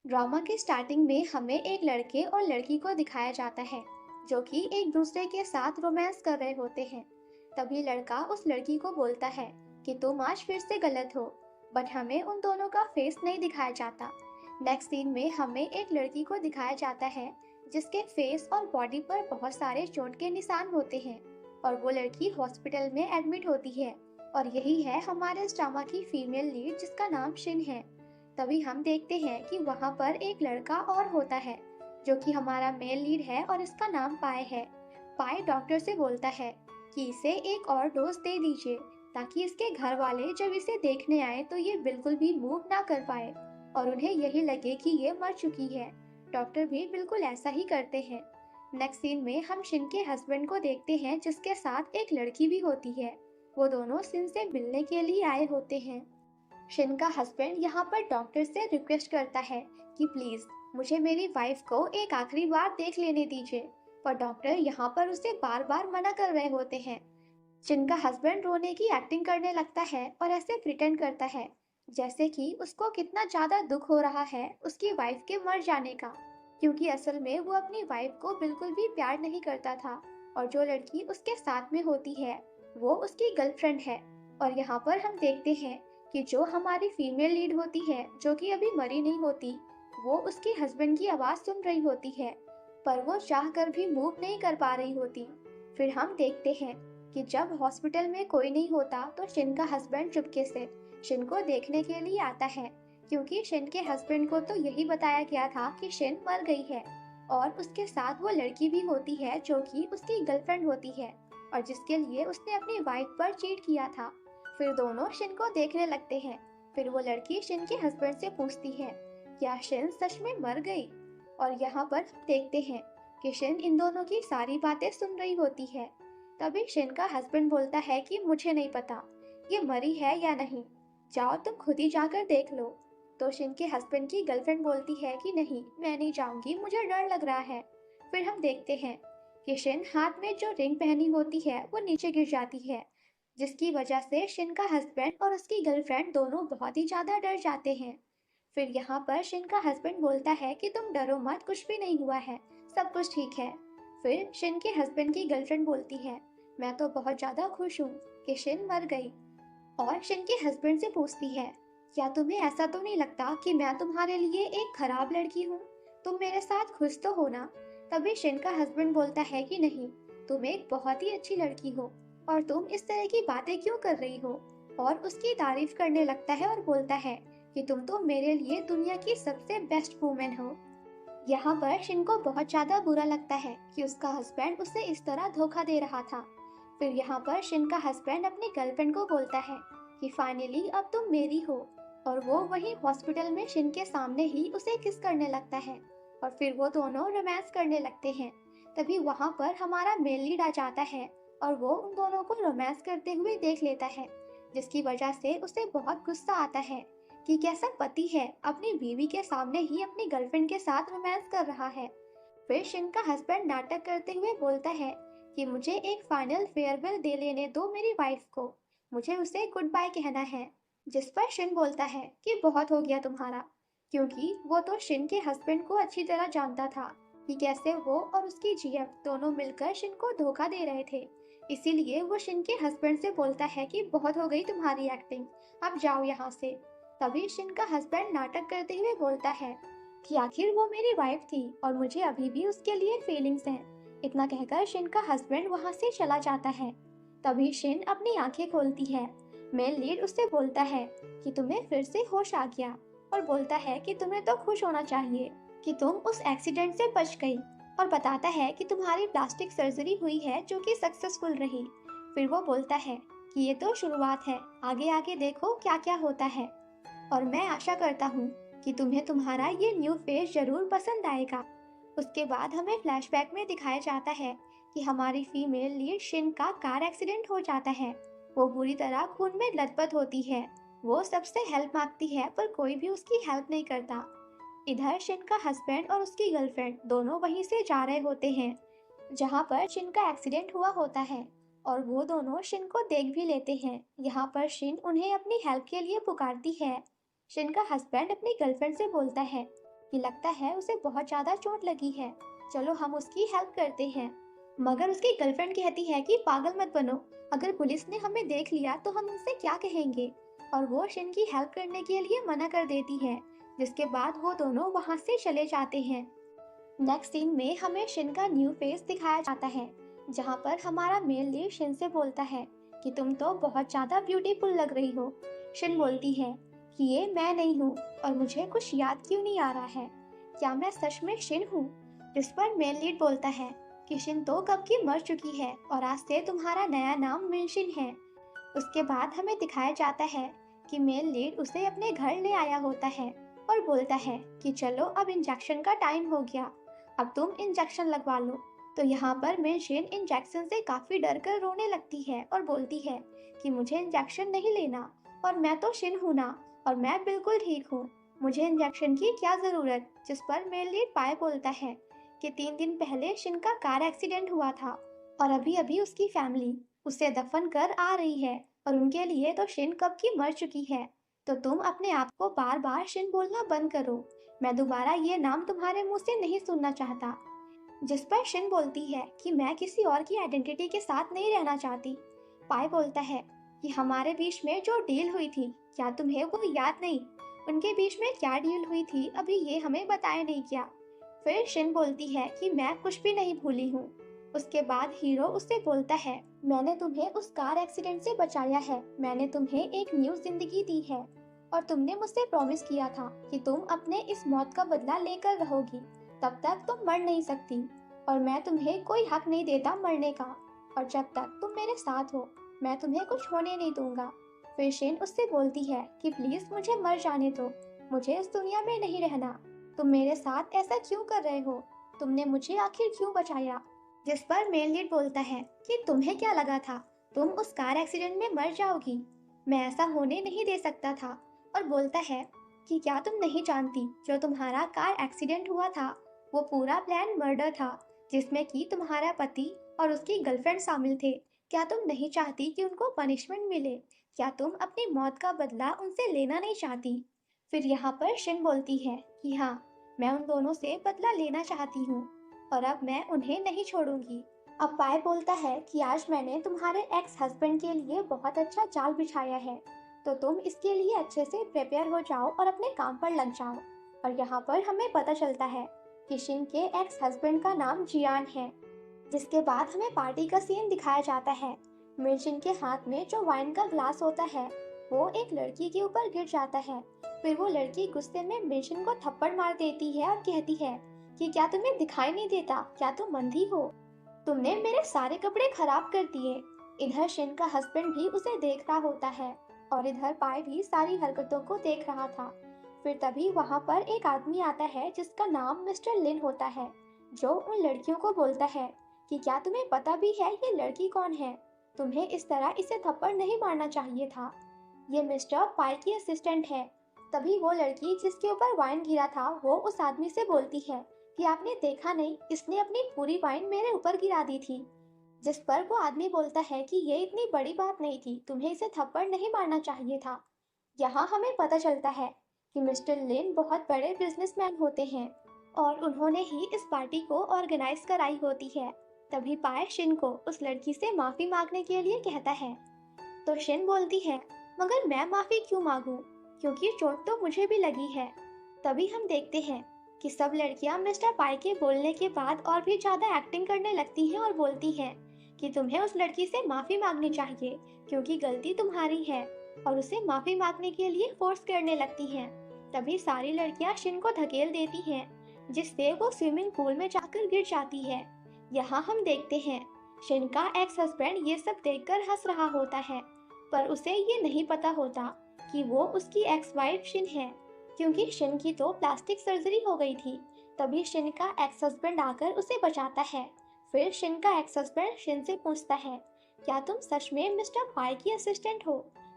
Drama के starting में हमें एक लड़के और लड़की को दिखाया जाता है जो कि एक दूसरे के साथ रोमांस कर रहे होते हैं। तभी लड़का उस लड़की को बोलता है कि तुम आज फिर से गलत हो। बट हमें उन दोनों का फेस नहीं दिखाया जाता। नेक्स्ट सीन में हमें एक लड़की को दिखाया जाता है जिसके फेस और बॉडी पर बहुत सारे चोट के निशान होते हैं और वो लड़की हॉस्पिटल में एडमिट होती है। और यही है हमारे इस ड्रामा की फीमेल लीड जिसका नाम शिन है। तभी हम देखते हैं कि वहां पर एक लड़का और होता है जो कि हमारा मेल लीड है और इसका नाम पाए है। पाए डॉक्टर से बोलता है कि इसे एक और डोज दे दीजिए ताकि इसके घर वाले जब इसे देखने आए तो ये बिल्कुल भी मूव ना कर पाए और उन्हें यही लगे कि ये मर चुकी है। डॉक्टर भी बिल्कुल ऐसा ही करते हैं। नेक्स्ट सीन में हम शिन के हस्बैंड को देखते हैं जिसके साथ एक लड़की भी होती है। वो दोनों शिन से मिलने के लिए आए होते हैं। शिन का हस्बैंड यहाँ पर डॉक्टर से रिक्वेस्ट करता है कि प्लीज मुझे मेरी वाइफ को एक आखिरी बार देख लेने दीजिए। पर डॉक्टर यहाँ पर उसे बार बार मना कर रहे होते हैं। शिन का हस्बैंड रोने की एक्टिंग करने लगता है और ऐसे प्रिटेंड करता है जैसे कि उसको कितना ज्यादा दुख हो रहा है उसकी वाइफ के मर जाने का, क्योंकि असल में वो अपनी वाइफ को बिल्कुल भी प्यार नहीं करता था और जो लड़की उसके साथ में होती है वो उसकी गर्लफ्रेंड है। और यहाँ पर हम देखते हैं कि जो हमारी फीमेल लीड होती है जो कि अभी मरी नहीं होती, वो उसके हस्बैंड की आवाज सुन रही होती है पर वो चाह कर भी मूव नहीं कर पा रही होती। फिर हम देखते हैं कि जब हॉस्पिटल में कोई नहीं होता तो शिन का हस्बैंड चुपके से शिन को देखने के लिए आता है, क्योंकि शिन के हस्बैंड को तो यही बताया गया था कि शिन मर गई है और उसके साथ वो लड़की भी होती है जो कि उसकी गर्लफ्रेंड होती है और जिसके लिए उसने अपनी वाइफ पर चीट किया था। फिर दोनों शिन को देखने लगते हैं। फिर वो लड़की शिन के हस्बैंड से पूछती है क्या शिन सच में मर गई। और यहाँ पर हम देखते हैं कि शिन इन दोनों की सारी बातें सुन रही होती है। तभी शिन का हस्बैंड बोलता है कि मुझे नहीं पता ये मरी है या नहीं, जाओ तुम खुद ही जाकर देख लो। तो शिन के हस्बैंड की गर्लफ्रेंड बोलती है कि नहीं मैं नहीं जाऊंगी, मुझे डर लग रहा है। फिर हम देखते हैं कि शिन हाथ में जो रिंग पहनी होती है वो नीचे गिर जाती है, जिसकी वजह से शिन का हस्बैंड और उसकी गर्लफ्रेंड दोनों बहुत ही ज्यादा डर जाते हैं। फिर यहाँ पर शिन का हस्बैंड बोलता है कि तुम डरो मत, कुछ भी नहीं हुआ है, सब कुछ ठीक है। फिर शिन के हस्बैंड की गर्लफ्रेंड बोलती है मैं तो बहुत ज्यादा खुश हूँ कि शिन मर गई। और शिन के हस्बैंड से पूछती है क्या तुम्हें ऐसा तो नहीं लगता कि मैं तुम्हारे लिए एक खराब लड़की हूँ, तुम मेरे साथ खुश तो हो ना। तभी शिन का हस्बैंड बोलता है कि नहीं, तुम एक बहुत ही अच्छी लड़की हो और तुम इस तरह की बातें क्यों कर रही हो। और उसकी तारीफ करने लगता है और बोलता है कि तुम तो मेरे लिए दुनिया की सबसे बेस्ट वुमेन हो। यहाँ पर शिन को बहुत ज्यादा बुरा लगता है कि उसका हस्बैंड उसे इस तरह धोखा दे रहा था। फिर यहाँ पर शिन का हस्बैंड अपनी गर्लफ्रेंड को बोलता है कि फाइनली अब तुम मेरी हो। और वो वही हॉस्पिटल में शिन के सामने ही उसे किस करने लगता है और फिर वो दोनों रोमांस करने लगते हैं। तभी वहाँ पर हमारा मेल लीड आ जाता है और वो उन दोनों को रोमांस करते हुए देख लेता है, जिसकी वजह से उसे बहुत गुस्सा आता है कि कैसा पति है अपनी बीवी के सामने ही अपनी गर्लफ्रेंड के साथ रोमांस कर रहा है। फिर शिन का हस्बैंड नाटक करते हुए बोलता है कि मुझे एक फाइनल फेयरवेल दे लेने दो मेरी वाइफ को, मुझे उसे गुड बाय कहना है। जिस पर शिन बोलता है कि बहुत हो गया तुम्हारा, क्योंकि वो तो शिन के हस्बैंड को अच्छी तरह जानता था कि कैसे वो और उसकी जीएफ दोनों मिलकर शिन को धोखा दे रहे थे। इसीलिए वो शिन के हस्बैंड से बोलता है कि बहुत हो गई तुम्हारी एक्टिंग, अब जाओ यहाँ से। तभी शिन का हस्बैंड नाटक करते हुए बोलता है कि आखिर वो मेरी वाइफ थी और मुझे अभी भी उसके लिए फीलिंग्स हैं। इतना कहकर शिन का हस्बैंड वहाँ से चला जाता है। तभी शिन अपनी आंखें खोलती है। मेल लीड उससे बोलता है कि तुम्हें फिर से होश आ गया और बोलता है कि तुम्हें तो खुश होना चाहिए कि तुम उस एक्सीडेंट से बच गई, और बताता है कि तुम्हारी प्लास्टिक सर्जरी हुई है जो कि सक्सेसफुल रही। फिर वो बोलता है कि ये तो शुरुआत है, आगे आगे देखो क्या क्या होता है और मैं आशा करता हूँ कि तुम्हें तुम्हारा ये न्यू फेस जरूर पसंद आएगा। उसके बाद हमें फ्लैशबैक में दिखाया जाता है कि हमारी फीमेल लीड शिन का कार एक्सीडेंट हो जाता है। वो बुरी तरह खून में लथपथ होती है। वो सबसे हेल्प मांगती है पर कोई भी उसकी हेल्प नहीं करता। इधर शिन का हस्बैंड और उसकी गर्लफ्रेंड दोनों वहीं से जा रहे होते हैं जहाँ पर शिन का एक्सीडेंट हुआ होता है और वो दोनों शिन को देख भी लेते हैं। यहाँ पर शिन उन्हें अपनी हेल्प के लिए पुकारती है। शिन का हस्बैंड अपनी गर्लफ्रेंड से बोलता है कि लगता है उसे बहुत ज़्यादा चोट लगी है, चलो हम उसकी हेल्प करते हैं। मगर उसकी गर्लफ्रेंड कहती है कि पागल मत बनो, अगर पुलिस ने हमें देख लिया तो हम उनसे क्या कहेंगे, और वो शिन की हेल्प करने के लिए मना कर देती है, जिसके बाद वो दोनों वहाँ से चले जाते हैं। नेक्स्ट सीन में हमें शिन का न्यू फेस दिखाया जाता है, जहाँ पर हमारा मेल लीड शिन से बोलता है कि तुम तो बहुत ज्यादा ब्यूटीफुल लग रही हो। शिन बोलती है कि ये मैं नहीं हूँ और मुझे कुछ याद क्यों नहीं आ रहा है, क्या मैं सच में शिन हूँ। जिस पर मेल लीड बोलता है कि शिन तो कब की मर चुकी है और आज से तुम्हारा नया नाम मिनशिन है। उसके बाद हमें दिखाया जाता है कि मेल लीड उसे अपने घर ले आया होता है और बोलता है कि चलो अब इंजेक्शन का टाइम हो गया, अब तुम इंजेक्शन लगवा लो। तो यहाँ पर मिनशिन इंजेक्शन से काफी डर कर रोने लगती है और बोलती है कि मुझे इंजेक्शन नहीं लेना, और मैं तो शिन हूँ ना, और मैं बिल्कुल ठीक हूँ, मुझे इंजेक्शन की क्या जरूरत। जिस पर मेल लीड पाए बोलता है कि 3 दिन पहले शिन का कार एक्सीडेंट हुआ था और अभी अभी उसकी फैमिली उसे दफन कर आ रही है, और उनके लिए तो शिन कब की मर चुकी है। तो तुम अपने आप को बार बार शिन बोलना बंद करो, मैं दोबारा ये नाम तुम्हारे मुंह से नहीं सुनना चाहता। जिस पर शिन बोलती है कि मैं किसी और की आइडेंटिटी के साथ नहीं रहना चाहती। पाई बोलता है कि हमारे बीच में जो डील हुई थी, क्या तुम्हें वो याद नहीं, उनके बीच में क्या डील हुई थी अभी ये हमें बताया नहीं क्या। फिर शिन बोलती है कि मैं कुछ भी नहीं भूली हूँ। उसके बाद हीरो उससे बोलता है मैंने तुम्हें उस कार एक्सीडेंट से बचाया है, मैंने तुम्हें एक न्यू जिंदगी दी है, और तुमने मुझसे प्रॉमिस किया था कि तुम अपने इस मौत का बदला लेकर रहोगी, तब तक तुम मर नहीं सकती, और मैं तुम्हें कोई हक नहीं देता मरने का, और जब तक तुम मेरे साथ हो मैं तुम्हें कुछ होने नहीं दूंगा। फिर शिन उससे बोलती है कि प्लीज मुझे मर जाने दो, मुझे इस दुनिया में नहीं रहना, तुम मेरे साथ ऐसा क्यों कर रहे हो, तुमने मुझे आखिर क्यों बचाया। जिस पर मेल लीड बोलता है कि तुम्हें क्या लगा था तुम उस कार एक्सीडेंट में मर जाओगी, मैं ऐसा होने नहीं दे सकता था। और बोलता है कि क्या तुम नहीं जानती जो तुम्हारा कार एक्सीडेंट हुआ था वो पूरा प्लान मर्डर था, जिसमें कि तुम्हारा पति और उसकी गर्लफ्रेंड शामिल थे। क्या तुम नहीं चाहती कि उनको पनिशमेंट मिले, क्या तुम अपनी मौत का बदला उनसे लेना नहीं चाहती। फिर यहाँ पर शिन बोलती है कि हाँ, मैं उन दोनों से बदला लेना चाहती हूँ और अब मैं उन्हें नहीं छोड़ूंगी। अब पाए बोलता है कि आज मैंने तुम्हारे एक्स हस्बैंड के लिए बहुत अच्छा जाल बिछाया है, तो तुम इसके लिए अच्छे से प्रिपेयर हो जाओ और अपने काम पर लग जाओ। और यहाँ पर हमें पता चलता है कि शिन के एक्स हस्बैंड का नाम जियान है। जिसके बाद हमें पार्टी का सीन दिखाया जाता है। मिर्चिन के हाथ में जो वाइन का ग्लास होता है वो एक लड़की के ऊपर गिर जाता है। फिर वो लड़की गुस्से में मिर्चिन को थप्पड़ मार देती है और कहती है कि क्या तुम्हें दिखाई नहीं देता, क्या तुम अंधी हो, तुमने मेरे सारे कपड़े खराब कर दिए। इधर शिन का हस्बैंड भी उसे देख रहा होता है और इधर पाए भी सारी हरकतों को देख रहा था। फिर तभी वहाँ पर एक आदमी आता है जिसका नाम मिस्टर लिन होता है, जो उन लड़कियों को बोलता है कि क्या तुम्हें पता भी है ये लड़की कौन है, तुम्हें इस तरह इसे थप्पड़ नहीं मारना चाहिए था, ये मिस्टर पाई की असिस्टेंट है। तभी वो लड़की जिसके ऊपर वाइन गिरा था वो उस आदमी से बोलती है कि आपने देखा नहीं, इसने अपनी पूरी वाइन मेरे ऊपर गिरा दी थी। जिस पर वो आदमी बोलता है कि ये इतनी बड़ी बात नहीं थी, तुम्हें इसे थप्पड़ नहीं मारना चाहिए था। यहाँ हमें पता चलता है कि मिस्टर लिन बहुत बड़े बिजनेसमैन होते हैं और उन्होंने ही इस पार्टी को ऑर्गेनाइज कराई होती है। तभी पाए शिन को उस लड़की से माफी मांगने के लिए कहता है। तो शिन बोलती है मगर मैं माफी क्यों मांगूं, क्योंकि चोट तो मुझे भी लगी है। तभी हम देखते हैं कि सब लड़कियां मिस्टर पाई के बोलने के बाद और भी ज्यादा एक्टिंग करने लगती हैं और बोलती हैं कि तुम्हें उस लड़की से माफी मांगनी चाहिए क्योंकि गलती तुम्हारी है, और उसे माफी मांगने के लिए फोर्स करने लगती हैं। तभी सारी लड़कियां शिन को धकेल देती हैं, जिससे वो स्विमिंग पूल में जाकर गिर जाती है। यहाँ हम देखते हैं शिन का एक्स हस्बैंड ये सब देखकर हंस रहा होता है, पर उसे ये नहीं पता होता कि वो उसकी एक्स वाइफ शिन है, क्योंकि शिन की तो प्लास्टिक सर्जरी हो गई थी। तभी शिन का एक्स हस्बैंड आकर उसे बचाता है। फिर शिन का एक्स हस्बैंड शिन से पूछता है क्या तुम सच में मिस्टर पाई की असिस्टेंट हो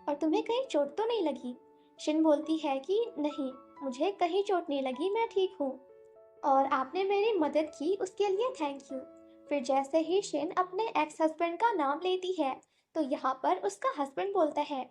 और तुम्हें कहीं चोट तो नहीं लगी। शिन बोलती है कि नहीं, मुझे कहीं चोट नहीं लगी, मैं ठीक हूँ, और आपने मेरी मदद की उसके लिए थैंक यू। फिर जैसे ही शिन अपने एक्स हस्बैंड का नाम लेती है तो यहाँ पर उसका हस्बैंड बोलता है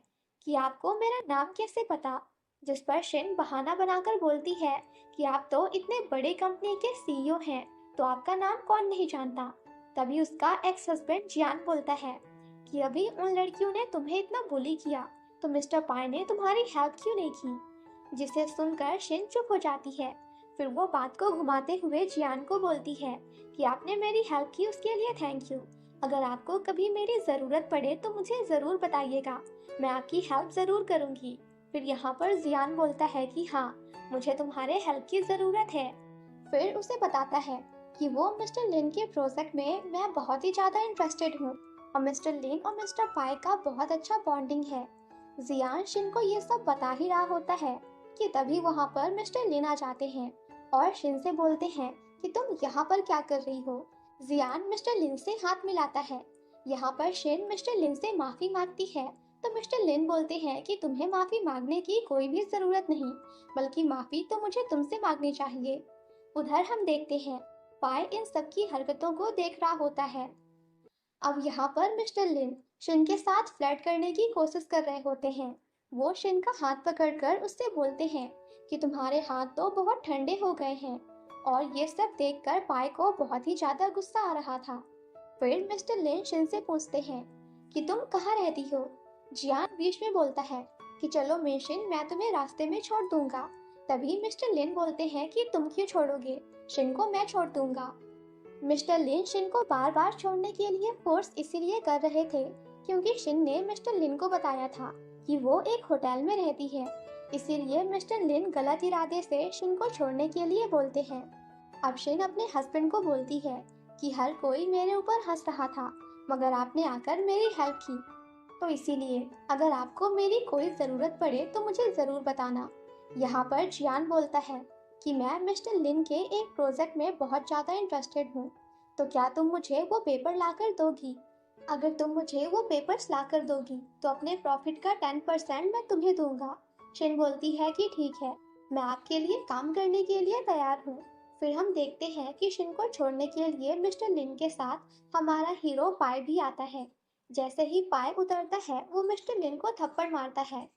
कि आपको मेरा नाम कैसे पता। जिस पर शिन बहाना बनाकर बोलती है कि आप तो इतने बड़े कंपनी के सीईओ हैं, तो आपका नाम कौन नहीं जानता। तभी उसका एक्स हस्बैंड जियान बोलता है कि अभी उन लड़कियों ने तुम्हें इतना बुली किया, तो मिस्टर पाई ने तुम्हारी हेल्प क्यों नहीं की। जिसे सुनकर शिन चुप हो जाती है। फिर वो बात को घुमाते हुए जियान को बोलती है कि आपने मेरी हेल्प की उसके लिए थैंक यू। अगर आपको कभी मेरी ज़रूरत पड़े तो मुझे ज़रूर बताइएगा, मैं आपकी हेल्प ज़रूर करूँगी। फिर यहाँ पर जियान बोलता है कि हाँ, मुझे तुम्हारे हेल्प की ज़रूरत है। फिर उसे बताता है कि वो मिस्टर लिन के प्रोजेक्ट में मैं बहुत ही ज़्यादा इंटरेस्टेड हूँ और मिस्टर लिन और मिस्टर पाई का बहुत अच्छा बॉन्डिंग है। जियान शिन को ये सब बता ही रहा होता है कि तभी वहाँ पर मिस्टर लिन आ जाते हैं और शिन से बोलते हैं कि तुम यहाँ पर क्या कर रही हो। जियान मिस्टर लिन से हाथ मिलाता है। यहाँ पर शिन मिस्टर लिन से माफ़ी मांगती है, तो मिस्टर लिन बोलते हैं कि तुम्हें माफ़ी मांगने की कोई भी ज़रूरत नहीं, बल्कि माफ़ी तो मुझे तुमसे मांगनी चाहिए। उधर हम देखते हैं पाई इन सबकी हरकतों को देख रहा होता है। अब यहाँ पर मिस्टर लिन शिन के साथ फ्लर्ट करने की कोशिश कर रहे होते हैं। वो शिन का हाथ पकड़कर उससे बोलते हैं कि तुम्हारे हाथ तो बहुत ठंडे हो गए हैं। और ये सब देखकर पाई को बहुत ही ज्यादा गुस्सा आ रहा था। फिर मिस्टर लिन शिन से पूछते हैं कि तुम कहाँ रहती हो। जियान बीच में बोलता है कि चलो मेशिन, मैं तुम्हें रास्ते में छोड़ दूंगा। तभी मिस्टर लिन बोलते हैं कि तुम क्यों छोड़ोगे, शिन को मैं छोड़ दूंगा। मिस्टर लिन शिन को बार बार छोड़ने के लिए फोर्स इसीलिए कर रहे थे क्योंकि शिन ने मिस्टर लिन को बताया था कि वो एक होटल में रहती है। इसीलिए मिस्टर लिन गलत इरादे से शिन को छोड़ने के लिए बोलते हैं। अब शिन अपने हस्बैंड को बोलती है कि हर कोई मेरे ऊपर हंस रहा था, मगर आपने आकर मेरी हेल्प की, तो इसीलिए अगर आपको मेरी कोई ज़रूरत पड़े तो मुझे ज़रूर बताना। यहाँ पर जियान बोलता है कि मैं मिस्टर लिन के एक प्रोजेक्ट में बहुत ज़्यादा इंटरेस्टेड हूँ, तो क्या तुम मुझे वो पेपर लाकर दोगी। अगर तुम मुझे वो पेपर्स लाकर दोगी तो अपने प्रॉफिट का 10% मैं तुम्हें दूंगा। शिन बोलती है कि ठीक है, मैं आपके लिए काम करने के लिए तैयार हूँ। फिर हम देखते हैं कि शिन को छोड़ने के लिए मिस्टर लिन के साथ हमारा हीरो पाई भी आता है। जैसे ही पाई उतरता है वो मिस्टर लिन को थप्पड़ मारता है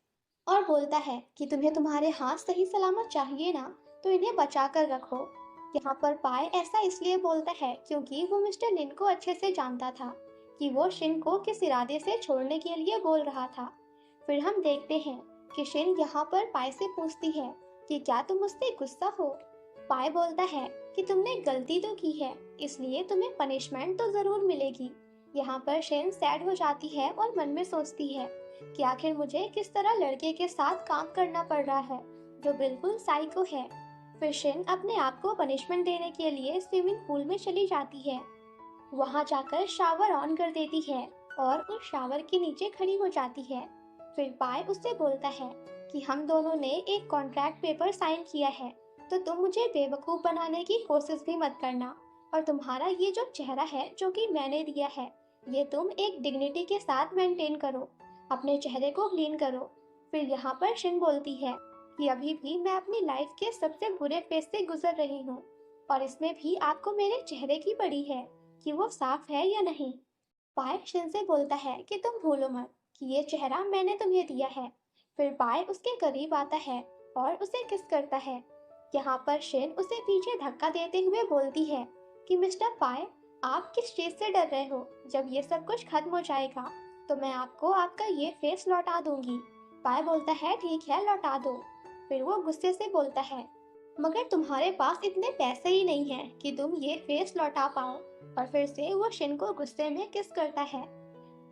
और बोलता है कि तुम्हें तुम्हारे हाथ सही सलामत चाहिए ना, तो इन्हें बचा कर रखो। यहाँ पर पाई ऐसा इसलिए बोलता है क्योंकि वो मिस्टर लिन को अच्छे से जानता था कि वो शिन को किस इरादे से छोड़ने के लिए बोल रहा था। फिर हम देखते हैं कि शिन यहाँ पर पाई से पूछती है कि क्या तुम मुझसे गुस्सा हो। पाई बोलता है कि तुमने गलती तो की है, इसलिए तुम्हें पनिशमेंट तो जरूर मिलेगी। यहाँ पर शिन सैड हो जाती है और मन में सोचती है कि आखिर मुझे किस तरह लड़के के साथ काम करना पड़ रहा है जो बिल्कुल साइको है। फिर शिन अपने आप को पनिशमेंट देने के लिए स्विमिंग पूल में चली जाती है। वहां जाकर शावर ऑन कर देती है और उस शावर के नीचे खड़ी हो जाती है। फिर पाई उससे बोलता है कि हम दोनों ने एक कॉन्ट्रैक्ट पेपर साइन किया है, तो तुम मुझे बेवकूफ़ बनाने की कोशिश भी मत करना। और तुम्हारा ये जो चेहरा है जो कि मैंने दिया है, ये तुम एक डिग्निटी के साथ मेंटेन करो, अपने चेहरे को क्लीन करो। फिर यहाँ पर शिन बोलती है कि अभी भी मैं अपनी लाइफ के सबसे बुरे फेज से गुजर रही हूँ, और इसमें भी आपको मेरे चेहरे की पड़ी है कि वो साफ है या नहीं। पाय शिन से बोलता है कि तुम भूलो मत कि ये चेहरा मैंने तुम्हें दिया है। फिर पाय उसके करीब आता है और उसे किस करता है। यहाँ पर शिन उसे पीछे धक्का देते हुए बोलती है कि मिस्टर पाय, आप किस चीज से डर रहे हो, जब ये सब कुछ खत्म हो जाएगा तो मैं आपको आपका ये फेस लौटा दूंगी। पाय बोलता है ठीक है, लौटा दो। फिर वो गुस्से से बोलता है मगर तुम्हारे पास इतने पैसे ही नहीं हैं कि तुम ये फेस लौटा पाओ। और फिर से वो शिन को गुस्से में किस करता है।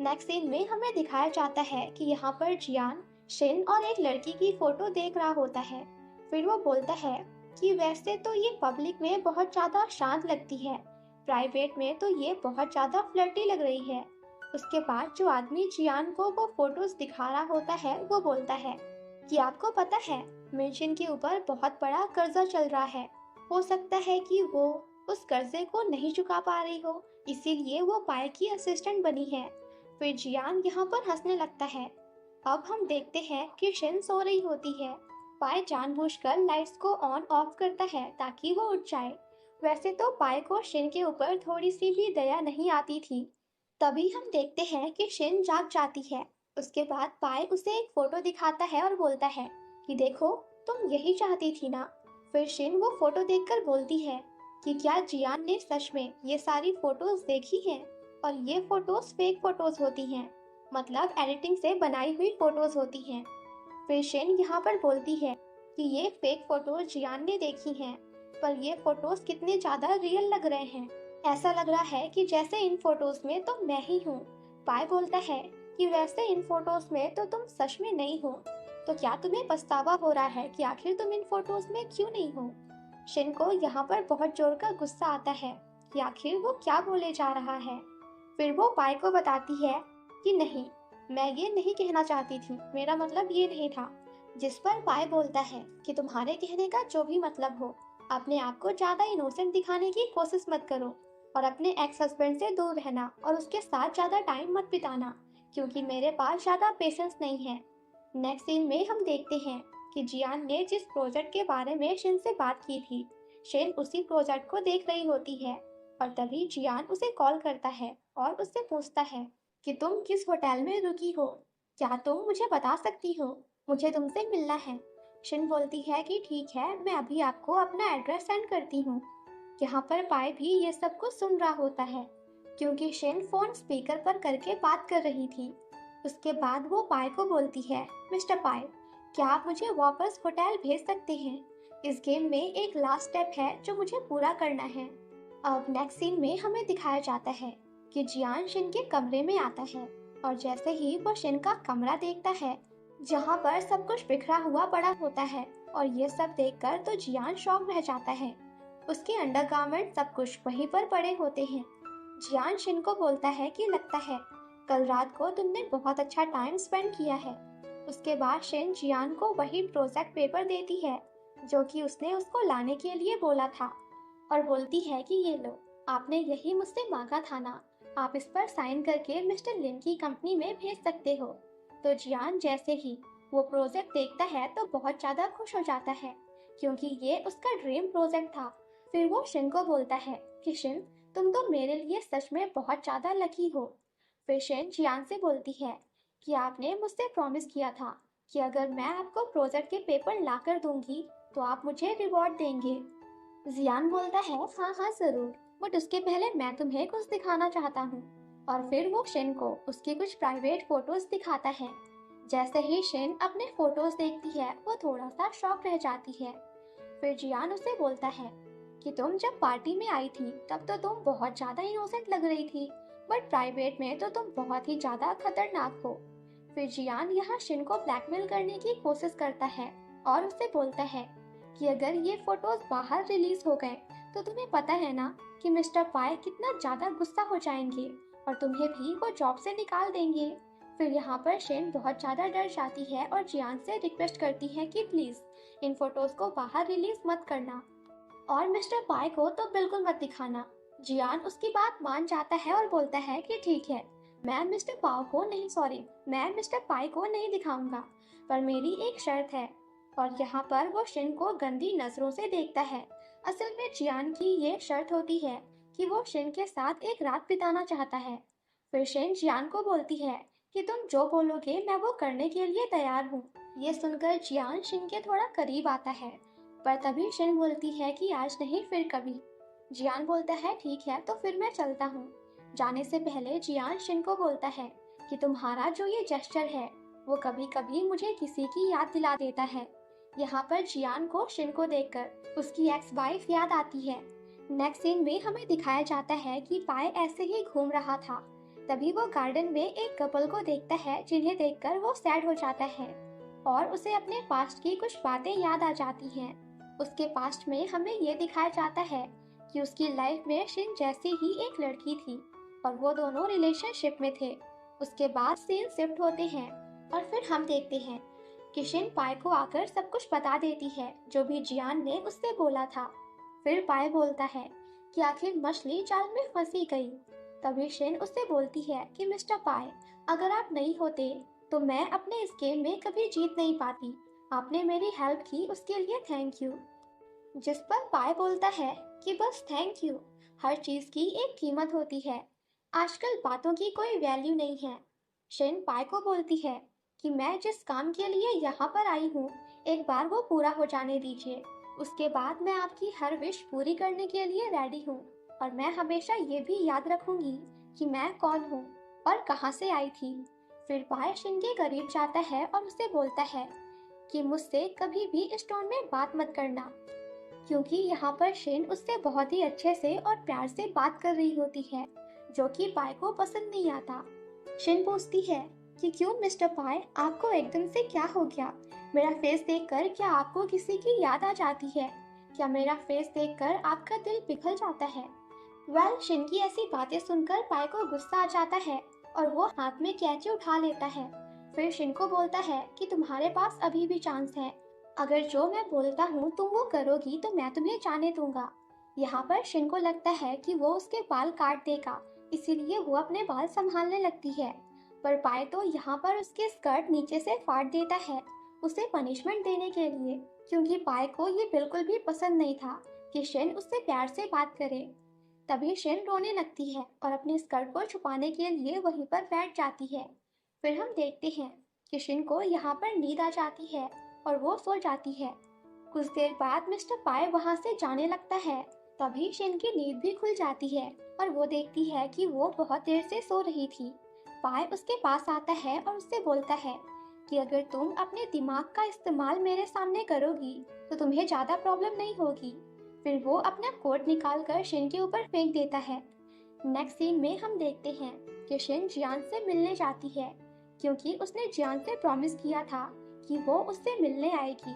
नेक्स्ट सीन में हमें दिखाया जाता है कि यहाँ पर जियान शिन और एक लड़की की फोटो देख रहा होता है। फिर वो बोलता है कि वैसे तो ये पब्लिक में बहुत ज्यादा शांत लगती है, प्राइवेट में तो ये बहुत ज्यादा फ्लर्टी लग रही है। उसके बाद जो आदमी जियान को वो फोटोज दिखा रहा होता है वो बोलता है कि आपको पता है मिर्चिन के ऊपर बहुत बड़ा कर्जा चल रहा है, हो सकता है कि वो उस कर्जे को नहीं चुका पा रही हो, इसीलिए वो पाय की असिस्टेंट बनी है। फिर जियान यहाँ पर हंसने लगता है। अब हम देखते हैं कि शिन सो रही होती है। पाय जानबूझकर लाइट्स को ऑन ऑफ करता है ताकि वो उठ जाए। वैसे तो पाय को शिन के ऊपर थोड़ी सी भी दया नहीं आती थी। तभी हम देखते हैं कि शिन जाग जाती है। उसके बाद पाय उसे एक फोटो दिखाता है और बोलता है कि देखो, तुम यही चाहती थी ना। फिर शिन वो फोटो देखकर बोलती है कि क्या जियान ने सच में ये सारी फोटोज देखी हैं, और ये फोटोज फेक फोटोज होती हैं, मतलब एडिटिंग से बनाई हुई फोटोज होती हैं। फिर शिन यहाँ पर बोलती है कि ये फेक फोटोज जियान ने देखी हैं, पर ये फोटोज कितने ज्यादा रियल लग रहे हैं। ऐसा लग रहा है कि जैसे इन फोटोज में तो मैं ही हूँ। पाई बोलता है कि वैसे इन फोटोज में तो तुम सच में नहीं हो, तो क्या तुम्हें पछतावा हो रहा है कि आखिर तुम इन फोटोज में क्यों नहीं हो। शिन को यहाँ पर बहुत जोर का गुस्सा आता है कि आखिर वो क्या बोले जा रहा है। फिर वो पाई को बताती है कि नहीं, मैं ये नहीं कहना चाहती थी, मेरा मतलब ये नहीं था। जिस पर पाई बोलता है कि तुम्हारे कहने का जो भी मतलब हो, अपने आप को ज्यादा इनोसेंट दिखाने की कोशिश मत करो, और अपने एक्स हस्बैंड से दूर रहना और उसके साथ ज्यादा टाइम मत बिताना, क्योंकि मेरे पास ज्यादा पेशेंस नहीं है। नेक्स्ट सीन में हम देखते हैं कि जियान ने जिस प्रोजेक्ट के बारे में शिन से बात की थी, शिन उसी प्रोजेक्ट को देख रही होती है। और तभी जियान उसे कॉल करता है और उससे पूछता है कि तुम किस होटल में रुकी हो, क्या तुम मुझे बता सकती हो, मुझे तुमसे मिलना है। शिन बोलती है कि ठीक है, मैं अभी आपको अपना एड्रेस सेंड करती हूँ। यहाँ पर पाई भी ये सब कुछ सुन रहा होता है, क्योंकि शिन फोन स्पीकर पर करके बात कर रही थी। उसके बाद वो पाई को बोलती है, मिस्टर पाई, क्या आप मुझे वापस होटल भेज सकते हैं। इस गेम में एक लास्ट स्टेप है जो मुझे पूरा करना है। अब नेक्स्ट सीन में हमें दिखाया जाता है कि जियान शिन के कमरे में आता है, और जैसे ही वो शिन का कमरा देखता है जहाँ पर सब कुछ बिखरा हुआ पड़ा होता है, और ये सब देखकर तो जियान शॉक रह जाता है। उसके अंडरगारमेंट सब कुछ वहीं पर पड़े होते हैं। जियान शिन को बोलता है कि लगता है कल रात को तुमने बहुत अच्छा टाइम स्पेंड किया है। उसके बाद शिन जियान को वही प्रोजेक्ट पेपर देती है जो कि उसने उसको लाने के लिए बोला था, और बोलती है कि ये लो, आपने यही मुझसे मांगा था ना, आप इस पर साइन करके मिस्टर लिन की कंपनी में भेज सकते हो। तो जियान जैसे ही वो प्रोजेक्ट देखता है तो बहुत ज्यादा खुश हो जाता है, क्योंकि ये उसका ड्रीम प्रोजेक्ट था। फिर वो शिन को बोलता है कि शिन, तुम तो मेरे लिए सच में बहुत ज्यादा लकी हो। फिर शिन जियान से बोलती है कि आपने मुझसे प्रॉमिस किया था कि अगर मैं आपको प्रोजेक्ट के पेपर ला कर दूंगी तो आप मुझे रिवॉर्ड देंगे। जियान बोलता है हाँ हाँ जरूर, बट उसके पहले मैं तुम्हें कुछ दिखाना चाहता हूँ। और फिर वो शिन को उसकी कुछ प्राइवेट फोटोज दिखाता है। जैसे ही शिन अपने फोटोज देखती है वो थोड़ा सा शॉक रह जाती है। फिर जियान उसे बोलता है कि तुम जब पार्टी में आई थी तब तो तुम बहुत ज्यादा इनोसेंट लग रही थी, बट प्राइवेट में तो तुम बहुत ही ज्यादा खतरनाक हो। फिर जियान यहाँ शिन को ब्लैकमेल करने की कोशिश करता है और उससे बोलता है कि अगर ये फोटोज बाहर रिलीज हो गए तो तुम्हें पता है ना कि मिस्टर पाई कितना ज्यादा गुस्सा हो जाएंगे, और तुम्हें भी वो जॉब से निकाल देंगे। फिर यहाँ पर शेन बहुत ज्यादा डर जाती है और जियान से रिक्वेस्ट करती है कि प्लीज इन फोटोज को बाहर रिलीज मत करना, और मिस्टर पाई को तो बिल्कुल मत दिखाना। जियान उसकी बात मान जाता है और बोलता है कि ठीक है, मैं मिस्टर पाई को नहीं दिखाऊंगा, पर मेरी एक शर्त है। और यहाँ पर वो शिन को गंदी नजरों से देखता है। असल में जियान की ये शर्त होती है कि वो शिन के साथ एक रात बिताना चाहता है। फिर शिन जियान को बोलती है कि तुम जो बोलोगे मैं वो करने के लिए तैयार हूँ। ये सुनकर जियान शिन के थोड़ा करीब आता है, पर तभी शिन बोलती है कि आज नहीं फिर कभी। जियान बोलता है ठीक है, तो फिर मैं चलता हूँ। जाने से पहले जियान शिन को बोलता है कि तुम्हारा जो ये जेस्चर है वो कभी कभी मुझे किसी की याद दिला देता है। यहाँ पर जियान को शिन को देखकर उसकी एक्स वाइफ याद आती है। नेक्स्ट सीन में हमें दिखाया जाता है कि पाई ऐसे ही घूम रहा था, तभी वो गार्डन में एक कपल को देखता है जिन्हें देखकर वो सैड हो जाता है, और उसे अपने पास्ट की कुछ बातें याद आ जाती हैं। उसके पास्ट में हमें ये दिखाया जाता है कि उसकी लाइफ में शिन जैसी ही एक लड़की थी, और वो दोनों रिलेशनशिप में थे। उसके बाद सीन शिफ्ट होते हैं और फिर हम देखते हैं कि शिन पाई को आकर सब कुछ बता देती है जो भी जियान ने उससे बोला था। फिर पाई बोलता है कि आखिर मछली जाल में फंसी गई। तभी शिन उससे बोलती है कि मिस्टर पाई, अगर आप नहीं होते तो मैं अपने इस गेम में कभी जीत नहीं पाती। आपने मेरी हेल्प की, उसके लिए थैंक यू। जिस पर पाई बोलता है कि बस थैंक यू, हर चीज की एक कीमत होती है, आजकल बातों की कोई वैल्यू नहीं है। शिन पाई को बोलती है कि मैं जिस काम के लिए यहाँ पर आई हूँ एक बार वो पूरा हो जाने दीजिए। उसके बाद मैं आपकी हर विश पूरी करने के लिए रेडी हूँ। और मैं हमेशा ये भी याद रखूंगी कि मैं कौन हूँ और कहाँ से आई थी। फिर पाय शिन के करीब जाता है और उसे बोलता है कि मुझसे कभी भी इस टोन में बात मत करना, क्योंकि यहाँ पर शिन उससे बहुत ही अच्छे से और प्यार से बात कर रही होती है, जो कि पाय को पसंद नहीं आता। शिन पूछती है कि क्यों मिस्टर पाय, आपको एकदम से क्या हो गया? मेरा फेस देखकर क्या आपको किसी की याद आ जाती है? क्या मेरा फेस देखकर आपका दिल पिघल जाता है? शिन की ऐसी बातें सुनकर पाय को गुस्सा आ जाता है और वो हाथ में कैंची उठा लेता है। फिर शिन को बोलता है कि तुम्हारे पास अभी भी चांस है। अगर जो मैं बोलता हूँ तुम वो करोगी तो मैं तुम्हें जाने दूंगा। यहाँ पर शिन को लगता है कि वो उसके बाल काट देगा, इसीलिए वो अपने बाल संभालने लगती है। पर पाय तो यहाँ पर उसके स्कर्ट नीचे से फाड़ देता है, उसे पनिशमेंट देने के लिए, क्योंकि पाय को ये बिल्कुल भी पसंद नहीं था कि शिन उससे प्यार से बात करे। तभी शिन रोने लगती है और अपने स्कर्ट को छुपाने के लिए वहीं पर बैठ जाती है। फिर हम देखते हैं कि शिन को यहाँ पर नींद आ जाती है और वो सो जाती है। कुछ देर बाद मिस्टर पाय वहाँ से जाने लगता है। तभी शिन की नींद भी खुल जाती है और वो देखती है कि वो बहुत देर से सो रही थी। पाय उसके पास आता है और उससे बोलता है कि अगर तुम अपने दिमाग का इस्तेमाल मेरे सामने करोगी तो तुम्हें ज्यादा प्रॉब्लम नहीं होगी। फिर वो अपना कोट निकाल कर शिन के ऊपर फेंक देता है। नेक्स्ट सीन में हम देखते हैं कि शिन जियान से मिलने जाती है, क्योंकि उसने जियान से प्रॉमिस किया था कि वो उससे मिलने आएगी।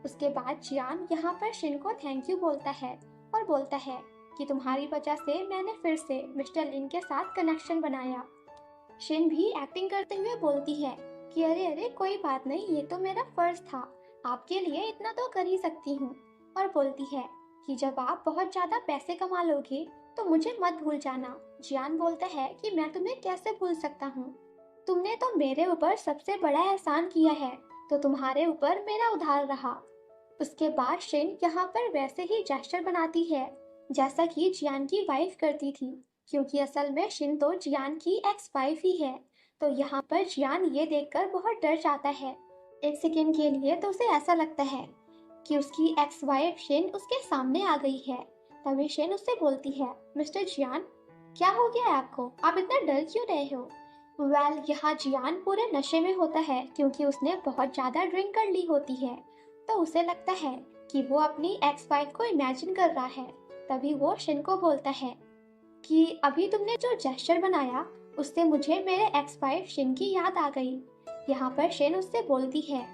उसके बाद जियान यहाँ पर शिन को थैंक यू बोलता है और बोलता है कि तुम्हारी वजह से मैंने फिर से मिस्टर लिन के साथ कनेक्शन बनाया। शिन भी एक्टिंग करते हुए बोलती है कि अरे अरे कोई बात नहीं, ये तो मेरा फर्ज था, आपके लिए इतना तो कर ही सकती हूँ। और बोलती है कि जब आप बहुत ज्यादा पैसे कमा लोगे तो मुझे मत भूल जाना। जियान बोलता है कि मैं तुम्हें कैसे भूल सकता हूँ, तुमने तो मेरे ऊपर सबसे बड़ा एहसान किया है, तो तुम्हारे ऊपर मेरा उधार रहा। उसके बाद शिन यहाँ पर वैसे ही जेस्चर बनाती है जैसा कि जियान की वाइफ करती थी, क्योंकि असल में शिन तो जियान की एक्स वाइफ ही है। तो यहाँ पर जियान ये देखकर बहुत डर जाता है। एक सेकेंड के लिए तो उसे ऐसा लगता है कि उसकी एक्स वाइफ शिन उसके सामने आ गई है। तभी शिन उससे बोलती है, मिस्टर जियान, क्या हो गया है आपको? आप इतना डर क्यों रहे हो? यहाँ जियान पूरे नशे में होता है, क्योंकि उसने बहुत ज्यादा ड्रिंक कर ली होती है। तो उसे लगता है कि वो अपनी एक्स वाइफ को इमेजिन कर रहा है। तभी वो शिन को बोलता है कि अभी तुमने जो जेस्चर बनाया उससे मुझे मेरे एक्स वाइफ शिन की याद आ गई। यहाँ पर शिन उससे बोलती है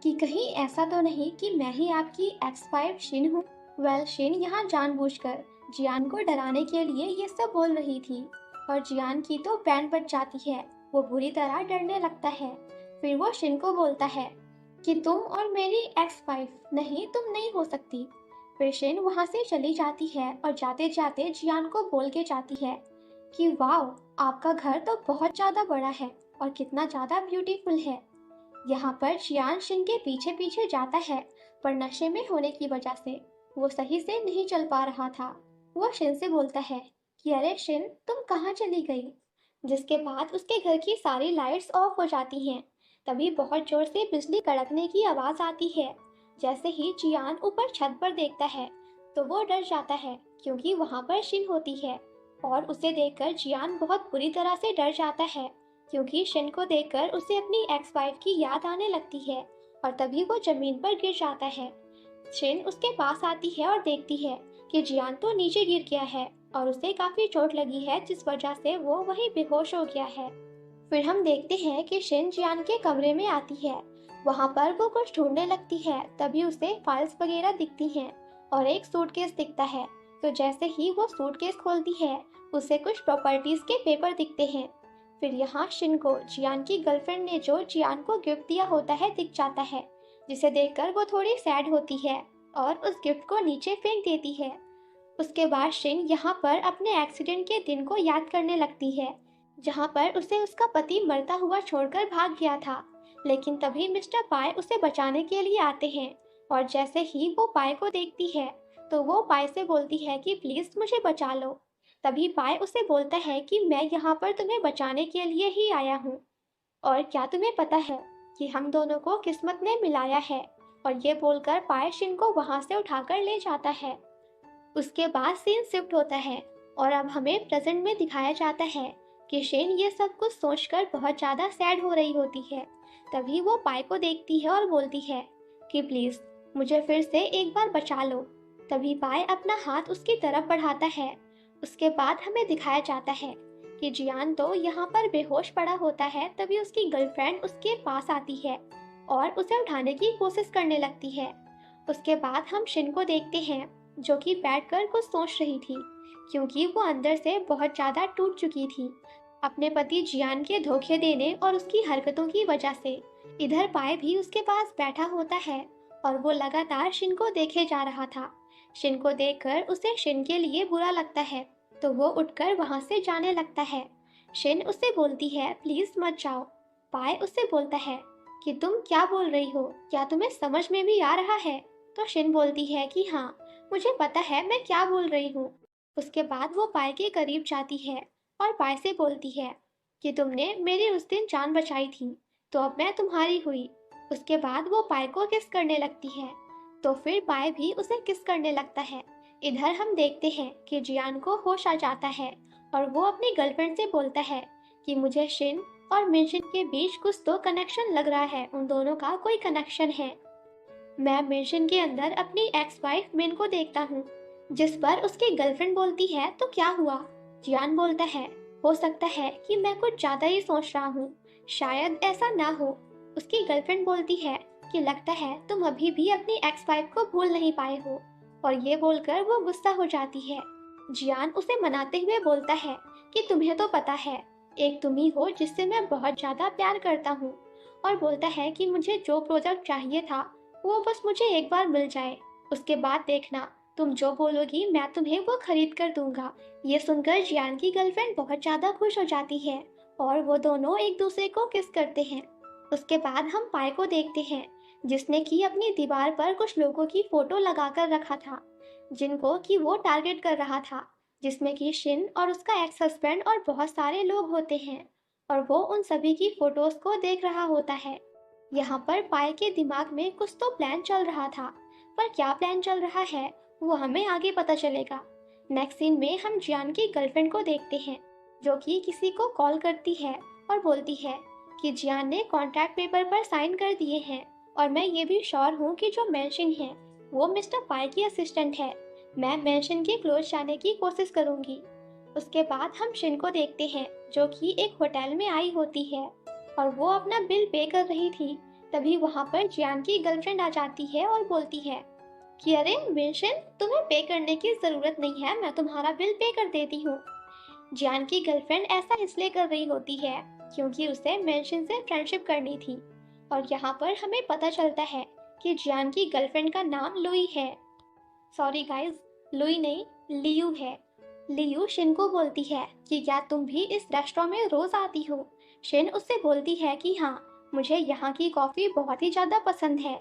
कि कहीं ऐसा तो नहीं कि मैं ही आपकी एक्स वाइफ शिन हूँ। शिन यहाँ जानबूझकर जियान को डराने के लिए ये सब बोल रही थी और जियान की तो बैंड बज जाती है, वो बुरी तरह डरने लगता है। फिर वो शिन को बोलता है कि तुम और मेरी एक्स वाइफ नहीं, तुम नहीं हो सकती। फिर शिन वहाँ से चली जाती है और जाते जाते जियान को बोल के जाती है कि वाह, आपका घर तो बहुत ज्यादा बड़ा है और कितना ज्यादा ब्यूटीफुल है। यहाँ पर जियान शिन के पीछे पीछे जाता है, पर नशे में होने की वजह से वो सही से नहीं चल पा रहा था। वो शिन से बोलता है कि अरे शिन, तुम कहाँ चली गई? जिसके बाद उसके घर की सारी लाइट्स ऑफ हो जाती हैं। तभी बहुत जोर से बिजली कड़कने की आवाज आती है। जैसे ही जियान ऊपर छत पर देखता है तो वो डर जाता है, क्योंकि वहाँ पर शिन होती है। और उसे देखकर जियान बहुत बुरी तरह से डर जाता है, क्योंकि शिन को देखकर उसे अपनी एक्स वाइफ की याद आने लगती है। और तभी वो जमीन पर गिर जाता है। शिन उसके पास आती है और देखती है कि जियान तो नीचे गिर गया है और उसे काफी चोट लगी है, जिस वजह से वो वहीं बेहोश हो गया है। फिर हम देखते हैं कि शिन जियान के कमरे में आती है। वहाँ पर वो कुछ ढूंढने लगती है। तभी उसे फाइल्स वगैरह दिखती हैं और एक सूटकेस दिखता है। तो जैसे ही वो सूटकेस खोलती है उसे कुछ प्रॉपर्टीज के पेपर दिखते हैं। फिर यहाँ शिन को जियान की गर्लफ्रेंड ने जो जियान को गिफ्ट दिया होता है दिख जाता है, जिसे देखकर वो थोड़ी सैड होती है और उस गिफ्ट को नीचे फेंक देती है। उसके बाद शिन यहाँ पर अपने एक्सीडेंट के दिन को याद करने लगती है, जहाँ पर उसे उसका पति मरता हुआ छोड़कर भाग गया था। लेकिन तभी मिस्टर पाय उसे बचाने के लिए आते हैं और जैसे ही वो पाय को देखती है तो वो पाय से बोलती है कि प्लीज मुझे बचा लो। तभी पाय उसे बोलता है कि मैं यहाँ पर तुम्हें बचाने के लिए ही आया हूँ, और क्या तुम्हें पता है कि हम दोनों को किस्मत ने मिलाया है? और ये बोलकर पाए शिन को वहां से उठाकर ले जाता है। उसके बाद सीन शिफ्ट होता है और अब हमें प्रेजेंट में दिखाया जाता है कि शिन ये सब कुछ सोचकर बहुत ज़्यादा सैड हो रही होती है। तभी वो पाई को देखती है और बोलती है कि प्लीज़ मुझे फिर से एक बार बचा लो। तभी पाई अपना हाथ उसकी तरफ बढ़ाता है। उसके बाद हमें दिखाया जाता है कि जियान तो यहाँ पर बेहोश पड़ा होता है। तभी उसकी गर्लफ्रेंड उसके पास आती है और उसे उठाने की कोशिश करने लगती है। उसके बाद हम शिन को देखते हैं जो कि बैठकर कुछ सोच रही थी, क्योंकि वो अंदर से बहुत ज़्यादा टूट चुकी थी अपने पति जियान के धोखे देने और उसकी हरकतों की वजह से। इधर पाए भी उसके पास बैठा होता है और वो लगातार शिन को देखे जा रहा था। शिन को देखकर उसे शिन के लिए बुरा लगता है, तो वो उठकर वहां से जाने लगता है। शिन उससे बोलती है प्लीज मत जाओ। पाए उससे बोलता है कि तुम क्या बोल रही हो, क्या तुम्हें समझ में भी आ रहा है? तो शिन बोलती है कि हाँ, मुझे पता है मैं क्या बोल रही हूँ। उसके बाद वो पाए के करीब जाती है और पाए से बोलती है कि तुमने मेरी उस दिन जान बचाई थी, तो अब मैं तुम्हारी हुई। उसके बाद वो पाए को किस करने लगती है, तो फिर पाए भी उसे किस करने लगता है। इधर हम देखते हैं कि जियान को होश आ जाता है और वो अपनी गर्लफ्रेंड से बोलता है कि मुझे शिन और मिनशिन के बीच कुछ तो कनेक्शन लग रहा है, उन दोनों का कोई कनेक्शन है। मैं मिनशिन के अंदर अपनी एक्स वाइफ मिन को देखता हूँ। जिस पर उसकी गर्लफ्रेंड बोलती है तो क्या हुआ? जियान बोलता है हो सकता है कि मैं कुछ ज्यादा ही सोच रहा हूँ, शायद ऐसा ना हो। उसकी गर्लफ्रेंड बोलती है कि लगता है तुम अभी भी अपनी एक्स वाइफ को भूल नहीं पाए हो, और ये बोलकर वो गुस्सा हो जाती है। जियान उसे मनाते हुए बोलता है कि तुम्हें तो पता है एक तुम ही हो जिससे मैं बहुत ज्यादा प्यार करता हूँ, और बोलता है कि मुझे जो प्रोजेक्ट चाहिए था वो बस मुझे एक बार मिल जाए, उसके बाद देखना तुम जो बोलोगी मैं तुम्हें वो खरीद कर दूंगा। ये सुनकर जियान की गर्लफ्रेंड बहुत ज्यादा खुश हो जाती है और वो दोनों एक दूसरे को किस करते हैं। उसके बाद हम पाई को देखते हैं जिसने की अपनी दीवार पर कुछ लोगों की फोटो लगाकर रखा था जिनको कि वो टारगेट कर रहा था, जिसमें कि शिन और उसका एक्स हस्बैंड और बहुत सारे लोग होते हैं, और वो उन सभी की फोटोज को देख रहा होता है। यहाँ पर पाई के दिमाग में कुछ तो प्लान चल रहा था, पर क्या प्लान चल रहा है वो हमें आगे पता चलेगा। नेक्स्ट सीन में हम जियान की गर्लफ्रेंड को देखते हैं जो कि किसी को कॉल करती है और बोलती है कि जियान ने कॉन्ट्रैक्ट पेपर पर साइन कर दिए हैं, और मैं ये भी श्योर हूँ कि जो मेंशन है वो मिस्टर पाई की असिस्टेंट है। मैं मेंशन के क्लोज जाने की कोशिश करूंगी। उसके बाद हम शिन को देखते हैं जो कि एक होटल में आई होती है और वो अपना बिल पे कर रही थी। तभी वहां पर जियान की गर्लफ्रेंड आ जाती है और बोलती है कि अरे मेंशन, तुम्हें पे करने की जरूरत नहीं है, मैं तुम्हारा बिल पे कर देती हूँ। जियान की गर्लफ्रेंड ऐसा इसलिए कर रही होती है क्योंकि उसे मेंशन से फ्रेंडशिप करनी थी, और यहाँ पर हमें पता चलता है कि जियान की गर्लफ्रेंड का नाम लुई है। सॉरी गाइस, लुई नहीं, लियू है। लियू शिन को बोलती है कि क्या तुम भी इस रेस्टोरेंट में रोज आती हो? शिन उससे बोलती है कि हाँ, मुझे यहाँ की कॉफी बहुत ही ज्यादा पसंद है।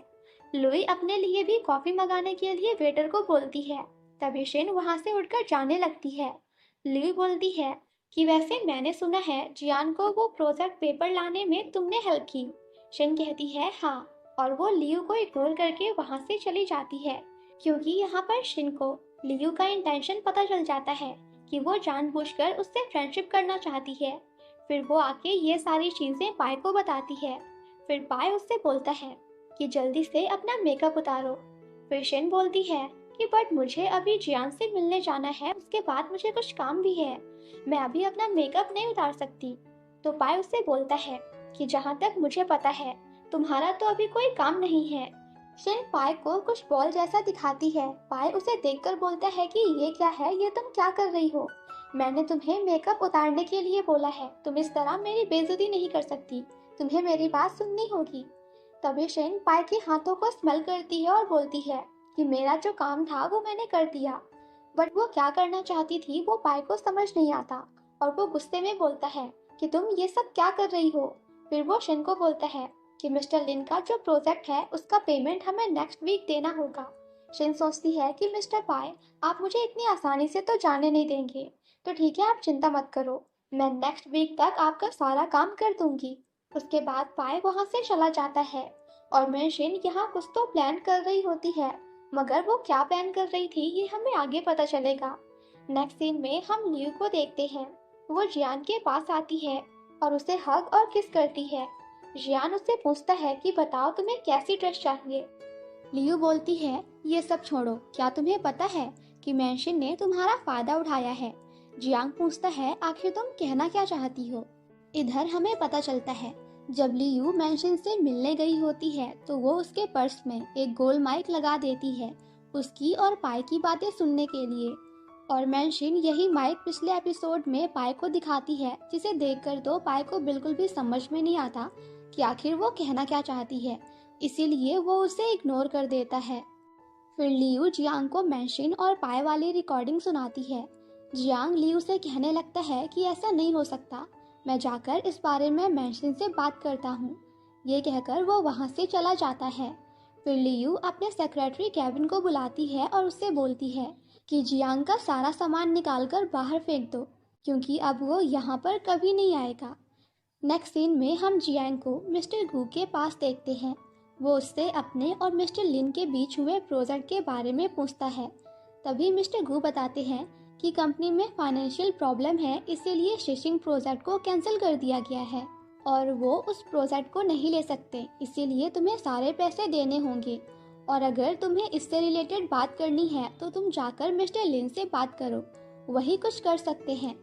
लुई अपने लिए भी कॉफी मंगाने के लिए वेटर को बोलती है। तभी शिन वहां से उठकर जाने लगती है। लुई बोलती है कि वैसे मैंने सुना है जियान को वो प्रोजेक्ट पेपर लाने में तुमने हेल्प की। शिन कहती है हाँ, और वो लियू को इग्नोर करके वहां से चली जाती है, क्योंकि यहाँ पर शिन को लियू का इंटेंशन पता चल जाता है कि वो जानबूझकर उससे फ्रेंडशिप करना चाहती है। फिर वो आके ये सारी चीजें पाए को बताती है। फिर पाए उससे बोलता है कि जल्दी से अपना मेकअप उतारो। फिर शिन बोलती है कि बट मुझे अभी जियान से मिलने जाना है, उसके बाद मुझे कुछ काम भी है, मैं अभी अपना मेकअप नहीं उतार सकती। तो पाए उससे बोलता है कि जहाँ तक मुझे पता है तुम्हारा तो अभी कोई काम नहीं है। शिन पाए को कुछ बॉल जैसा दिखाती है। पाए उसे देखकर बोलता है कि ये क्या है, ये तुम क्या कर रही हो? मैंने तुम्हें मेकअप उतारने के लिए बोला है, तुम इस तरह मेरी बेइज्जती नहीं कर सकती, तुम्हें मेरी बात सुननी होगी। तभी शिन पाए के हाथों को स्मेल करती है और बोलती है कि मेरा जो काम था वो मैंने कर दिया। बट वो क्या करना चाहती थी वो पाए को समझ नहीं आता, और वो गुस्से में बोलता है कि तुम ये सब क्या कर रही हो। फिर वो शिन को बोलता है कि मिस्टर लिन का जो प्रोजेक्ट है उसका पेमेंट हमें नेक्स्ट वीक देना होगा। शिन सोचती है कि मिस्टर पाए, आप मुझे इतनी आसानी से तो जाने नहीं देंगे, तो ठीक है आप चिंता मत करो, मैं नेक्स्ट वीक तक आपका सारा काम कर दूंगी। उसके बाद पाए वहां से चला जाता है और मेंशन यहाँ कुछ तो प्लान कर रही होती है, मगर वो क्या प्लान कर रही थी ये हमें आगे पता चलेगा। नेक्स्ट सीन में हम लियू को देखते हैं। वो जियान के पास आती है और उसे हग और किस करती है। जियान उससे पूछता है कि बताओ तुम्हें कैसी ड्रेस चाहिए। लियू बोलती है, ये सब छोड़ो, क्या तुम्हें पता है कि मेंशन ने तुम्हारा फायदा उठाया है। जियांग पूछता है, आखिर तुम कहना क्या चाहती हो। इधर हमें पता चलता है, जब लियू मेंशन से मिलने गई होती है तो वो उसके पर्स में एक गोल माइक लगा देती है उसकी और पाई की बातें सुनने के लिए। और मेंशन यही माइक पिछले एपिसोड में पाई को दिखाती है, जिसे देखकर तो पाई को बिल्कुल भी समझ में नहीं आता कि आखिर वो कहना क्या चाहती है, इसीलिए वो उसे इग्नोर कर देता है। फिर लियू जियांग को मेंशन और पाई वाली रिकॉर्डिंग सुनाती है। जियांग लियू से कहने लगता है कि ऐसा नहीं हो सकता, मैं जाकर इस बारे में मेंशन से बात करता हूँ। ये कहकर वो वहाँ से चला जाता है। फिर लियू अपने सेक्रेटरी केविन को बुलाती है और उससे बोलती है कि जियांग का सारा सामान निकालकर बाहर फेंक दो, क्योंकि अब वो यहाँ पर कभी नहीं आएगा। नेक्स्ट सीन में हम जियांग को मिस्टर गू के पास देखते हैं। वो उससे अपने और मिस्टर लिन के बीच हुए प्रोजेक्ट के बारे में पूछता है। तभी मिस्टर गू बताते हैं कि कंपनी में फाइनेंशियल प्रॉब्लम है, इसीलिए शिशिंग प्रोजेक्ट को कैंसिल कर दिया गया है और वो उस प्रोजेक्ट को नहीं ले सकते, इसीलिए तुम्हें सारे पैसे देने होंगे। और अगर तुम्हें इससे रिलेटेड बात करनी है तो तुम जाकर मिस्टर लिन से बात करो, वही कुछ कर सकते हैं।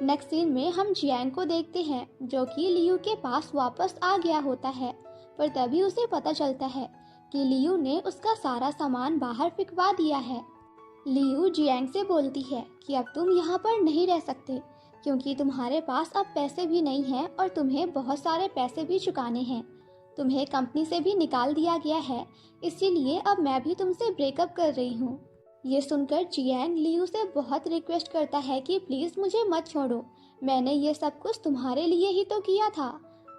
नेक्स्ट सीन में हम जियांग को देखते हैं, जो कि लियू के पास वापस आ गया होता है, पर तभी उसे पता चलता है कि लियू ने उसका सारा सामान बाहर फेंकवा दिया है। लियू जियांग से बोलती है कि अब तुम यहाँ पर नहीं रह सकते, क्योंकि तुम्हारे पास अब पैसे भी नहीं हैं और तुम्हें बहुत सारे पैसे भी चुकाने हैं। तुम्हें कंपनी से भी निकाल दिया गया है, इसीलिए अब मैं भी तुमसे ब्रेकअप कर रही हूँ। ये सुनकर जियांग लियू से बहुत रिक्वेस्ट करता है कि प्लीज़ मुझे मत छोड़ो, मैंने ये सब कुछ तुम्हारे लिए ही तो किया था।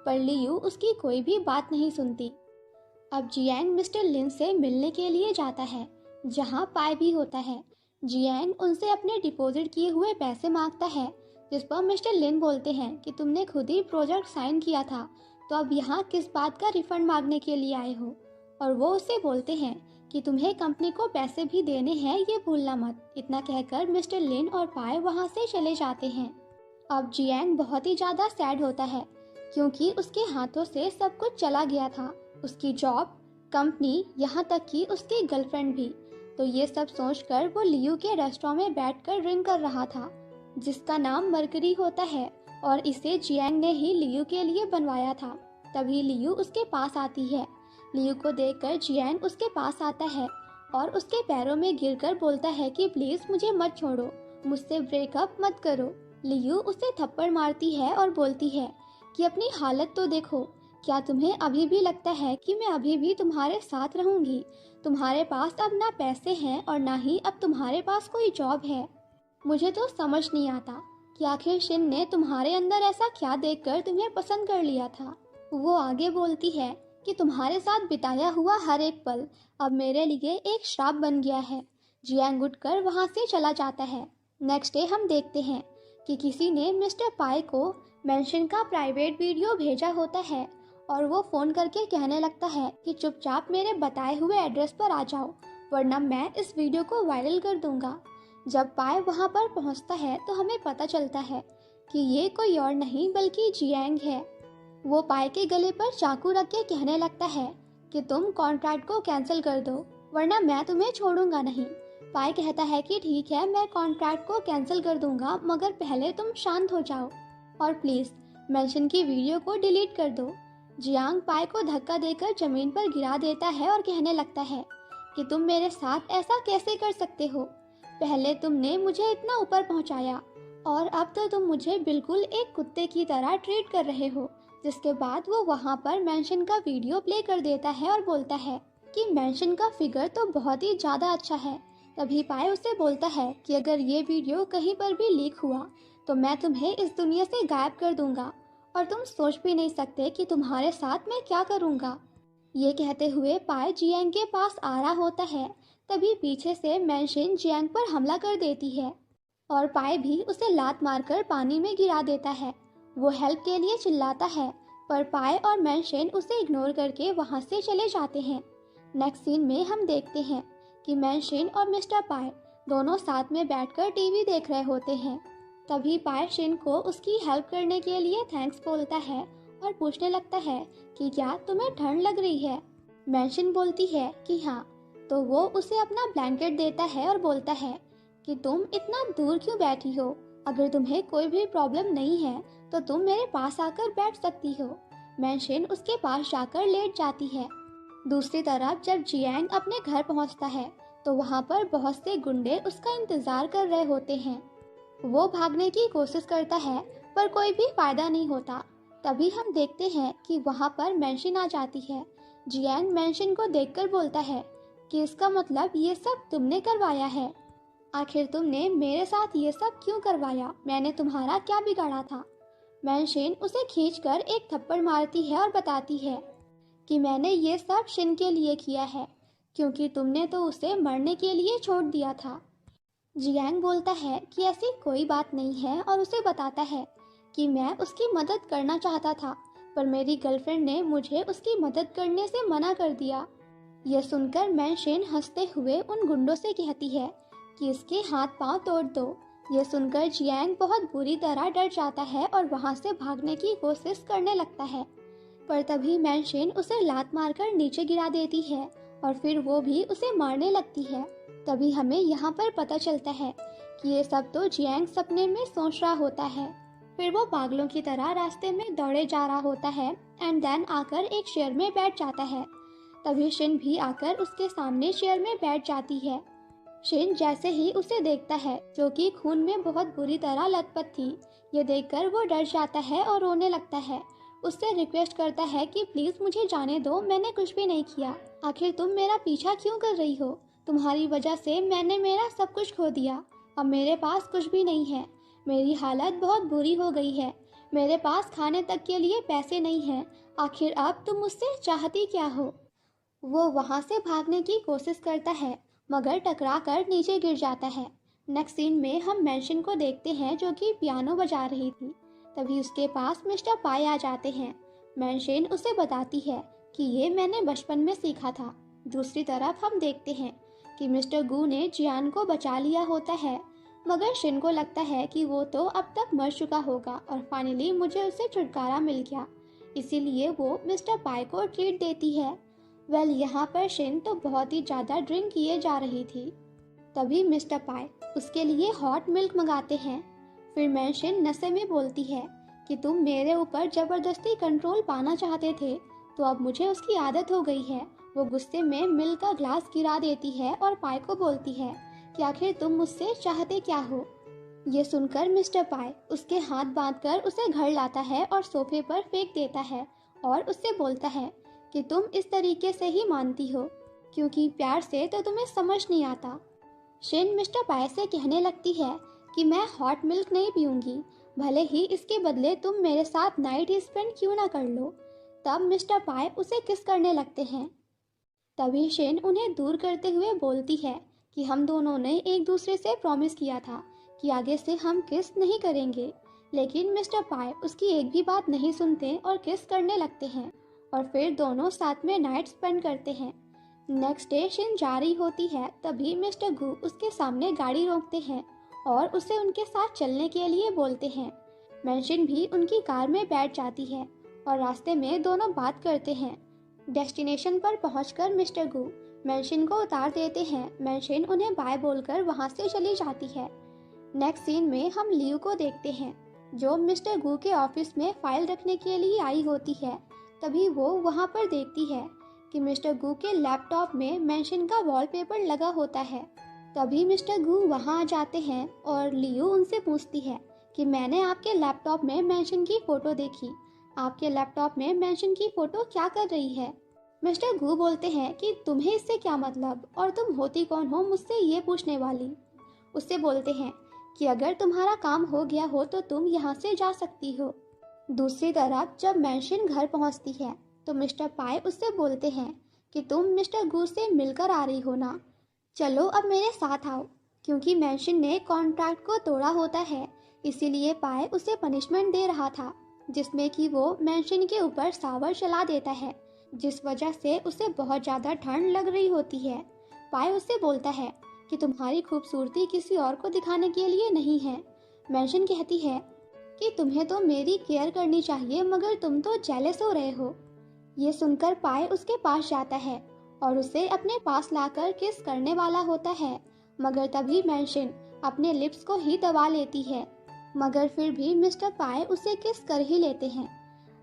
पर लियू उसकी कोई भी बात नहीं सुनती। अब जियांग मिस्टर लिन से मिलने के लिए जाता है, जहाँ पाई भी होता है। जियांग उनसे अपने डिपॉजिट किए हुए पैसे मांगता है, जिस पर मिस्टर लिन बोलते हैं कि तुमने खुद ही प्रोजेक्ट साइन किया था, तो अब यहाँ किस बात का रिफंड मांगने के लिए आए हो। और वो उससे बोलते हैं कि तुम्हें कंपनी को पैसे भी देने हैं, ये भूलना मत। इतना कहकर मिस्टर लिन और पाई वहाँ से चले जाते हैं। अब जियांग बहुत ही ज़्यादा सैड होता है, क्योंकि उसके हाथों से सब कुछ चला गया था, उसकी जॉब, कंपनी, यहाँ तक कि उसकी गर्लफ्रेंड भी। तो ये सब सोचकर वो लियू के रेस्टोरेंट में बैठकर ड्रिंक कर रहा था, जिसका नाम मरकरी होता है, और इसे जियांग ने ही लियू के लिए बनवाया था। तभी लियू उसके पास आती है। लियू को देखकर जियांग उसके पास आता है और उसके पैरों में गिरकर बोलता है कि प्लीज़ मुझे मत छोड़ो, मुझसे ब्रेकअप मत करो। लियू उसे थप्पड़ मारती है और बोलती है कि अपनी हालत तो देखो, क्या तुम्हें अभी भी लगता है कि मैं अभी भी तुम्हारे साथ रहूंगी? तुम्हारे पास अब ना पैसे हैं और ना ही अब तुम्हारे पास कोई जॉब है। मुझे तो समझ नहीं आता कि आखिर शिन ने तुम्हारे अंदर ऐसा क्या देखकर तुम्हें पसंद कर लिया था। वो आगे बोलती है कि तुम्हारे साथ बिताया हुआ हर एक पल अब मेरे लिए एक श्राप बन गया है। जियांग उठकर वहाँ से चला जाता है। नेक्स्ट डे हम देखते हैं कि किसी ने मिस्टर पाई को मेंशन का प्राइवेट वीडियो भेजा होता है और वो फ़ोन करके कहने लगता है कि चुपचाप मेरे बताए हुए एड्रेस पर आ जाओ, वरना मैं इस वीडियो को वायरल कर दूंगा। जब पाई वहाँ पर पहुँचता है तो हमें पता चलता है कि ये कोई और नहीं बल्कि जियांग है। वो पाई के गले पर चाकू रख के कहने लगता है कि तुम कॉन्ट्रैक्ट को कैंसिल कर दो, वरना मैं तुम्हें छोड़ूंगा नहीं। पाई कहता है कि ठीक है, मैं कॉन्ट्रैक्ट को कैंसिल कर दूंगा, मगर पहले तुम शांत हो जाओ और प्लीज़ मेंशन की वीडियो को डिलीट कर दो। जियांग पाई को धक्का देकर जमीन पर गिरा देता है और कहने लगता है कि तुम मेरे साथ ऐसा कैसे कर सकते हो? पहले तुमने मुझे इतना ऊपर पहुंचाया और अब तो तुम मुझे बिल्कुल एक कुत्ते की तरह ट्रीट कर रहे हो। जिसके बाद वो वहाँ पर मेंशन का वीडियो प्ले कर देता है और बोलता है कि मेंशन का फिगर तो बहुत ही ज़्यादा अच्छा है। तभी पाई उसे बोलता है कि अगर ये वीडियो कहीं पर भी लीक हुआ तो मैं तुम्हें इस दुनिया से गायब कर दूंगा और तुम सोच भी नहीं सकते कि तुम्हारे साथ मैं क्या करूंगा। ये कहते हुए पाई जियांग के पास आ रहा होता है। तभी पीछे से मेंशन जियांग पर हमला कर देती है और पाई भी उसे लात मारकर पानी में गिरा देता है। वो हेल्प के लिए चिल्लाता है, पर पाए और मैनशन उसे इग्नोर करके वहाँ से चले जाते हैं। नेक्स्ट सीन में हम देखते हैं कि मैनशन और मिस्टर पाए दोनों साथ में बैठकर टीवी देख रहे होते हैं। तभी पाए शिन को उसकी हेल्प करने के लिए थैंक्स बोलता है और पूछने लगता है कि क्या तुम्हें ठंड लग रही है। मैनशन बोलती है कि हाँ, तो वो उसे अपना ब्लैंकेट देता है और बोलता है कि तुम इतना दूर क्यों बैठी हो, अगर तुम्हें कोई भी प्रॉब्लम नहीं है तो तुम मेरे पास आकर बैठ सकती हो। मैनशन उसके पास जाकर लेट जाती है। दूसरी तरफ जब जियांग अपने घर पहुंचता है तो वहां पर बहुत से गुंडे उसका इंतजार कर रहे होते हैं। वो भागने की कोशिश करता है पर कोई भी फायदा नहीं होता। तभी हम देखते हैं कि वहां पर मैनशन आ जाती है। जियांग मैनशन को देखकर बोलता है कि इसका मतलब ये सब तुमने करवाया है। आखिर तुमने मेरे साथ ये सब क्यों करवाया, मैंने तुम्हारा क्या बिगाड़ा था। मैनशन उसे खींचकर एक थप्पड़ मारती है और बताती है कि मैंने ये सब शिन के लिए किया है, क्योंकि तुमने तो उसे मरने के लिए छोड़ दिया था। जियांग बोलता है कि ऐसी कोई बात नहीं है और उसे बताता है कि मैं उसकी मदद करना चाहता था, पर मेरी गर्लफ्रेंड ने मुझे उसकी मदद करने से मना कर दिया। यह सुनकर मैनशन हंसते हुए उन गुंडों से कहती है कि इसके हाथ पांव तोड़ दो। यह सुनकर जियांग बहुत बुरी तरह डर जाता है और वहां से भागने की कोशिश करने लगता है, पर तभी मैनशन उसे लात मारकर नीचे गिरा देती है और फिर वो भी उसे मारने लगती है। तभी हमें यहाँ पर पता चलता है कि ये सब तो जियांग सपने में सोच रहा होता है। फिर वो पागलों की तरह रास्ते में दौड़े जा रहा होता है एंड देन आकर एक चेयर में बैठ जाता है। तभी शिन भी आकर उसके सामने चेयर में बैठ जाती है। शिन जैसे ही उसे देखता है, जो कि खून में बहुत बुरी तरह लथपथ थी, ये देखकर वो डर जाता है और रोने लगता है। उससे रिक्वेस्ट करता है कि प्लीज मुझे जाने दो, मैंने कुछ भी नहीं किया। आखिर तुम मेरा पीछा क्यों कर रही हो? तुम्हारी वजह से मैंने मेरा सब कुछ खो दिया। अब मेरे पास कुछ भी नहीं है। मेरी हालत बहुत बुरी हो गई है। मेरे पास खाने तक के लिए पैसे नहीं हैं। आखिर अब तुम मुझसे चाहती क्या हो? वो वहाँ से भागने की कोशिश करता है मगर टकरा कर नीचे गिर जाता है। नेक्स्ट सीन में हम मैनशन को देखते हैं जो कि पियानो बजा रही थी। तभी उसके पास मिस्टर पाई आ जाते हैं। मैनशन उसे बताती है कि ये मैंने बचपन में सीखा था। दूसरी तरफ हम देखते हैं कि मिस्टर गू ने जियान को बचा लिया होता है, मगर शिन को लगता है कि वो तो अब तक मर चुका होगा और फाइनली मुझे उससे छुटकारा मिल गया, इसीलिए वो मिस्टर पाई को ट्रीट देती है। यहाँ पर शिन तो बहुत ही ज़्यादा ड्रिंक किए जा रही थी। तभी मिस्टर पाई उसके लिए हॉट मिल्क मंगाते हैं। फिर मैनशन नशे में बोलती है कि तुम मेरे ऊपर ज़बरदस्ती कंट्रोल पाना चाहते थे, तो अब मुझे उसकी आदत हो गई है। वो गुस्से में मिल्क का ग्लास गिरा देती है और पाई को बोलती है कि आखिर तुम मुझसे चाहते क्या हो। ये सुनकर मिस्टर पाई उसके हाथ बांधकर उसे घर लाता है और सोफे पर फेंक देता है और उससे बोलता है कि तुम इस तरीके से ही मानती हो, क्योंकि प्यार से तो तुम्हें समझ नहीं आता। शिन मिस्टर पाई से कहने लगती है कि मैं हॉट मिल्क नहीं पीऊंगी, भले ही इसके बदले तुम मेरे साथ नाइट स्पेंड क्यों ना कर लो। तब मिस्टर पाई उसे किस करने लगते हैं। तभी शिन उन्हें दूर करते हुए बोलती है कि हम दोनों ने एक दूसरे से प्रॉमिस किया था कि आगे से हम किस नहीं करेंगे, लेकिन मिस्टर पाई उसकी एक भी बात नहीं सुनते और किस करने लगते हैं और फिर दोनों साथ में नाइट स्पेंड करते हैं। नेक्स्ट डे शिन जा रही होती है, तभी मिस्टर गू उसके सामने गाड़ी रोकते हैं और उसे उनके साथ चलने के लिए बोलते हैं। मैनशन भी उनकी कार में बैठ जाती है और रास्ते में दोनों बात करते हैं। डेस्टिनेशन पर पहुंचकर मिस्टर गू मैनशन को उतार देते हैं। मैनशन उन्हें बाय बोलकर वहां से चली जाती है। नेक्स्ट सीन में हम लियू को देखते हैं जो मिस्टर गू के ऑफिस में फाइल रखने के लिए आई होती है। तभी वो वहां पर देखती है कि मिस्टर गू के लैपटॉप में मैनशन का वॉलपेपर लगा होता है। तभी मिस्टर गू वहां आ जाते हैं और लियू उनसे पूछती है कि मैंने आपके लैपटॉप में मैनशन की फोटो देखी, आपके लैपटॉप में मैनशन की फोटो क्या कर रही है। मिस्टर गू बोलते हैं कि तुम्हें इससे क्या मतलब और तुम होती कौन हो मुझसे ये पूछने वाली। उससे बोलते हैं कि अगर तुम्हारा काम हो गया हो तो तुम यहाँ से जा सकती हो। दूसरी तरफ जब मैनशन घर पहुँचती है तो मिस्टर पाई उससे बोलते हैं कि तुम मिस्टर गू से मिलकर आ रही हो ना, चलो अब मेरे साथ आओ। क्योंकि मैनशन ने कॉन्ट्रैक्ट को तोड़ा होता है, इसीलिए पाई उसे पनिशमेंट दे रहा था। जिसमें कि वो मेंशन के ऊपर शावर चला देता है, जिस वजह से उसे बहुत ज़्यादा ठंड लग रही होती है। पाए उससे बोलता है कि तुम्हारी खूबसूरती किसी और को दिखाने के लिए नहीं है। मेंशन कहती है कि तुम्हें तो मेरी केयर करनी चाहिए, मगर तुम तो जेलस हो रहे हो। ये सुनकर पाए उसके पास जाता है और उसे अपने पास लाकर किस करने वाला होता है, मगर तभी मेंशन अपने लिप्स को ही दबा लेती है, मगर फिर भी मिस्टर पाए उसे किस कर ही लेते हैं।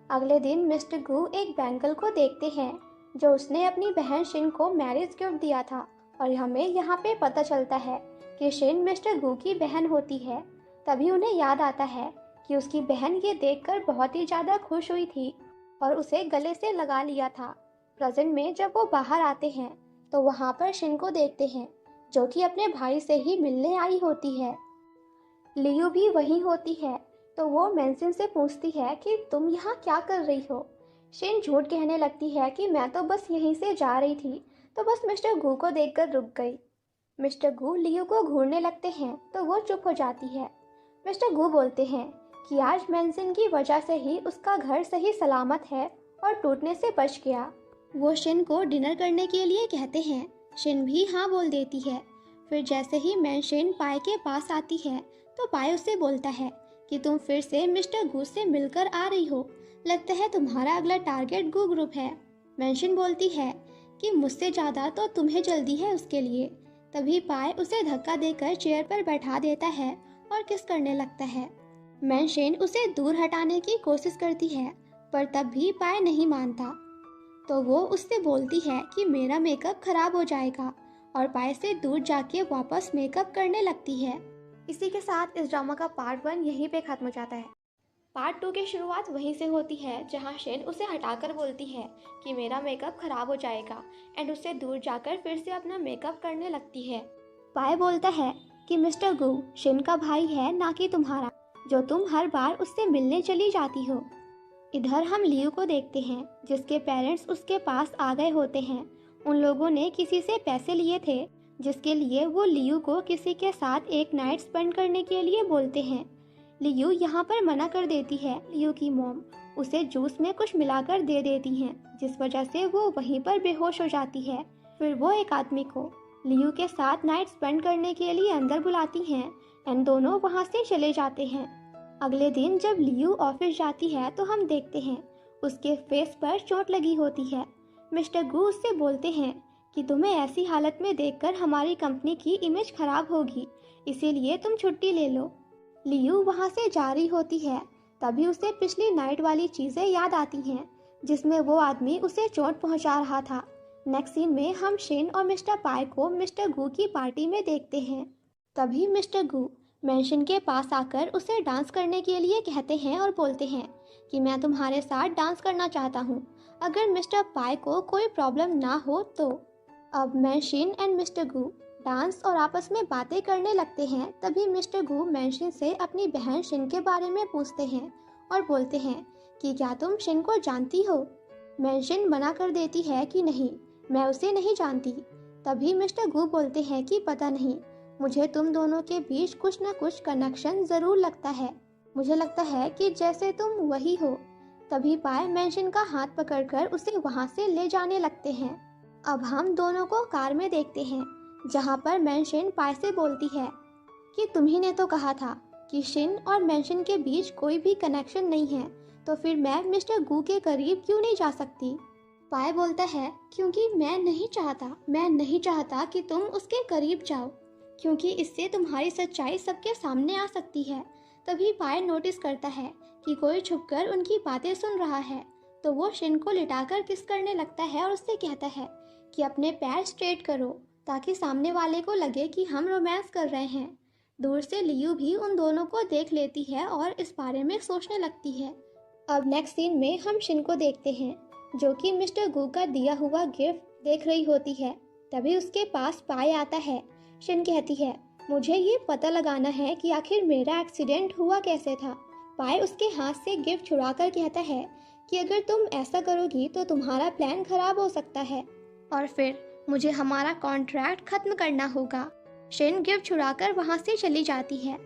अगले दिन मिस्टर गू एक बैंगल को देखते हैं जो उसने अपनी बहन शिन को मैरिज गिफ्ट दिया था, और हमें यहाँ पे पता चलता है कि शिन मिस्टर गू की बहन होती है। तभी उन्हें याद आता है कि उसकी बहन ये देखकर बहुत ही ज़्यादा खुश हुई थी और उसे गले से लगा लिया था। प्रेजेंट में जब वो बाहर आते हैं तो वहाँ पर शिन को देखते हैं जो कि अपने भाई से ही मिलने आई होती है। लियू भी वहीं होती है, तो वो मेंशन से पूछती है कि तुम यहाँ क्या कर रही हो। शिन झूठ कहने लगती है कि मैं तो बस यहीं से जा रही थी, तो बस मिस्टर गू को देखकर रुक गई। मिस्टर गू लियू को घूरने लगते हैं तो वो चुप हो जाती है। मिस्टर गू बोलते हैं कि आज मेंशन की वजह से ही उसका घर सही सलामत है और टूटने से बच गया। वो शिन को डिनर करने के लिए कहते हैं। शिन भी हाँ बोल देती है। फिर जैसे ही मेंशन पाए के पास आती है तो पाए उससे बोलता है कि तुम फिर से मिस्टर गू से मिलकर आ रही हो, लगता है तुम्हारा अगला टारगेट गू ग्रुप है। मेंशन बोलती है कि मुझसे ज़्यादा तो तुम्हें जल्दी है उसके लिए। तभी पाए उसे धक्का देकर चेयर पर बैठा देता है और किस करने लगता है। मेंशन उसे दूर हटाने की कोशिश करती है, पर तब भी पाए नहीं मानता, तो वो उससे बोलती है कि मेरा मेकअप खराब हो जाएगा, और पाए से दूर जाके वापस मेकअप करने लगती है। इसी के साथ इस ड्रामा का पार्ट 1 यहीं पे खत्म हो जाता है। पार्ट 2 की शुरुआत वहीं से होती है जहां शिन उसे हटाकर बोलती है कि मेरा मेकअप खराब हो जाएगा, एंड उससे दूर जाकर फिर से अपना मेकअप करने लगती है। पाए बोलता है कि मिस्टर गू शिन का भाई है, ना कि तुम्हारा, जो तुम हर बार उससे मिलने चली जाती हो। इधर हम लियू को देखते हैं जिसके पेरेंट्स उसके पास आ गए होते हैं। उन लोगों ने किसी से पैसे लिए थे जिसके लिए वो लियू को किसी के साथ एक नाइट स्पेंड करने के लिए बोलते हैं। लियू यहाँ पर मना कर देती है। लियू की मॉम उसे जूस में कुछ मिलाकर दे देती हैं, जिस वजह से वो वहीं पर बेहोश हो जाती है। फिर वो एक आदमी को लियू के साथ नाइट स्पेंड करने के लिए अंदर बुलाती हैं एंड दोनों वहाँ से चले जाते हैं। अगले दिन जब लियू ऑफिस जाती है तो हम देखते हैं उसके फेस पर चोट लगी होती है। मिस्टर गू उससे बोलते हैं कि तुम्हें ऐसी हालत में देखकर हमारी कंपनी की इमेज खराब होगी, इसीलिए तुम छुट्टी ले लो। लियू वहाँ से जा रही होती है, तभी उसे पिछली नाइट वाली चीज़ें याद आती हैं जिसमें वो आदमी उसे चोट पहुँचा रहा था। नेक्स्ट सीन में हम शिन और मिस्टर पाई को मिस्टर गू की पार्टी में देखते हैं। तभी मिस्टर गू मेंशन के पास आकर उसे डांस करने के लिए कहते हैं और बोलते हैं कि मैं तुम्हारे साथ डांस करना चाहता हूँ, अगर मिस्टर पाई को कोई प्रॉब्लम ना हो तो। अब मेंशन एंड मिस्टर गू डांस और आपस में बातें करने लगते हैं। तभी मिस्टर गू मेंशन से अपनी बहन शिन के बारे में पूछते हैं और बोलते हैं कि क्या तुम शिन को जानती हो। मेंशन मना कर देती है कि नहीं, मैं उसे नहीं जानती। तभी मिस्टर गू बोलते हैं कि पता नहीं, मुझे तुम दोनों के बीच कुछ न कुछ कनेक्शन ज़रूर लगता है, मुझे लगता है कि जैसे तुम वही हो। तभी पाए मेंशन का हाथ पकड़कर उसे वहाँ से ले जाने लगते हैं। अब हम दोनों को कार में देखते हैं जहाँ पर मेंशन पाए से बोलती है कि तुम्ही ने तो कहा था कि शिन और मेंशन के बीच कोई भी कनेक्शन नहीं है, तो फिर मैं मिस्टर गू के करीब क्यों नहीं जा सकती। पाए बोलता है क्योंकि मैं नहीं चाहता कि तुम उसके करीब जाओ, क्योंकि इससे तुम्हारी सच्चाई सबके सामने आ सकती है। तभी पाए नोटिस करता है कि कोई छुपकर उनकी बातें सुन रहा है, तो वो शिन को लिटाकर किस करने लगता है और उससे कहता है कि अपने पैर स्ट्रेट करो ताकि सामने वाले को लगे कि हम रोमांस कर रहे हैं। दूर से लियू भी उन दोनों को देख लेती है और इस बारे में सोचने लगती है। अब नेक्स्ट सीन में हम शिन को देखते हैं जो कि मिस्टर गू का दिया हुआ गिफ्ट देख रही होती है। तभी उसके पास पाए आता है। शिन कहती है मुझे ये पता लगाना है कि आखिर मेरा एक्सीडेंट हुआ कैसे था। पाए उसके हाथ से गिफ्ट छुड़ाकर कहता है कि अगर तुम ऐसा करोगी तो तुम्हारा प्लान खराब हो सकता है और फिर मुझे हमारा कॉन्ट्रैक्ट खत्म करना होगा। शिन गिफ्ट छुड़ाकर वहाँ से चली जाती है।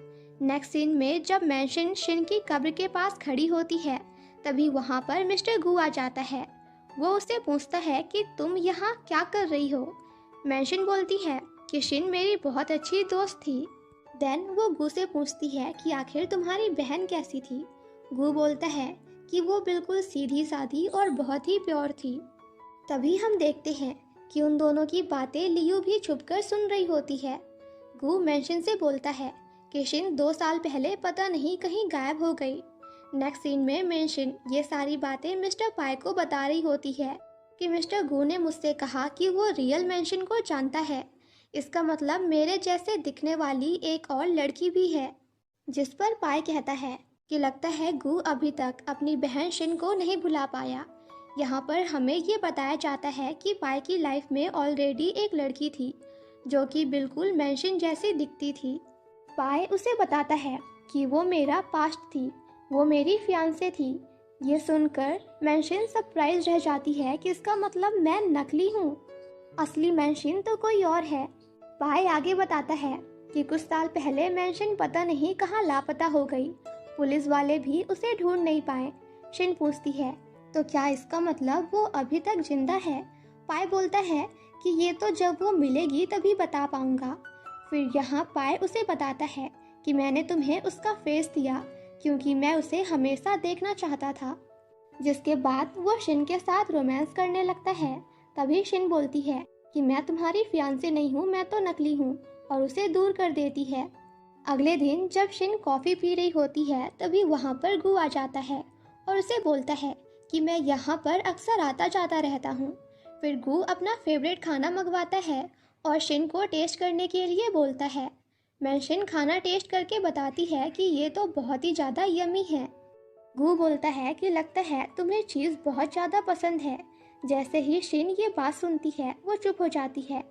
नेक्स्ट सीन में जब मेंशन शिन की कब्र के पास खड़ी होती है तभी वहाँ पर मिस्टर गू आ जाता है। वो उससे पूछता है कि तुम यहाँ क्या कर रही हो। मैंशन बोलती है कि शिन मेरी बहुत अच्छी दोस्त थी। देन वो गू से पूछती है कि आखिर तुम्हारी बहन कैसी थी। गू बोलता है कि वो बिल्कुल सीधी सादी और बहुत ही प्योर थी। तभी हम देखते हैं कि उन दोनों की बातें लियू भी छुपकर सुन रही होती है। गू मैंशन से बोलता है कि शिन 2 साल पहले पता नहीं कहीं गायब हो गई। नेक्स्ट सीन में मेंशन ये सारी बातें मिस्टर पाई को बता रही होती है कि मिस्टर गू ने मुझसे कहा कि वो रियल मेंशन को जानता है। इसका मतलब मेरे जैसे दिखने वाली एक और लड़की भी है। जिस पर पाई कहता है कि लगता है गू अभी तक अपनी बहन शिन को नहीं भुला पाया। यहाँ पर हमें ये बताया जाता है कि पाई की लाइफ में ऑलरेडी एक लड़की थी जो कि बिल्कुल मेंशन जैसी दिखती थी। पाई उसे बताता है कि वो मेरा पास्ट थी, वो मेरी फियांसे थी। ये सुनकर मेंशन सरप्राइज रह जाती है कि इसका मतलब मैं नकली हूँ, असली मेंशन तो कोई और है। पाई आगे बताता है कि कुछ साल पहले मेंशन पता नहीं कहाँ लापता हो गई। पुलिस वाले भी उसे ढूंढ नहीं पाए। शिन पूछती है तो क्या इसका मतलब वो अभी तक जिंदा है। पाई बोलता है कि ये तो जब वो मिलेगी तभी बता पाऊंगा। फिर यहाँ पाई उसे बताता है कि मैंने तुम्हें उसका फेस दिया क्योंकि मैं उसे हमेशा देखना चाहता था। जिसके बाद वो शिन के साथ रोमांस करने लगता है। तभी शिन बोलती है कि मैं तुम्हारी फियांसे नहीं हूँ, मैं तो नकली हूँ, और उसे दूर कर देती है। अगले दिन जब शिन कॉफ़ी पी रही होती है तभी वहाँ पर गू आ जाता है और उसे बोलता है कि मैं यहाँ पर अक्सर आता जाता रहता हूँ। फिर गू अपना फेवरेट खाना मंगवाता है और शिन को टेस्ट करने के लिए बोलता है। मेंशन खाना टेस्ट करके बताती है कि ये तो बहुत ही ज़्यादा यमी है। गू बोलता है कि लगता है तुम्हें चीज़ बहुत ज़्यादा पसंद है। जैसे ही शिन ये बात सुनती है वो चुप हो जाती है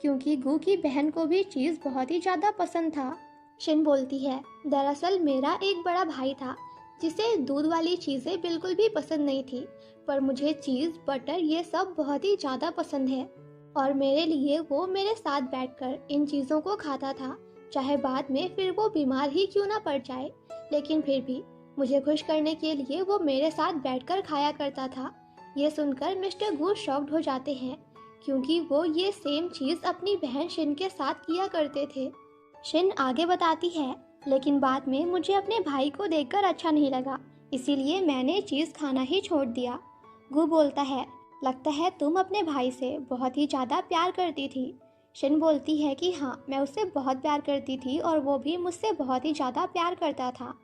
क्योंकि गू की बहन को भी चीज़ बहुत ही ज़्यादा पसंद था। शिन बोलती है दरअसल मेरा एक बड़ा भाई था जिसे दूध वाली चीज़ें बिल्कुल भी पसंद नहीं थी, पर मुझे चीज़ बटर ये सब बहुत ही ज़्यादा पसंद है और मेरे लिए वो मेरे साथ बैठकर इन चीज़ों को खाता था, चाहे बाद में फिर वो बीमार ही क्यों ना पड़ जाए, लेकिन फिर भी मुझे खुश करने के लिए वो मेरे साथ बैठकर खाया करता था। ये सुनकर मिस्टर गू शॉक्ड हो जाते हैं क्योंकि वो ये सेम चीज़ अपनी बहन शिन के साथ किया करते थे। शिन आगे बताती है लेकिन बाद में मुझे अपने भाई को देखकर अच्छा नहीं लगा, इसीलिए मैंने चीज़ खाना ही छोड़ दिया। गू बोलता है लगता है तुम अपने भाई से बहुत ही ज़्यादा प्यार करती थी। शिन बोलती है कि हाँ, मैं उससे बहुत प्यार करती थी और वो भी मुझसे बहुत ही ज़्यादा प्यार करता था।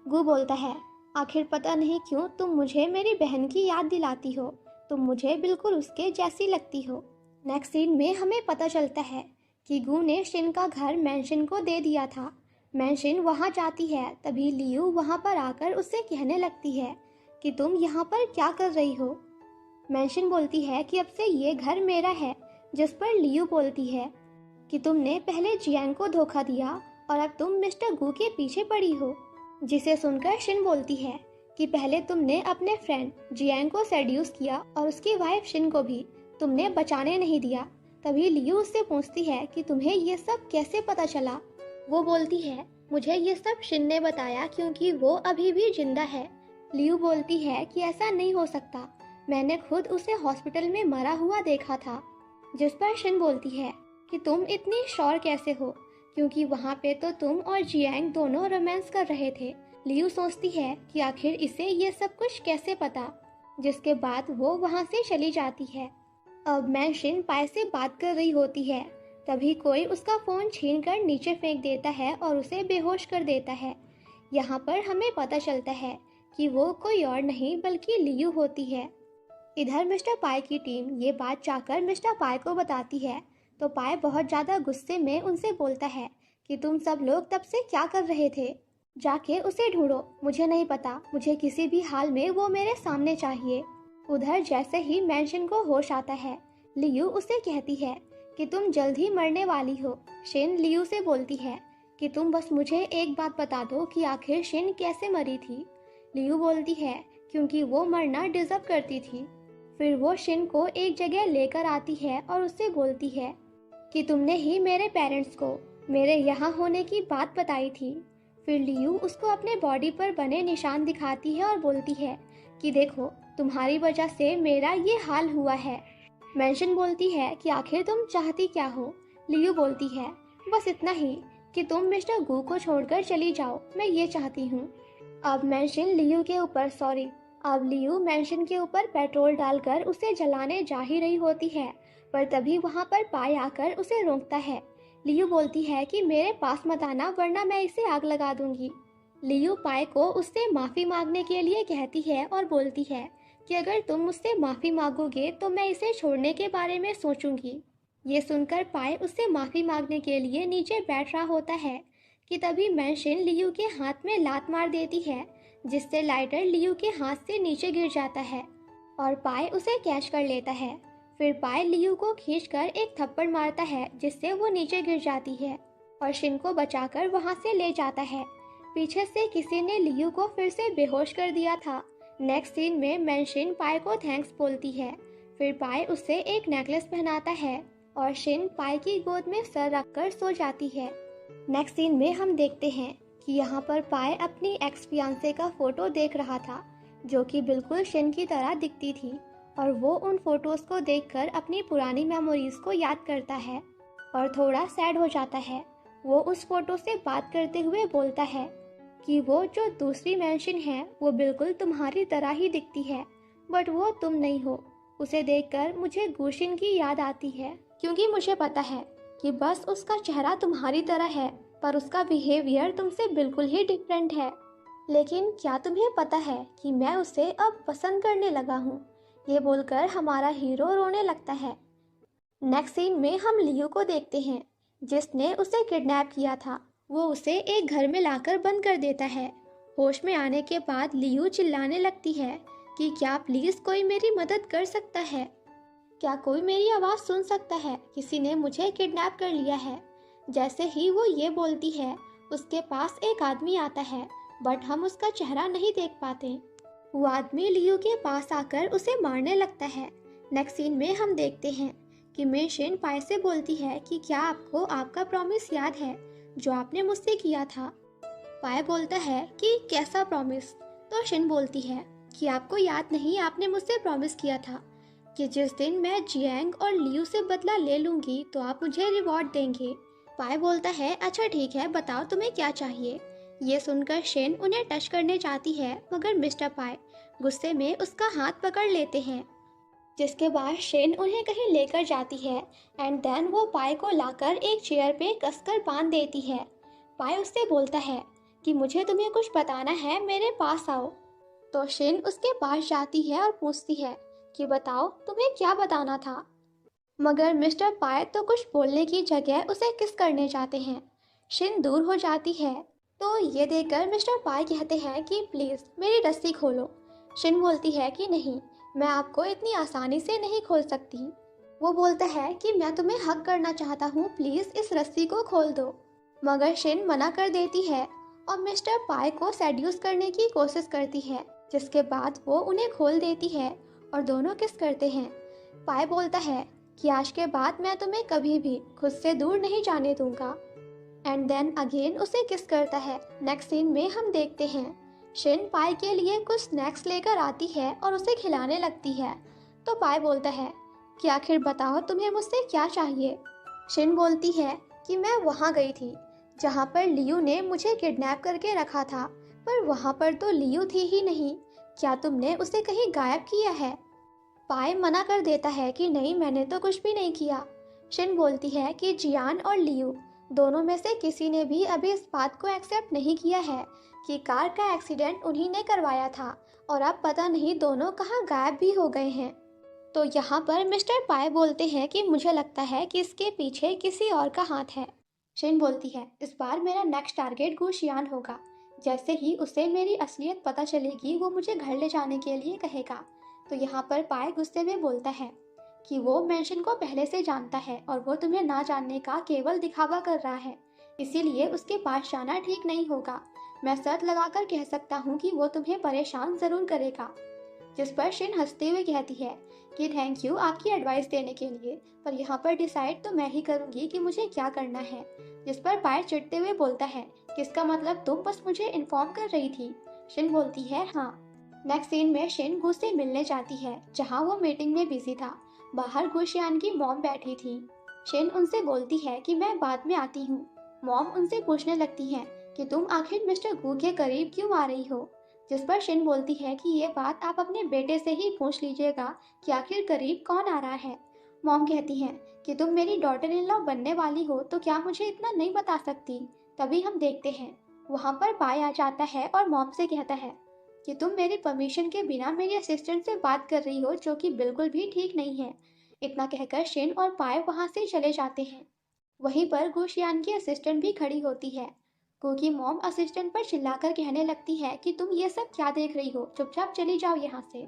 गू बोलता है आखिर पता नहीं क्यों तुम मुझे मेरी बहन की याद दिलाती हो, तुम मुझे बिल्कुल उसके जैसी लगती हो। नेक्स्ट सीन में हमें पता चलता है कि गू ने शिन का घर मेंशन को दे दिया था। मेंशन वहाँ जाती है तभी लियू वहाँ पर आकर उससे कहने लगती है कि तुम यहाँ पर क्या कर रही हो। मेंशन बोलती है कि अब से ये घर मेरा है, जिस पर लियू बोलती है कि तुमने पहले जियांग को धोखा दिया और अब तुम मिस्टर गू के पीछे पड़ी हो। जिसे सुनकर शिन बोलती है कि पहले तुमने अपने फ्रेंड जियांग को सेड्यूस किया और उसकी वाइफ शिन को भी तुमने बचाने नहीं दिया। तभी लियू उससे पूछती है कि तुम्हें ये सब कैसे पता चला। वो बोलती है मुझे ये सब शिन ने बताया क्योंकि वो अभी भी जिंदा है। लियू बोलती है कि ऐसा नहीं हो सकता, मैंने खुद उसे हॉस्पिटल में मरा हुआ देखा था। जिस पर शिन बोलती है कि तुम इतनी श्योर कैसे हो क्योंकि वहाँ पे तो तुम और जियांग दोनों रोमांस कर रहे थे। लियू सोचती है कि आखिर इसे ये सब कुछ कैसे पता, जिसके बाद वो वहाँ से चली जाती है। अब मेंशन पाई से बात कर रही होती है तभी कोई उसका फ़ोन छीनकर नीचे फेंक देता है और उसे बेहोश कर देता है। यहाँ पर हमें पता चलता है कि वो कोई और नहीं बल्कि लियू होती है। इधर मिस्टर पाई की टीम ये बात जाकर मिस्टर पाई को बताती है तो पाई बहुत ज़्यादा गुस्से में उनसे बोलता है कि तुम सब लोग तब से क्या कर रहे थे, जाके उसे ढूंढो, मुझे नहीं पता, मुझे किसी भी हाल में वो मेरे सामने चाहिए। उधर जैसे ही मेंशन को होश आता है लियू उसे कहती है कि तुम जल्द ही मरने वाली हो। शिन लियू से बोलती है कि तुम बस मुझे एक बात बता दो कि आखिर शिन कैसे मरी थी। लियू बोलती है क्योंकि वो मरना डिजर्व करती थी। फिर वो शिन को एक जगह लेकर आती है और उससे बोलती है कि तुमने ही मेरे पेरेंट्स को मेरे यहाँ होने की बात बताई थी। फिर लियू उसको अपने बॉडी पर बने निशान दिखाती है और बोलती है कि देखो, तुम्हारी वजह से मेरा ये हाल हुआ है। मेंशन बोलती है कि आखिर तुम चाहती क्या हो। लियू बोलती है, बस इतना ही कि तुम मिस्टर गू को छोड़कर चली जाओ, मैं ये चाहती हूँ। अब मेंशन लियू के ऊपर सॉरी अब लियू मेंशन के ऊपर पेट्रोल डालकर उसे जलाने जा ही रही होती है, पर तभी वहाँ पर पाई आकर उसे रोकता है। लियू बोलती है कि मेरे पास मत आना वरना मैं इसे आग लगा दूंगी। लियू पाई को उससे माफ़ी मांगने के लिए कहती है और बोलती है कि अगर तुम मुझसे माफ़ी मांगोगे तो मैं इसे छोड़ने के बारे में सोचूंगी। ये सुनकर पाई उससे माफ़ी मांगने के लिए नीचे बैठ रहा होता है कि तभी मेंशन लियू के हाथ में लात मार देती है, जिससे लाइटर लियू के हाथ से नीचे गिर जाता है और पाई उसे कैच कर लेता है। फिर पाई लियू को खींचकर एक थप्पड़ मारता है, जिससे वो नीचे गिर जाती है और शिन को बचाकर वहां से ले जाता है। पीछे से किसी ने लियू को फिर से बेहोश कर दिया था। नेक्स्ट सीन में मेंशन पाई को थैंक्स बोलती है। फिर पाई उसे एक नेकलेस पहनाता है और शिन पाई की गोद में सर रखकर सो जाती है। नेक्स्ट सीन में हम देखते हैं कि यहाँ पर पाई अपनी एक्स फियांसे का फोटो देख रहा था, जो कि बिल्कुल शिन की तरह दिखती थी, और वो उन फोटोज़ को देखकर अपनी पुरानी मेमोरीज को याद करता है और थोड़ा सैड हो जाता है। वो उस फोटो से बात करते हुए बोलता है कि वो जो दूसरी मेंशन है वो बिल्कुल तुम्हारी तरह ही दिखती है, बट वो तुम नहीं हो। उसे देखकर मुझे गुशिन की याद आती है, क्योंकि मुझे पता है कि बस उसका चेहरा तुम्हारी तरह है, पर उसका बिहेवियर तुमसे बिल्कुल ही डिफरेंट है। लेकिन क्या तुम्हें पता है कि मैं उसे अब पसंद करने लगा हूँ। ये बोलकर हमारा हीरो रोने लगता है। नेक्स्ट सीन में हम लियू को देखते हैं, जिसने उसे किडनैप किया था। वो उसे एक घर में लाकर बंद कर देता है। होश में आने के बाद लियू चिल्लाने लगती है कि क्या प्लीज कोई मेरी मदद कर सकता है, क्या कोई मेरी आवाज़ सुन सकता है, किसी ने मुझे किडनैप कर लिया है। जैसे ही वो ये बोलती है, उसके पास एक आदमी आता है, बट हम उसका चेहरा नहीं देख पाते। वो आदमी लियू के पास आकर उसे मारने लगता है। नेक्स्ट सीन में हम देखते हैं कि मेंशन पाई से बोलती है कि क्या आपको आपका प्रॉमिस याद है जो आपने मुझसे किया था। पाई बोलता है कि कैसा प्रॉमिस। तो शिन बोलती है कि आपको याद नहीं, आपने मुझसे प्रॉमिस किया था कि जिस दिन मैं जियांग और लियू से बदला ले लूंगी तो आप मुझे रिवॉर्ड देंगे। पाई बोलता है अच्छा ठीक है, बताओ तुम्हें क्या चाहिए। ये सुनकर शेन उन्हें टच करने जाती है, मगर मिस्टर पाई गुस्से में उसका हाथ पकड़ लेते हैं, जिसके बाद शेन उन्हें कहीं लेकर जाती है एंड देन वो पाई को लाकर एक चेयर पे कसकर बांध देती है। पाई उससे बोलता है कि मुझे तुम्हें कुछ बताना है, मेरे पास आओ। तो शेन उसके पास जाती है और पूछती है कि बताओ तुम्हें क्या बताना था। मगर मिस्टर पाई तो कुछ बोलने की जगह उसे किस करने जाते हैं। शिन दूर हो जाती है, तो ये देखकर मिस्टर पाई कहते हैं कि प्लीज़ मेरी रस्सी खोलो। शिन बोलती है कि नहीं, मैं आपको इतनी आसानी से नहीं खोल सकती। वो बोलता है कि मैं तुम्हें हक करना चाहता हूँ, प्लीज़ इस रस्सी को खोल दो। मगर शिन मना कर देती है और मिस्टर पाई को सेड्यूस करने की कोशिश करती है, जिसके बाद वो उन्हें खोल देती है और दोनों किस करते हैं। पाई बोलता है कि आज के बाद मैं तुम्हें कभी भी खुद से दूर नहीं जाने दूंगा, एंड देन अगेन उसे किस करता है। नेक्स्ट सीन में हम देखते हैं शिन पाई के लिए कुछ स्नैक्स लेकर आती है और उसे खिलाने लगती है। तो पाई बोलता है कि आखिर बताओ तुम्हें मुझसे क्या चाहिए। शिन बोलती है कि मैं वहाँ गई थी जहाँ पर लियू ने मुझे किडनैप करके रखा था, पर वहाँ पर तो लियू थी ही नहीं, क्या तुमने उसे कहीं गायब किया है। पाई मना कर देता है कि नहीं, मैंने तो कुछ भी नहीं किया। शिन बोलती है कि जियान और लियू दोनों में से किसी ने भी अभी इस बात को एक्सेप्ट नहीं किया है कि कार का एक्सीडेंट उन्हीं ने करवाया था, और अब पता नहीं दोनों कहाँ गायब भी हो गए हैं। तो यहाँ पर मिस्टर पाई बोलते हैं कि मुझे लगता है कि इसके पीछे किसी और का हाथ है। शिन बोलती है इस बार मेरा नेक्स्ट टारगेट गुशियान होगा। जैसे ही उसे मेरी असलियत पता चलेगी वो मुझे घर ले जाने के लिए कहेगा। तो यहाँ पर पाई गुस्से में बोलता है कि वो मेंशन को पहले से जानता है और वो तुम्हें ना जानने का केवल दिखावा कर रहा है, इसीलिए उसके पास जाना ठीक नहीं होगा। मैं शर्त लगाकर कह सकता हूँ कि वो तुम्हें परेशान जरूर करेगा। जिस पर शिन हंसते हुए कहती है कि थैंक यू आपकी एडवाइस देने के लिए, पर यहाँ पर डिसाइड तो मैं ही करूँगी कि मुझे क्या करना है। जिस पर पाई चिढ़ते हुए बोलता है कि इसका मतलब तुम बस मुझे इन्फॉर्म कर रही थी। शिन बोलती है हाँ। नेक्स्ट सीन में शिन गू से मिलने जाती है जहाँ वो मीटिंग में बिजी था। बाहर गुशियान की मॉम बैठी थी। शिन उनसे बोलती है कि मैं बाद में आती हूँ। मॉम उनसे पूछने लगती है कि तुम आखिर मिस्टर गू के करीब क्यों आ रही हो, जिस पर शिन बोलती है कि ये बात आप अपने बेटे से ही पूछ लीजिएगा कि आखिर करीब कौन आ रहा है। मॉम कहती है कि तुम मेरी डॉटर इन लॉ बनने वाली हो तो क्या मुझे इतना नहीं बता सकती। तभी हम देखते हैं वहां पर पाय आ जाता है और मॉम से कहता है कि तुम मेरी परमिशन के बिना मेरी असिस्टेंट से बात कर रही हो, जो कि बिल्कुल भी ठीक नहीं है। इतना कहकर शिन और पाय वहां से चले जाते हैं। वहीं पर गुशियान की असिस्टेंट भी खड़ी होती है। गु की मॉम असिस्टेंट पर चिल्लाकर कहने लगती है कि तुम ये सब क्या देख रही हो, चुपचाप चली जाओ यहाँ से।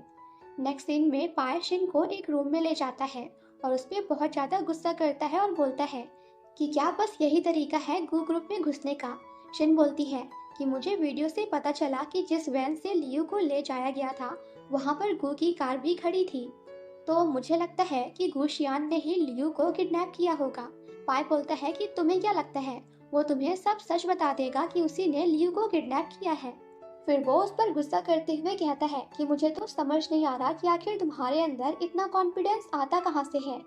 नेक्स्ट सीन में पाय शिन को एक रूम में ले जाता है और उस पर बहुत ज्यादा गुस्सा करता है और बोलता है कि क्या बस यही तरीका है गु ग्रुप में घुसने का। शिन बोलती है कि मुझे वीडियो से पता चला कि जिस वैन से लियू को ले जाया गया था वहां पर गु की कार भी खड़ी थी, तो मुझे लगता है कि गुशियान ने ही लियू को किडनैप किया होगा। पाई बोलता है कि तुम्हें क्या लगता है वो तुम्हें सब सच बता देगा कि उसी ने लियू को किडनैप किया है। फिर वो उस पर गुस्सा करते हुए कहता है कि मुझे तो समझ नहीं आ रहा कि आखिर तुम्हारे अंदर इतना कॉन्फिडेंस आता कहाँ से है।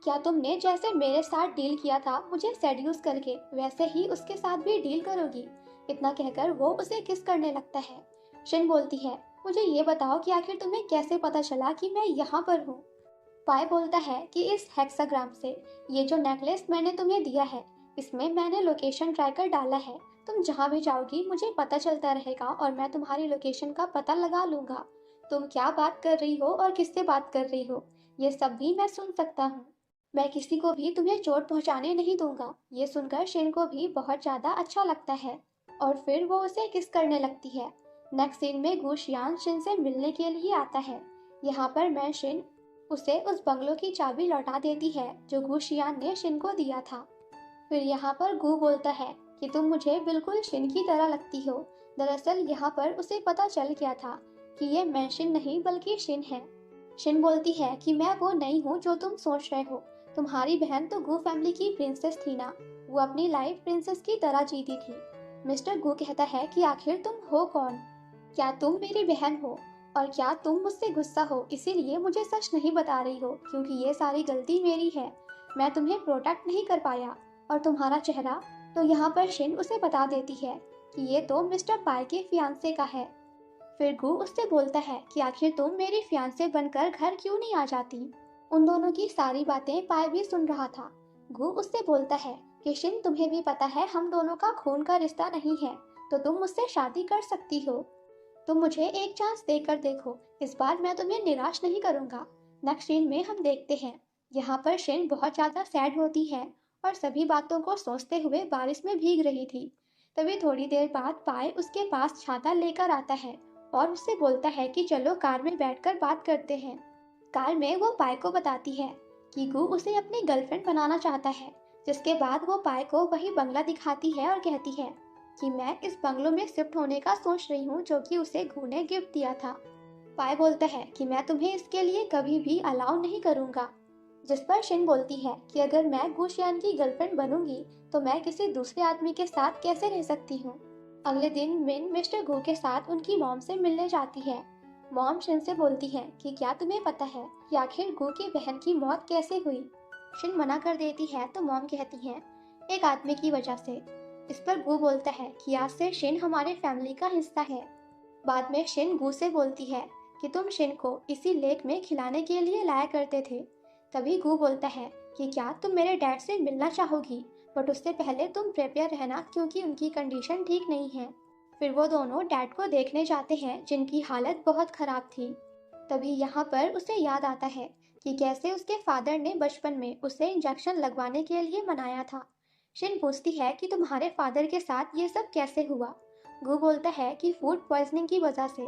क्या तुमने जैसे मेरे साथ डील किया था मुझे सेड्यूस करके, वैसे ही उसके साथ भी डील करोगी। इतना कहकर वो उसे किस करने लगता है। शिन बोलती है मुझे ये बताओ कि आखिर तुम्हें कैसे पता चला कि मैं यहाँ पर हूँ। पाय बोलता है कि इस हेक्साग्राम से, ये जो नेकलेस मैंने तुम्हें दिया है इसमें मैंने लोकेशन ट्रैकर डाला है। तुम जहाँ भी जाओगी मुझे पता चलता रहेगा और मैं तुम्हारी लोकेशन का पता लगा लूंगा। तुम क्या बात कर रही हो और किससे बात कर रही हो ये सब भी मैं सुन सकता हूँ। मैं किसी को भी तुम्हें चोट पहुंचाने नहीं दूंगा। ये सुनकर शिन को भी बहुत ज्यादा अच्छा लगता है और फिर वो उसे किस करने लगती है। नेक्स्ट सीन में गुशियान शिन से मिलने के लिए आता है। यहाँ पर मैं शिन उसे उस बंगलो की चाबी लौटा देती है जो गुशियान ने शिन को दिया था। फिर यहाँ पर गु बोलता है कि तुम मुझे बिल्कुल शिन की तरह लगती हो। दरअसल यहाँ पर उसे पता चल गया था कि ये मैं शिन नहीं बल्कि शिन है। शिन बोलती है कि मैं वो नहीं हूँ जो तुम सोच रहे हो। तुम्हारी बहन तो गु फैमिली की प्रिंसेस थी ना, वो अपनी लाइफ प्रिंसेस की तरह जीती थी। मिस्टर गु कहता है कि आखिर तुम हो कौन, क्या तुम मेरी बहन हो और क्या तुम मुझसे गुस्सा हो इसीलिए मुझे सच नहीं बता रही हो, क्योंकि ये सारी गलती मेरी है। मैं तुम्हें प्रोटेक्ट नहीं कर पाया। और तुम्हारा चेहरा, तो यहाँ पर शिन उसे बता देती है कि ये तो मिस्टर पाई के फियांसे का है। फिर गु उससे बोलता है कि आखिर तुम मेरी फियांसे बनकर घर क्यों नहीं आ जाती। उन दोनों की सारी बातें पाई भी सुन रहा था। गु उससे बोलता है कि शिन तुम्हें भी पता है हम दोनों का खून का रिश्ता नहीं है, तो तुम मुझसे शादी कर सकती हो। तुम मुझे एक चांस देकर देखो, इस बार मैं तुम्हें निराश नहीं करूंगा। नेक्स्ट सीन में हम देखते हैं यहाँ पर शिन बहुत ज्यादा सैड होती है और सभी बातों को सोचते हुए बारिश में भीग रही थी। तभी थोड़ी देर बाद पाय उसके पास छाता लेकर आता है और उससे बोलता है कि चलो कार में बैठकर बात करते हैं। कार में वो पाय को बताती है कि गु उसे अपनी गर्लफ्रेंड बनाना चाहता है, जिसके बाद वो पाय को वही बंगला दिखाती है और कहती है कि मैं इस बंगलो में शिफ्ट होने का सोच रही हूँ जो कि उसे गु ने गिफ्ट दिया था। पाय बोलता है कि मैं तुम्हें इसके लिए कभी भी अलाउ नहीं करूँगा, जिस पर शिन बोलती है कि अगर मैं गुशियान की गर्लफ्रेंड बनूंगी तो मैं किसी दूसरे आदमी के साथ कैसे रह सकती हूँ। अगले दिन मिन मिस्टर गु के साथ उनकी मॉम से मिलने जाती है। मॉम शिन से बोलती है कि क्या तुम्हें पता है कि आखिर गु की बहन की मौत कैसे हुई। शिन मना कर देती है तो मॉम कहती है एक आदमी की वजह से। इस पर गु बोलता है कि आज से शिन हमारे फैमिली का हिस्सा है। बाद में शिन गु से बोलती है कि तुम शिन को इसी लेक में खिलाने के लिए लाया करते थे। तभी गु बोलता है कि क्या तुम मेरे डैड से मिलना चाहोगी, बट उससे पहले तुम प्रिपेयर रहना क्योंकि उनकी कंडीशन ठीक नहीं है। फिर वो दोनों डैड को देखने जाते हैं जिनकी हालत बहुत खराब थी। तभी यहाँ पर उसे याद आता है कि कैसे उसके फादर ने बचपन में उसे इंजेक्शन लगवाने के लिए मनाया था। शिन पूछती है कि तुम्हारे फादर के साथ ये सब कैसे हुआ। गु बोलता है कि फूड पॉइजनिंग की वजह से,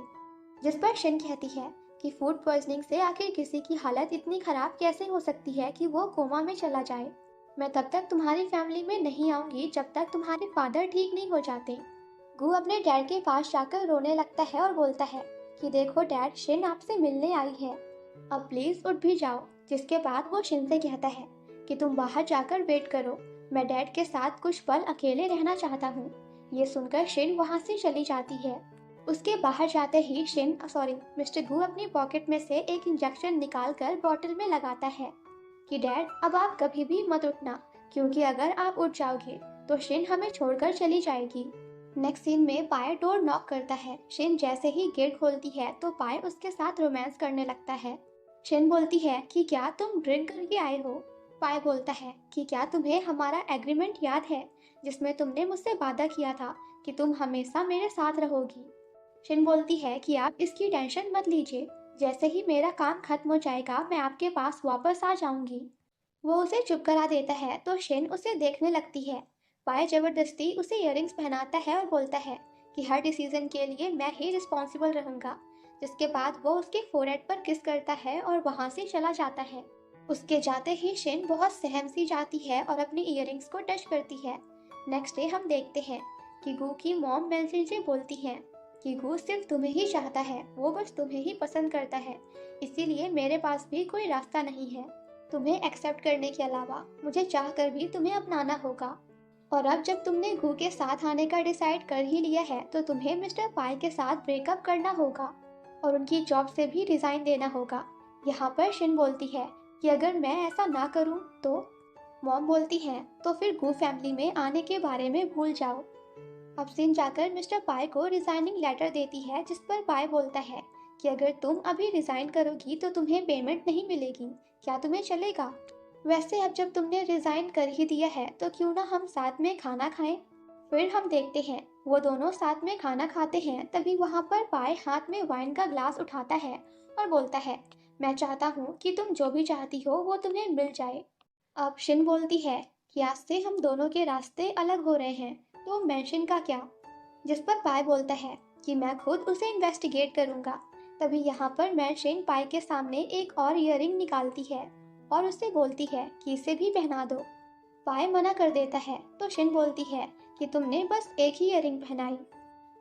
जिस पर शिन कहती है कि फूड पॉइजनिंग से आखिर किसी की हालत इतनी खराब कैसे हो सकती है कि वो कोमा में चला जाए। मैं तब तक तुम्हारी फैमिली में नहीं आऊंगी जब तक तुम्हारे फादर ठीक नहीं हो जाते। गु अपने डैड के पास जाकर रोने लगता है और बोलता है कि देखो डैड, शिन आपसे मिलने आई है, अब प्लीज उठ भी जाओ। जिसके बाद वो शिन से कहता है कि तुम बाहर जाकर वेट करो, मैं डैड के साथ कुछ पल अकेले रहना चाहता हूँ। ये सुनकर शिन वहाँ से चली जाती है। उसके बाहर जाते ही मिस्टर गू अपनी पॉकेट में से एक इंजेक्शन निकालकर बॉटल में लगाता है कि डैड अब आप कभी भी मत उठना, क्योंकि अगर आप उठ जाओगे तो शिन हमें छोड़कर चली जाएगी। नेक्स्ट सीन में पाए डोर नॉक करता है। शिन जैसे ही गेट खोलती है तो पाए उसके साथ रोमांस करने लगता है। शिन बोलती है कि क्या तुम ड्रिंक करके आए हो। पाए बोलता है कि क्या तुम्हें हमारा एग्रीमेंट याद है जिसमें तुमने मुझसे वादा किया था कि तुम हमेशा मेरे साथ रहोगी। शिन बोलती है कि आप इसकी टेंशन मत लीजिए, जैसे ही मेरा काम खत्म हो जाएगा मैं आपके पास वापस आ जाऊंगी। वो उसे चुप करा देता है तो शिन उसे देखने लगती है। पाए जबरदस्ती उसे इयररिंग्स पहनाता है और बोलता है कि हर डिसीजन के लिए मैं ही रिस्पॉन्सिबल रहूंगा। जिसके बाद वो उसके फोरहेड पर किस करता है और वहां से चला जाता है। उसके जाते ही शिन बहुत सहम सी जाती है और अपनी इयररिंग्स को टच करती है। नेक्स्ट डे हम देखते हैं कि गू की मॉम मेंसिन से बोलती है कि गू सिर्फ तुम्हें ही चाहता है, वो बस तुम्हें ही पसंद करता है, इसीलिए मेरे पास भी कोई रास्ता नहीं है। तुम्हें एक्सेप्ट करने के अलावा मुझे चाह कर भी तुम्हें अपनाना होगा। और अब जब तुमने गू के साथ आने का डिसाइड कर ही लिया है तो तुम्हें मिस्टर पाई के साथ ब्रेकअप करना होगा और उनकी जॉब से भी रिजाइन देना होगा। यहाँ पर शिन बोलती है कि अगर मैं ऐसा ना करूँ तो। मॉम बोलती है तो फिर गू फैमिली में आने के बारे में भूल जाओ। अब सिन जाकर मिस्टर पाई को रिजाइनिंग लेटर देती है जिस पर पाई बोलता है कि अगर तुम अभी रिजाइन करोगी तो तुम्हें पेमेंट नहीं मिलेगी, क्या तुम्हें चलेगा? वैसे अब जब तुमने रिजाइन कर ही दिया है तो क्यों ना हम साथ में खाना खाएं। फिर हम देखते हैं वो दोनों साथ में खाना खाते हैं। तभी वहां पर पाए हाथ में वाइन का ग्लास उठाता है और बोलता है मैं चाहता हूँ कि तुम जो भी चाहती हो वो तुम्हें मिल जाए। अब शिन बोलती है कि आज से हम दोनों के रास्ते अलग हो रहे हैं, तो मेंशन का क्या? जिस पर पाए बोलता है कि मैं खुद उसे इन्वेस्टिगेट करूंगा। तभी यहाँ पर मेंशन पाए के सामने एक और इयररिंग निकालती है और उससे बोलती है कि इसे भी पहना दो। पाए मना कर देता है तो शिन बोलती है कि तुमने बस एक ही इयररिंग पहनाई,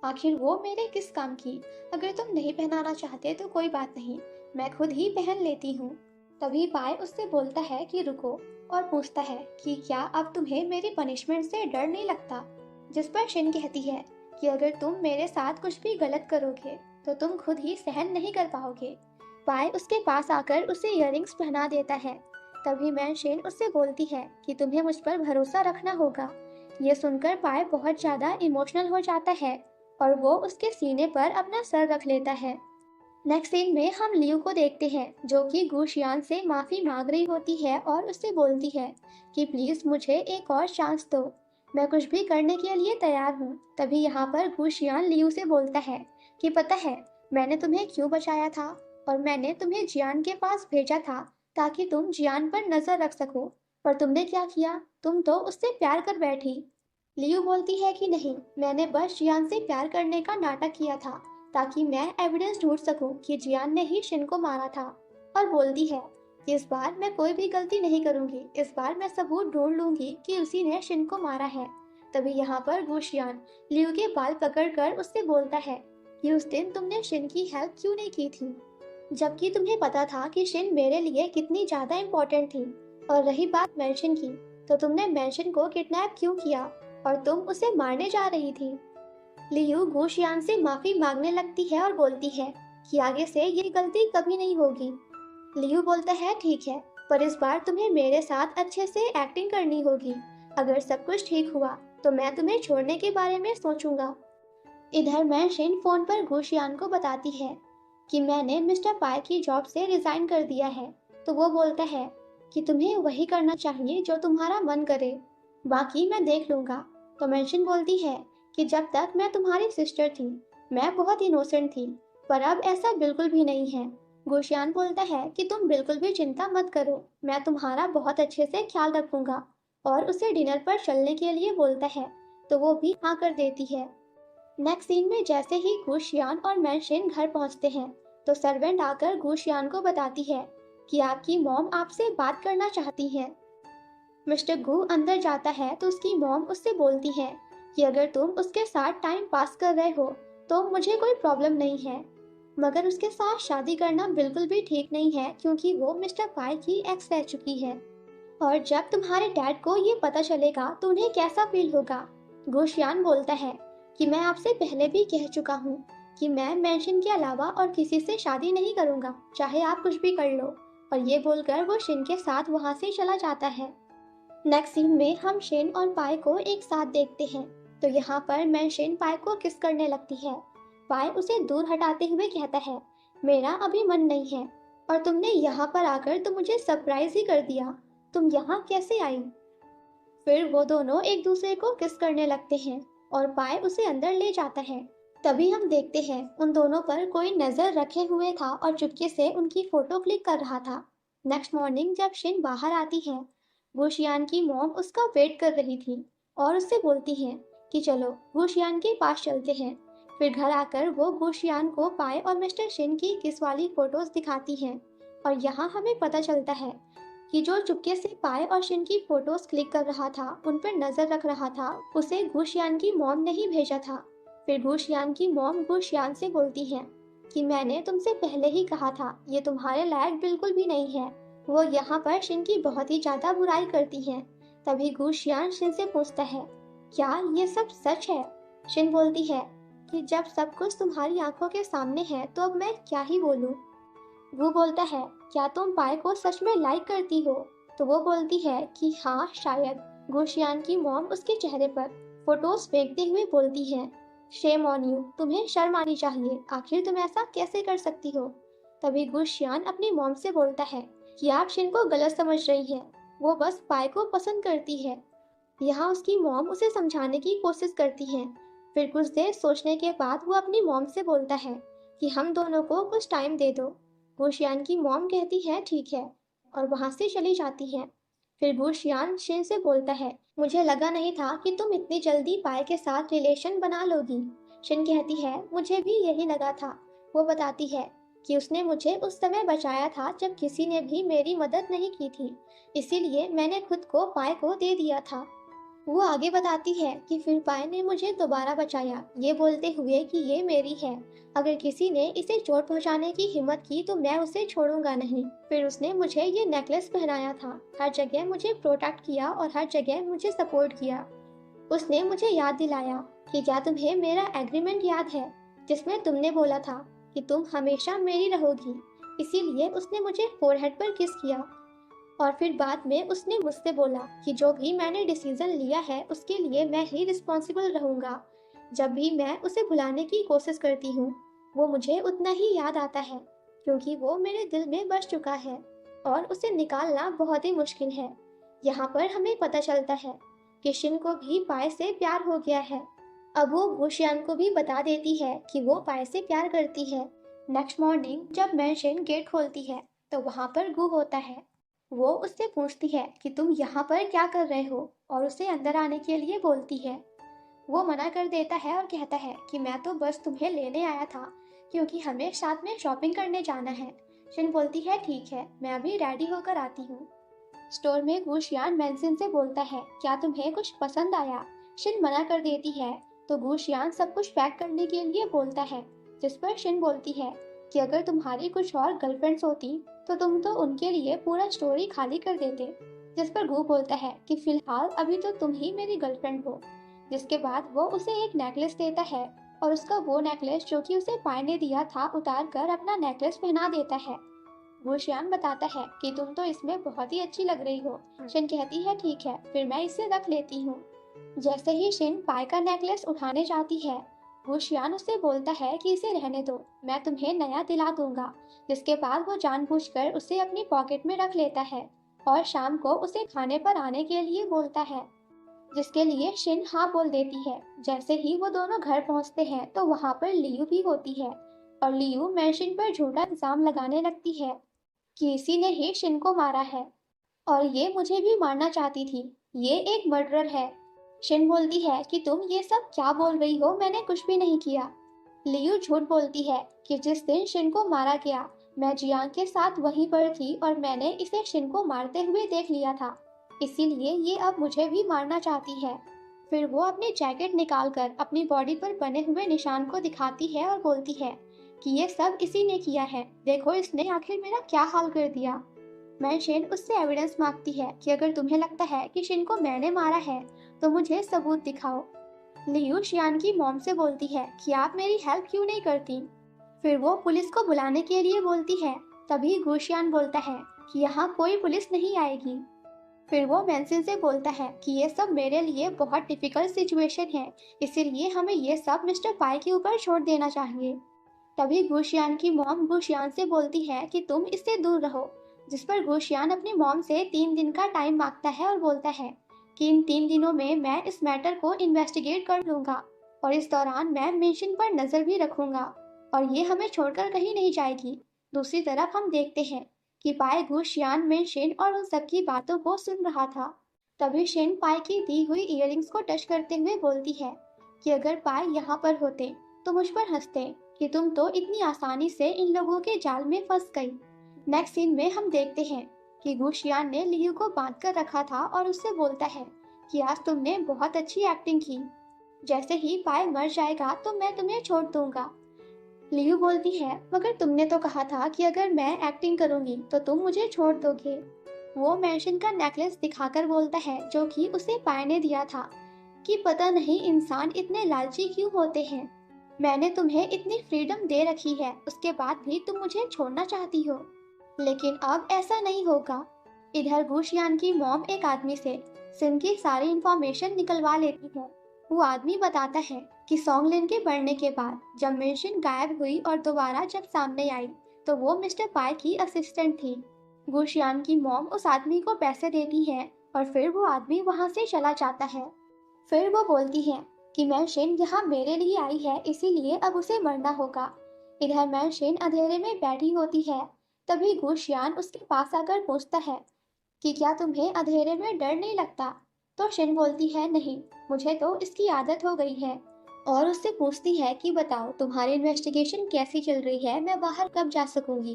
आखिर वो मेरे किस काम की? अगर तुम नहीं पहनाना चाहते तो कोई बात नहीं, मैं खुद ही पहन लेती हूँ। तभी पाए उससे बोलता है कि रुको और पूछता है कि क्या अब तुम्हें मेरी पनिशमेंट से डर नहीं लगता? जिस पर शिन कहती है कि अगर तुम मेरे साथ कुछ भी गलत करोगे तो तुम खुद ही सहन नहीं कर पाओगे। पाए उसके पास आकर उसे इयररिंग्स पहना देता है। तभी मैं शिन उससे बोलती है कि तुम्हें मुझ पर भरोसा रखना होगा। ये सुनकर पाए बहुत ज्यादा इमोशनल हो जाता है और वो उसके सीने पर अपना सर रख लेता है। नेक्स्ट सीन में हम लियू को देखते हैं जो कि गुशियान से माफी मांग रही होती है और उससे बोलती है कि प्लीज मुझे एक और चांस दो, मैं कुछ भी करने के लिए तैयार हूँ। तभी यहाँ पर गुशियान लियू से बोलता है कि पता है मैंने तुम्हें क्यों बचाया था, और मैंने तुम्हें जियान के पास भेजा था ताकि तुम जियान पर नजर रख सको, पर तुमने क्या किया, तुम तो उससे प्यार कर बैठी। लियू बोलती है कि नहीं, मैंने बस जियान से प्यार करने का नाटक किया था ताकि मैं एविडेंस ढूंढ सकूं कि जियान ने ही शिन को मारा था। और बोलती है कि इस बार मैं कोई भी गलती नहीं करूंगी, इस बार मैं सबूत ढूंढ लूंगी कि उसी ने शिन को मारा है। तभी यहाँ पर गुशियान लियू के बाल पकड़कर उससे बोलता है कि उस दिन तुमने शिन की हेल्प क्यों नहीं की थी, जबकि तुम्हें पता था कि शिन मेरे लिए कितनी ज्यादा इम्पोर्टेंट थी। और रही बात मेंशन की, तो तुमने मेंशन को किडनैप क्यों किया और तुम उसे मारने जा रही थी। लियू गुशियान से माफी मांगने लगती है और बोलती है कि आगे से ये गलती कभी नहीं होगी। लियू बोलता है ठीक है, पर इस बार तुम्हें मेरे साथ अच्छे से एक्टिंग करनी होगी। अगर सब कुछ ठीक हुआ तो मैं तुम्हें छोड़ने के बारे में सोचूंगा। इधर मेंशन फोन पर गुशियान को बताती है कि मैंने मिस्टर पाई की जॉब से रिजाइन कर दिया है। तो वो बोलता है कि तुम्हें वही करना चाहिए जो तुम्हारा मन करे, बाकी मैं देख लूंगा। तो मेंशन बोलती है कि जब तक मैं तुम्हारी सिस्टर थी मैं बहुत इनोसेंट थी, पर अब ऐसा बिल्कुल भी नहीं है। गुशियान बोलता है कि तुम बिल्कुल भी चिंता मत करो, मैं तुम्हारा बहुत अच्छे से ख्याल रखूंगा, और उसे डिनर पर चलने के लिए बोलता है तो वो भी हाँ कर देती है। नेक्स्ट सीन में जैसे ही गुशियान और मेंशन घर पहुंचते हैं तो सर्वेंट आकर गुशियान को बताती है कि आपकी मॉम आपसे बात करना चाहती है। मिस्टर गू अंदर जाता है तो उसकी मॉम उससे बोलती है कि अगर तुम उसके साथ टाइम पास कर रहे हो तो मुझे कोई प्रॉब्लम नहीं है, मगर उसके साथ शादी करना बिल्कुल भी ठीक नहीं है क्योंकि वो मिस्टर पाई की एक्स रह चुकी है। और जब तुम्हारे डैड को ये पता चलेगा तो उन्हें कैसा फील होगा। गुशियान बोलता है कि मैं आपसे पहले भी कह चुका हूँ कि मैं मेंशन के अलावा और किसी से शादी नहीं करूंगा, चाहे आप कुछ भी कर लो। और ये बोलकर वो शिन के साथ वहां से चला जाता है। नेक्स्ट सीन में हम शिन और पाई को एक साथ देखते हैं। तो यहाँ पर मैं शिन पाई को किस करने लगती है। पाई उसे दूर हटाते हुए कहता है, मेरा अभी मन नहीं है, और तुमने यहाँ पर आकर तो मुझे सरप्राइज ही कर दिया। तुम यहाँ कैसे आई? फिर वो दोनों एक दूसरे को किस करने लगते हैं और पाई उसे अंदर ले जाता है। तभी हम देखते हैं उन दोनों पर कोई नजर रखे हुए था और चुपके से उनकी फोटो क्लिक कर रहा था। नेक्स्ट मॉर्निंग जब शिन बाहर आती है, वुशियान की मॉम उसका वेट कर रही थी और उससे बोलती है कि चलो वुशियान के पास चलते हैं। फिर घर आकर वो वुशियान को पाई और मिस्टर शिन की किस वाली फोटोज दिखाती हैं। और यहाँ हमें पता चलता है कि जो चुपके से पाई और शिन की फोटोज क्लिक कर रहा था, उन पर नजर रख रहा था, उसे गुशियान की मॉम ने ही भेजा था। फिर गुशियान की मॉम गुशियान से बोलती है कि मैंने तुमसे पहले ही कहा था, ये तुम्हारे लायक बिल्कुल भी नहीं है। वो यहाँ पर शिन की बहुत ही ज्यादा बुराई करती है। तभी गुशियान शिन से पूछता है, क्या ये सब सच है? शिन बोलती है कि जब सब कुछ तुम्हारी आंखों के सामने है तो अब मैं क्या ही बोलूं। वो बोलता है, क्या तुम पाई को सच में लाइक करती हो? तो वो बोलती है कि हाँ शायद। गुशियान की मॉम उसके चेहरे पर फोटोज फेंकते हुए बोलती है, शेम ऑन यू, तुम्हें शर्म आनी चाहिए, आखिर तुम ऐसा कैसे कर सकती हो? तभी गुशियान अपनी मॉम से बोलता है कि आप शिन को गलत समझ रही है, वो बस पाई को पसंद करती है। यहाँ उसकी मॉम उसे समझाने की कोशिश करती है। फिर कुछ देर सोचने के बाद वो अपनी मॉम से बोलता है कि हम दोनों को कुछ टाइम दे दो। गुशियान की मॉम कहती है ठीक है, और वहां से चली जाती है। फिर गुशियान शिन से बोलता है, मुझे लगा नहीं था कि तुम इतनी जल्दी पाई के साथ रिलेशन बना लोगी। शिन कहती है, मुझे भी यही लगा था। वो बताती है कि उसने मुझे उस समय बचाया था जब किसी ने भी मेरी मदद नहीं की थी, इसीलिए मैंने खुद को पाई को दे दिया था। वो आगे बताती है कि फिर पाई ने मुझे दोबारा बचाया, ये बोलते हुए कि ये मेरी है, अगर किसी ने इसे चोट पहुंचाने की हिम्मत की तो मैं उसे छोड़ूंगा नहीं। फिर उसने मुझे ये नेकलेस पहनाया था, हर जगह मुझे प्रोटेक्ट किया और हर जगह मुझे सपोर्ट किया। उसने मुझे याद दिलाया कि क्या तुम्हें मेरा एग्रीमेंट याद है, जिसमें तुमने बोला था कि तुम हमेशा मेरी रहोगी। इसीलिए उसने मुझे फोरहेड पर किस किया। और फिर बाद में उसने मुझसे बोला कि जो भी मैंने डिसीजन लिया है उसके लिए मैं ही रिस्पॉन्सिबल रहूंगा। जब भी मैं उसे भुलाने की कोशिश करती हूँ, वो मुझे उतना ही याद आता है, क्योंकि वो मेरे दिल में बस चुका है और उसे निकालना बहुत ही मुश्किल है। यहाँ पर हमें पता चलता है कि शिन को भी पाई से प्यार हो गया है। अब वो गुशियान को भी बता देती है कि वो पाई से प्यार करती है। नेक्स्ट मॉर्निंग जब मैं शिन गेट खोलती है तो वहाँ पर गु होता है। वो उससे पूछती है कि तुम यहाँ पर क्या कर रहे हो, और उसे अंदर आने के लिए बोलती है। वो मना कर देता है और कहता है कि मैं तो बस तुम्हें लेने आया था, क्योंकि हमें साथ में शॉपिंग करने जाना है। शिन बोलती है ठीक है, मैं अभी रेडी होकर आती हूँ। स्टोर में गुशियान मेंसिन से बोलता है, क्या तुम्हें कुछ पसंद आया? शिन मना कर देती है तो गुशियान सब कुछ पैक करने के लिए बोलता है, जिस पर शिन बोलती है कि अगर तुम्हारी कुछ और गर्लफ्रेंड्स होती तो तुम तो उनके लिए पूरा स्टोर ही खाली कर देते। जिस पर गु बोलता है कि फिलहाल अभी तो तुम ही मेरी गर्लफ्रेंड हो। जिसके बाद वो उसे एक नेकलेस देता है और उसका वो नेकलेस जो कि उसे पाई ने दिया था उतार कर अपना नेकलेस पहना देता है। गुशियान बताता है कि तुम तो इसमें बहुत ही अच्छी लग रही हो। शिन कहती है ठीक है, फिर मैं इसे रख लेती हूँ। जैसे ही शिन पाई का नेकलेस उठाने जाती है, गुशियान उससे बोलता है कि इसे रहने दो, मैं तुम्हें नया दिला दूंगा। जिसके बाद वो जानबूझकर उसे अपनी पॉकेट में रख लेता है और शाम को उसे खाने पर आने के लिए बोलता है, जिसके लिए शिन हाँ बोल देती है। जैसे ही वो दोनों घर पहुंचते हैं तो वहां पर लियू भी होती है और लियू मैशिन पर झूठा इल्जाम लगाने लगती है कि इसी ने ही शिन को मारा है और ये मुझे भी मारना चाहती थी, ये एक मर्डरर है। शिन बोलती है कि तुम ये सब क्या बोल रही हो, मैंने कुछ भी नहीं किया। लियू झूठ बोलती है कि जिस दिन शिन को मारा गया मैं जियांग के साथ वहीं पर थी और मैंने इसे शिन को मारते हुए देख लिया था, इसीलिए ये अब मुझे भी मारना चाहती है। फिर वो अपनी जैकेट निकालकर अपनी बॉडी पर बने हुए निशान को दिखाती है और बोलती है कि ये सब इसी ने किया है, देखो इसने आखिर मेरा क्या हाल कर दिया। मैं शिन उससे एविडेंस मांगती है कि अगर तुम्हें लगता है कि शिन को मैंने मारा है तो मुझे सबूत दिखाओ। लियू शियान की मॉम से बोलती है कि आप मेरी हेल्प क्यों नहीं करती। फिर वो पुलिस को बुलाने के लिए बोलती है। तभी गुशियान बोलता है कि यहाँ कोई पुलिस नहीं आएगी। फिर वो मेंसिन से बोलता है कि ये सब मेरे लिए बहुत डिफिकल्ट सिचुएशन है, इसीलिए हमें ये सब मिस्टर पाई के ऊपर छोड़ देना चाहिए। तभी गुशियान की मॉम गुशियान से बोलती है कि तुम इससे दूर रहो, जिस पर गुशियान अपनी मॉम से 3 दिन का टाइम मांगता है और बोलता है कि इन 3 दिनों में मैं इस मैटर को इन्वेस्टिगेट कर लूंगा और इस दौरान मैं मिशन पर नजर भी रखूंगा और ये हमें छोड़कर कहीं नहीं जाएगी। दूसरी तरफ हम देखते हैं कि पाई गुशियान में शिन और उन सबकी बातों को सुन रहा था। तभी शिन पाई की दी हुई इयररिंग्स को टच करते हुए बोलती है कि अगर पाई यहाँ पर होते तो मुझ पर हंसते कि तुम तो इतनी आसानी से इन लोगों के जाल में फंस गई। नेक्स्ट सीन में हम देखते हैं कि गुशियान ने लियू को बांध कर रखा था और उससे बोलता है कि आज तुमने बहुत अच्छी एक्टिंग की। जैसे ही पाई मर जाएगा तो मैं तुम्हें छोड़ दूंगा। लियू बोलती है मगर तुमने तो कहा था कि अगर मैं एक्टिंग करूंगी तो तुम मुझे छोड़ दोगे। वो मैंशन का नेकलेस दिखाकर बोलता है जो कि उसे पाई ने दिया था कि पता नहीं इंसान इतने लालची क्यों होते हैं। मैंने तुम्हें इतनी फ्रीडम दे रखी है, उसके बाद भी तुम मुझे छोड़ना चाहती हो, लेकिन अब ऐसा नहीं होगा। इधर गुशियान की मॉम एक आदमी से सिन की सारी इंफॉर्मेशन निकलवा लेती है। वो आदमी बताता है कि सोंगलिन के बढ़ने के बाद जब मेंशन गायब हुई और दोबारा जब सामने आई तो वो मिस्टर पाई की असिस्टेंट थी। गुशियान की मॉम उस आदमी को पैसे देती है और फिर वो आदमी वहां से चला जाता है। फिर वो बोलती है कि मेंशन यहाँ मेरे लिए आई है, इसीलिए अब उसे मरना होगा। इधर मेंशन अंधेरे में बैठी होती है। तभी गुशियान उसके पास आकर पूछता है कि क्या तुम्हें अंधेरे में डर नहीं लगता। तो शिन बोलती है नहीं, मुझे तो इसकी आदत हो गई है। और उससे पूछती है कि बताओ तुम्हारी इन्वेस्टिगेशन कैसी चल रही है, मैं बाहर कब जा सकूंगी।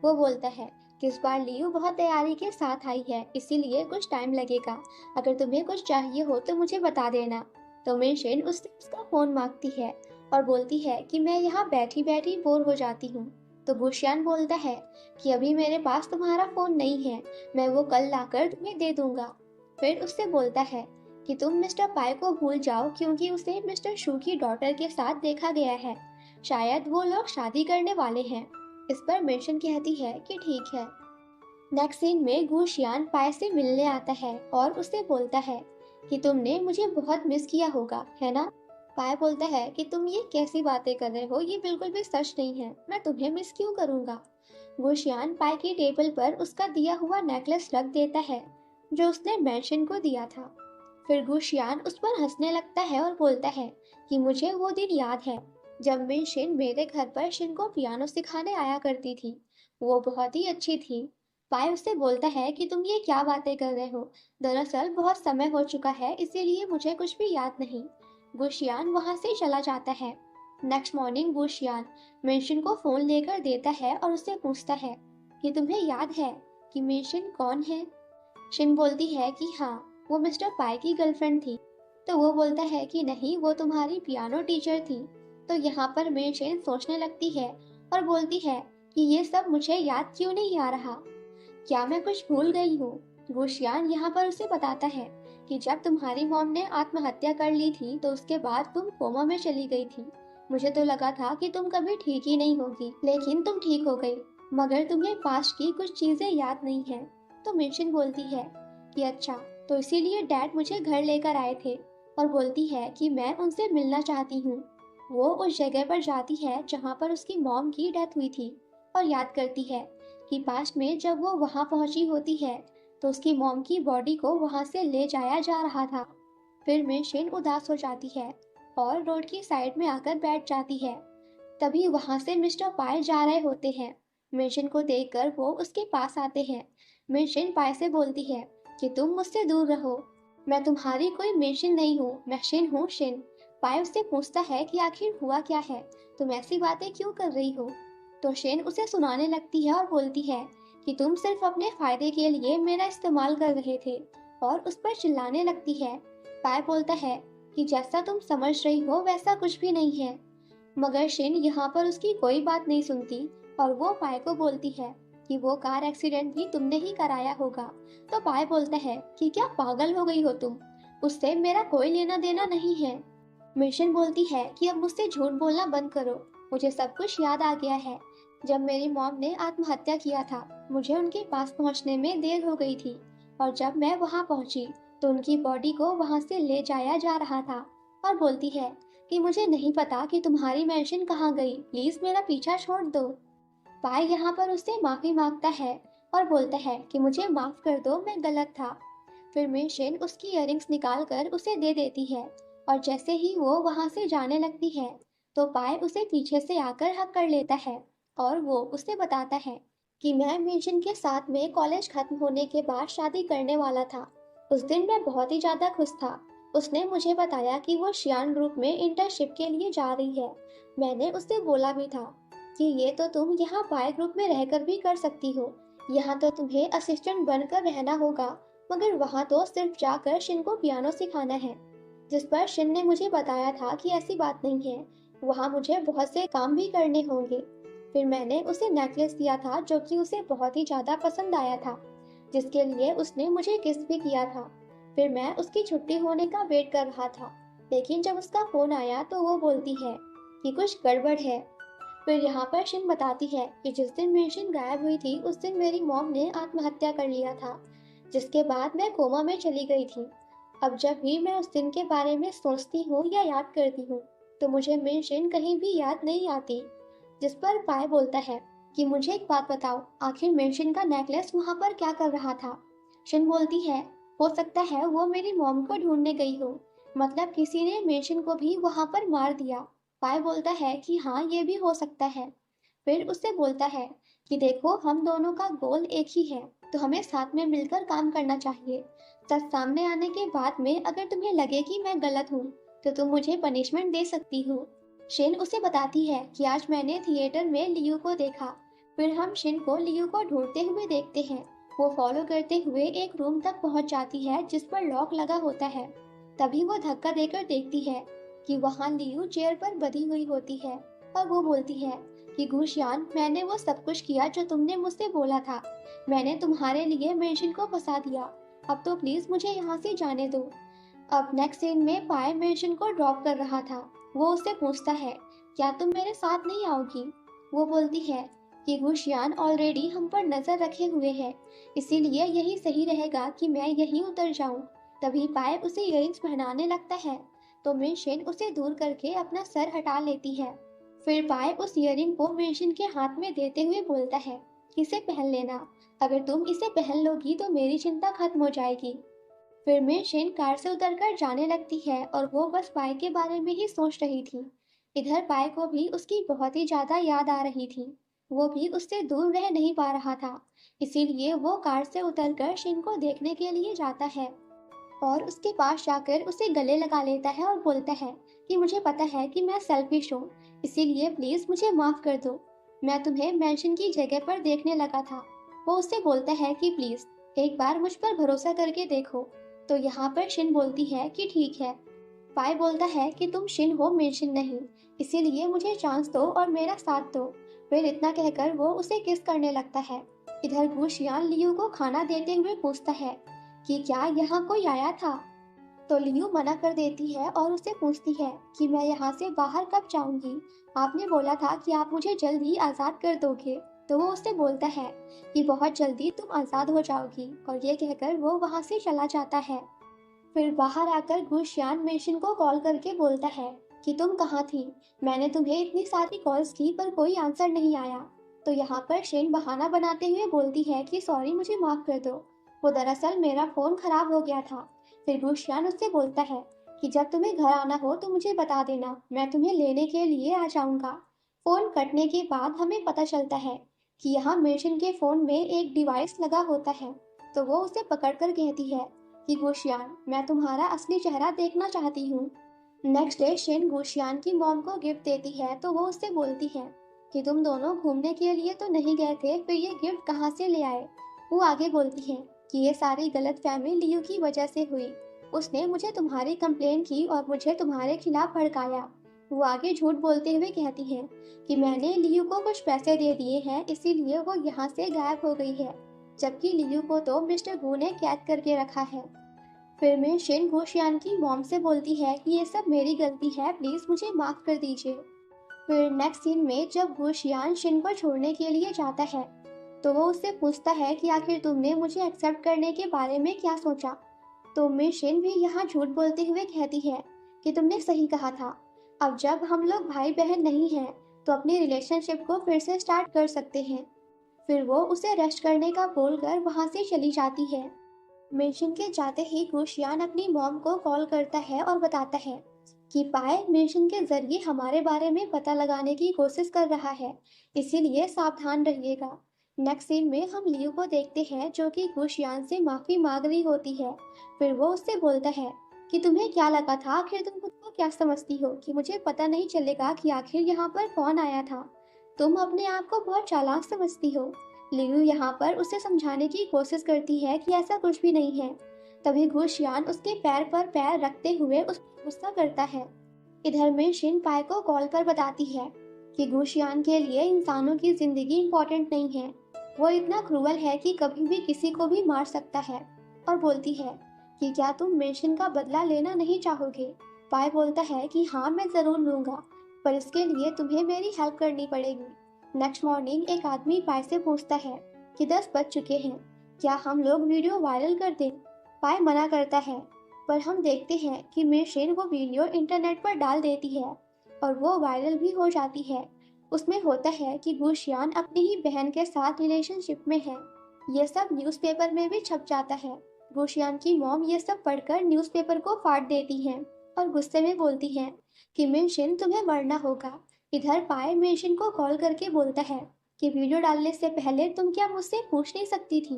वो बोलता है कि इस बार लियू बहुत तैयारी के साथ आई है, इसीलिए कुछ टाइम लगेगा। अगर तुम्हें कुछ चाहिए हो तो मुझे बता देना। तो मेंशन उससे उसका फोन मांगती है और बोलती है कि मैं यहाँ बैठी बैठी बोर हो जाती हूँ। तो गुशियान बोलता है कि अभी मेरे पास तुम्हारा फोन नहीं है, मैं वो कल लाकर तुम्हें दे दूंगा। फिर उससे बोलता है कि तुम मिस्टर पाई को भूल जाओ क्योंकि उसे मिस्टर शू की डॉटर के साथ देखा गया है, शायद वो लोग शादी करने वाले हैं। इस पर मेंशन कहती है कि ठीक है। नेक्स्ट सीन में गुशियान पाई से मिलने आता है और उससे बोलता है कि तुमने मुझे बहुत मिस किया होगा, है ना। पाई बोलता है कि तुम ये कैसी बातें कर रहे हो, ये बिल्कुल भी सच नहीं है, मैं तुम्हें मिस क्यों करूंगा। गुशियान पाई की टेबल पर उसका दिया हुआ नेकलेस रख देता है जो उसने मेंशन को दिया था। फिर गुशियान उस पर हंसने लगता है और बोलता है कि मुझे वो दिन याद है जब मेंशन मेरे घर पर शिन को पियानो सिखाने आया करती थी, वो बहुत ही अच्छी थी। पाई उससे बोलता है कि तुम ये क्या बातें कर रहे हो, दरअसल बहुत समय हो चुका है इसीलिए मुझे कुछ भी याद नहीं। गुशियान वहां से चला जाता है। नेक्स्ट मॉर्निंग गुशियान मेंशन को फोन लेकर देता है और उससे पूछता है कि तुम्हें याद है कि मेंशन कौन है। शिन बोलती है कि हाँ, वो मिस्टर पाई की गर्लफ्रेंड थी। तो वो बोलता है कि नहीं, वो तुम्हारी पियानो टीचर थी। तो यहाँ पर मेंशन सोचने लगती है और बोलती है कि ये सब मुझे याद क्यों नहीं आ रहा, क्या मैं कुछ भूल गई हूँ। गुशियान यहाँ पर उसे बताता है कि जब तुम्हारी मॉम ने आत्महत्या कर ली थी तो उसके बाद तुम कोमा में चली गई थी। मुझे तो लगा था कि तुम कभी ठीक ही नहीं होगी, लेकिन तुम ठीक हो गई, मगर तुम्हें पास्ट की कुछ चीजें याद नहीं है। तो मेंशन बोलती है कि अच्छा, तो इसीलिए डैड मुझे घर लेकर आए थे। और बोलती है कि मैं उनसे मिलना चाहती हूँ। वो उस जगह पर जाती है जहाँ पर उसकी मॉम की डेथ हुई थी और याद करती है कि पास्ट में जब वो वहां पहुंची होती है तो उसकी मॉम की बॉडी को वहां से ले जाया जा रहा था। फिर मेंशन उदास हो जाती है और रोड की साइड में आकर बैठ जाती है। तभी वहां से मिस्टर पाई जा रहे होते हैं। मेंशन को देखकर वो उसके पास आते हैं। मेंशन पाई से बोलती है कि तुम मुझसे दूर रहो, मैं तुम्हारी कोई मेंशन नहीं हूँ, मैं शिन हूँ, शिन। पाई उससे पूछता है कि आखिर हुआ क्या है, तुम ऐसी बातें क्यों कर रही हो। तो शिन उसे सुनाने लगती है और बोलती है कि तुम सिर्फ अपने फायदे के लिए मेरा इस्तेमाल कर रहे थे, और उस पर चिल्लाने लगती है। पाई बोलता है कि जैसा तुम समझ रही हो वैसा कुछ भी नहीं है। मगर शिन यहाँ पर उसकी कोई बात नहीं सुनती और वो पाई को बोलती है कि वो कार एक्सीडेंट भी तुमने ही कराया होगा। तो पाई बोलता है कि क्या पागल हो गई हो तुम, उससे मेरा कोई लेना देना नहीं है। मिशन बोलती है कि अब मुझसे झूठ बोलना बंद करो। मुझे सब कुछ याद आ गया है। जब मेरी मॉम ने आत्महत्या किया था, मुझे उनके पास पहुंचने में देर हो गई थी और जब मैं वहां पहुंची तो उनकी बॉडी को वहां से ले जाया जा रहा था। और बोलती है कि मुझे नहीं पता कि तुम्हारी मेंशन कहाँ गई, प्लीज मेरा पीछा छोड़ दो। पाई यहाँ पर उससे माफी मांगता है और बोलता है कि मुझे माफ कर दो, मैं गलत था। फिर मेंशन उसकी इयररिंग्स निकाल कर उसे दे देती है और जैसे ही वो वहां से जाने लगती है तो पाय उसे पीछे से आकर हक कर लेता है और वो उसे बताता है कि मैं मेंशन के साथ में कॉलेज खत्म होने के बाद शादी करने वाला था। उस दिन मैं बहुत ही ज्यादा खुश था। उसने मुझे बताया कि वो शियान ग्रुप में इंटर्नशिप के लिए जा रही है। मैंने उससे बोला भी था कि ये तो तुम यहाँ पाए ग्रुप में रहकर भी कर सकती हो। यहाँ तो तुम्हें असिस्टेंट बनकर रहना होगा, मगर वहाँ तो सिर्फ जाकर शिन को पियानो सिखाना है। जिस पर शिन ने मुझे बताया था कि ऐसी बात नहीं है, वहाँ मुझे बहुत से काम भी करने होंगे। फिर मैंने उसे नेकलेस दिया था जो कि उसे बहुत ही ज्यादा पसंद आया था, जिसके लिए उसने मुझे किस भी किया था। फिर मैं उसकी छुट्टी होने का वेट कर रहा था, लेकिन जब उसका फोन आया तो वो बोलती है कि कुछ गड़बड़ है। फिर यहाँ पर शिन बताती है कि जिस दिन मेंशन गायब हुई थी उस दिन मेरी मॉम ने आत्महत्या कर लिया था, जिसके बाद मैं कोमा में चली गई थी। अब जब भी मैं उस दिन के बारे में सोचती हूँ या याद करती हूँ तो मुझे मेंशन कहीं भी याद नहीं आती। जिस पर पाय बोलता है कि मुझे एक बात बताओ, आखिर मेंशन का नेकलेस वहां पर क्या कर रहा था। शिन बोलती है हो सकता है वो मेरी मॉम को ढूंढने गई हो, मतलब किसी ने मेंशन को भी वहां पर मार दिया। पाय बोलता है कि हाँ ये भी हो सकता है। फिर उससे बोलता है कि देखो हम दोनों का गोल एक ही है, तो हमें साथ में मिलकर काम करना चाहिए। सच सामने आने के बाद में अगर तुम्हें लगे कि मैं गलत हूँ तो तुम मुझे पनिशमेंट दे सकती हो। शिन उसे बताती है कि आज मैंने थिएटर में लियू को देखा। फिर हम शिन को लियू को ढूंढते हुए देखते हैं। वो फॉलो करते हुए एक रूम तक पहुंच जाती है जिस पर लॉक लगा होता है। तभी वो धक्का देकर देखती है कि वहां लियू चेयर पर बंधी हुई होती है और वो बोलती है कि गुशियान, मैंने वो सब कुछ किया जो तुमने मुझसे बोला था। मैंने तुम्हारे लिए मेंशन को फंसा दिया। अब तो प्लीज मुझे यहाँ से जाने दो। अब नेक्स्ट सीन में पाए मेंशन को ड्रॉप कर रहा था। वो उससे पूछता है क्या तुम मेरे साथ नहीं आओगी। वो बोलती है कि गुशियान ऑलरेडी हम पर नजर रखे हुए है, इसीलिए यही सही रहेगा कि मैं यहीं उतर जाऊं। तभी पाए उसे इयरिंग्स पहनाने लगता है तो मेंशन उसे दूर करके अपना सर हटा लेती है। फिर पाए उस इयरिंग को मेंशन के हाथ में देते हुए बोलता है इसे पहन लेना, अगर तुम इसे पहन लोगी तो मेरी चिंता खत्म हो जाएगी। फिर मेंशन कार से उतरकर जाने लगती है और वो बस पाए के बारे में ही सोच रही थी। इधर पाए को भी उसकी बहुत ही ज्यादा याद आ रही थी। वो भी उससे दूर रह नहीं पा रहा था, इसीलिए वो कार से उतरकर शिन को देखने के लिए जाता है और उसके पास जाकर उसे गले लगा लेता है और बोलता है कि मुझे पता है कि मैं सेल्फिश हूँ, इसीलिए प्लीज मुझे माफ कर दो। मैं तुम्हें मेंशन की जगह पर देखने लगा था। वो उससे बोलता है कि प्लीज एक बार मुझ पर भरोसा करके देखो। तो यहाँ पर शिन बोलती है कि ठीक है। पाई बोलता है कि तुम शिन हो, मेंशन नहीं, इसीलिए मुझे चांस दो और मेरा साथ दो। फिर इतना कहकर वो उसे किस करने लगता है। इधर गुशियान लियू को खाना देते हुए पूछता है कि क्या यहाँ कोई आया था। तो लियू मना कर देती है और उससे पूछती है कि मैं यहाँ से बाहर कब जाऊंगी, आपने बोला था कि आप मुझे जल्द ही आज़ाद कर दोगे। तो वो उससे बोलता है कि बहुत जल्दी तुम आज़ाद हो जाओगी और ये कहकर वो वहाँ से चला जाता है। फिर बाहर आकर गुशियान मेंशन को कॉल करके बोलता है कि तुम कहाँ थी, मैंने तुम्हें इतनी सारी कॉल्स की पर कोई आंसर नहीं आया। तो यहाँ पर शेन बहाना बनाते हुए बोलती है कि सॉरी, मुझे माफ कर दो, वो दरअसल मेरा फोन खराब हो गया था। फिर गुशियान उससे बोलता है कि जब तुम्हें घर आना हो तो मुझे बता देना, मैं तुम्हें लेने के लिए आ जाऊंगा। फोन कटने के बाद हमें पता चलता है कि यहाँ मेंशन के फोन में एक डिवाइस लगा होता है। तो वो उसे पकड़कर कहती है कि गुशियान, मैं तुम्हारा असली चेहरा देखना चाहती हूँ। नेक्स्ट डे शेन गुशियान की मॉम को गिफ्ट देती है तो वो उससे बोलती है कि तुम दोनों घूमने के लिए तो नहीं गए थे, फिर ये गिफ्ट कहाँ से ले आए। वो आगे बोलती है कि ये सारी गलतफहमी लियू की वजह से हुई। उसने मुझे तुम्हारी कंप्लेन की और मुझे तुम्हारे खिलाफ भड़काया। वो आगे झूठ बोलते हुए कहती है कि मैंने लियू को कुछ पैसे दे दिए हैं, इसीलिए वो यहाँ से गायब हो गई है, जबकि लियू को तो मिस्टर गू ने कैद करके रखा है। फिर में शिन गुशियान की मॉम से बोलती है कि ये सब मेरी गलती है, प्लीज मुझे माफ कर दीजिए। फिर नेक्स्ट सीन में जब गुशियान शिन को छोड़ने के लिए जाता है तो वो उससे पूछता है कि आखिर तुमने मुझे एक्सेप्ट करने के बारे में क्या सोचा। तो मिशिन भी यहाँ झूठ बोलते हुए कहती है कि तुमने सही कहा था, अब जब हम लोग भाई बहन नहीं हैं तो अपनी रिलेशनशिप को फिर से स्टार्ट कर सकते हैं। फिर वो उसे रेस्ट करने का बोलकर वहाँ से चली जाती है। मिशिन के जाते ही गुशियान अपनी मॉम को कॉल करता है और बताता है कि पाए मिशन के जरिए हमारे बारे में पता लगाने की कोशिश कर रहा है, इसीलिए सावधान रहिएगा। नेक्स्ट सीन में हम लियू को देखते हैं जो कि गुशियान से माफी मांग रही होती है। फिर वो उससे बोलता है कि तुम्हें क्या लगा था, आखिर तुम खुद को क्या समझती हो कि मुझे पता नहीं चलेगा कि आखिर यहाँ पर कौन आया था। तुम अपने आप को बहुत चालाक समझती हो। लियू यहाँ पर उसे समझाने की कोशिश करती है कि ऐसा कुछ भी नहीं है। तभी गुशियान उसके पैर पर पैर रखते हुए उस पर गुस्सा करता है। इधर में शिन पाई को कॉल पर बताती है कि गुशियान के लिए इंसानों की जिंदगी इम्पोर्टेंट नहीं है, वो इतना क्रूअल है कि कभी भी किसी को भी मार सकता है। और बोलती है कि क्या तुम मेशन का बदला लेना नहीं चाहोगे। पाई बोलता है कि हाँ मैं जरूर लूंगा, पर इसके लिए तुम्हें मेरी हेल्प करनी पड़ेगी। नेक्स्ट मॉर्निंग एक आदमी पाई से पूछता है कि 10 बज चुके हैं, क्या हम लोग वीडियो वायरल कर दें। पाई मना करता है, पर हम देखते हैं कि मेशिन वो वीडियो इंटरनेट पर डाल देती है और वो वायरल भी हो जाती है। उसमें होता है कि गुशियान अपनी ही बहन के साथ रिलेशनशिप में है। ये सब न्यूज़पेपर में भी छप जाता है। गुशियान की मॉम ये सब पढ़कर न्यूज़पेपर को फाड़ देती है और गुस्से में बोलती है कि मेशिन तुम्हें मरना होगा। इधर पाए मेशिन को कॉल करके बोलता है कि वीडियो डालने से पहले तुम क्या मुझसे पूछ नहीं सकती थी,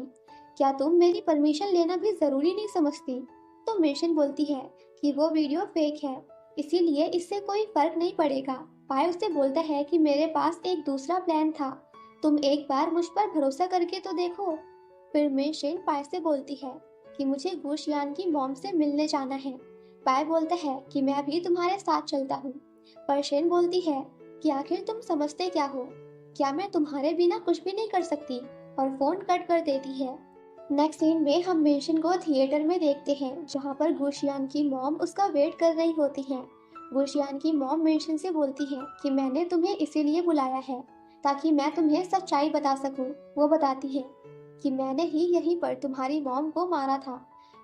क्या तुम मेरी परमिशन लेना भी जरूरी नहीं समझती। तो मेशन बोलती है कि वो वीडियो फेक है, इसीलिए इससे कोई फर्क नहीं पड़ेगा। पाय उससे बोलता है कि मेरे पास एक दूसरा प्लान था, तुम एक बार मुझ पर भरोसा करके तो देखो। फिर मेशन पाय से बोलती है कि मुझे गुशियान की मॉम से मिलने जाना है। पाय बोलता है कि मैं भी तुम्हारे साथ चलता हूँ। पर शेन बोलती है कि आखिर तुम समझते क्या हो, क्या मैं तुम्हारे बिना कुछ भी नहीं कर सकती, और फोन कट कर देती है। नेक्स्ट सीन में हम मेशन को थिएटर में देखते हैं जहाँ पर गुशियान की मॉम उसका वेट कर रही होती है। गुशियान की मॉम मेशन से बोलती है कि मैंने तुम्हें इसीलिए बुलाया है ताकि मैं तुम्हें सच्चाई बता सकूं। वो बताती है कि मैंने ही यहीं पर तुम्हारी मॉम को मारा था।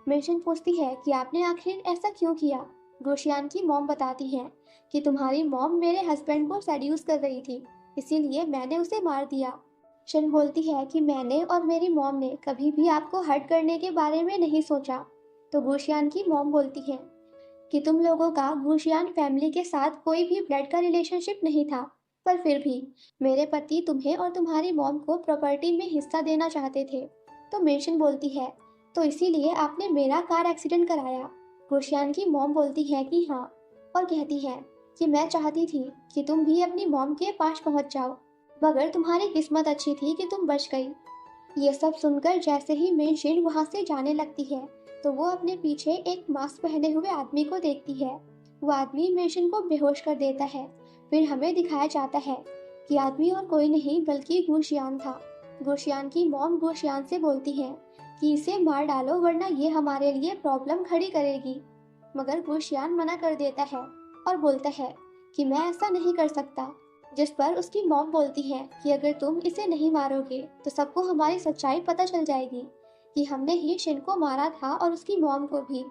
मेशन पूछती है कि आपने आखिर ऐसा क्यों किया। गुशियान की मॉम बताती है कि तुम्हारी मॉम मेरे हस्बैंड को सेड्यूस कर रही थी, इसीलिए मैंने उसे मार दिया। शन बोलती है कि मैंने और मेरी मॉम ने कभी भी आपको हर्ट करने के बारे में नहीं सोचा। तो गुशियान की मॉम बोलती है कि तुम लोगों का गुशियान फैमिली के साथ कोई भी ब्लड का रिलेशनशिप नहीं था, पर फिर भी मेरे पति तुम्हें और तुम्हारी मॉम को प्रॉपर्टी में हिस्सा देना चाहते थे। तो मेशन बोलती है तो इसीलिए आपने मेरा कार एक्सीडेंट कराया। गुशियान की मॉम बोलती है कि हाँ, और कहती है कि मैं चाहती थी कि तुम भी अपनी मॉम के पास पहुंच जाओ, मगर तुम्हारी किस्मत अच्छी थी कि तुम बच गई। ये सब सुनकर जैसे ही मेनशिन वहां से जाने लगती है तो वो अपने पीछे एक मास्क पहने हुए आदमी को देखती है। वो आदमी मेनशिन को बेहोश कर देता है। फिर हमें दिखाया जाता है कि आदमी और कोई नहीं बल्कि गुशियान था। गुशियान की मॉम गुशियान से बोलती है कि इसे मार डालो वरना ये हमारे लिए प्रॉब्लम खड़ी करेगी। मगर गुशियान मना कर देता है और बोलता है कि मैं ऐसा नहीं कर सकता। जिस पर उसकी मॉम बोलती है कि अगर तुम इसे नहीं मारोगे तो सबको हमारी सच्चाई पता चल जाएगी कि हमने ही शिन को मारा था और उसकी मॉम को भी।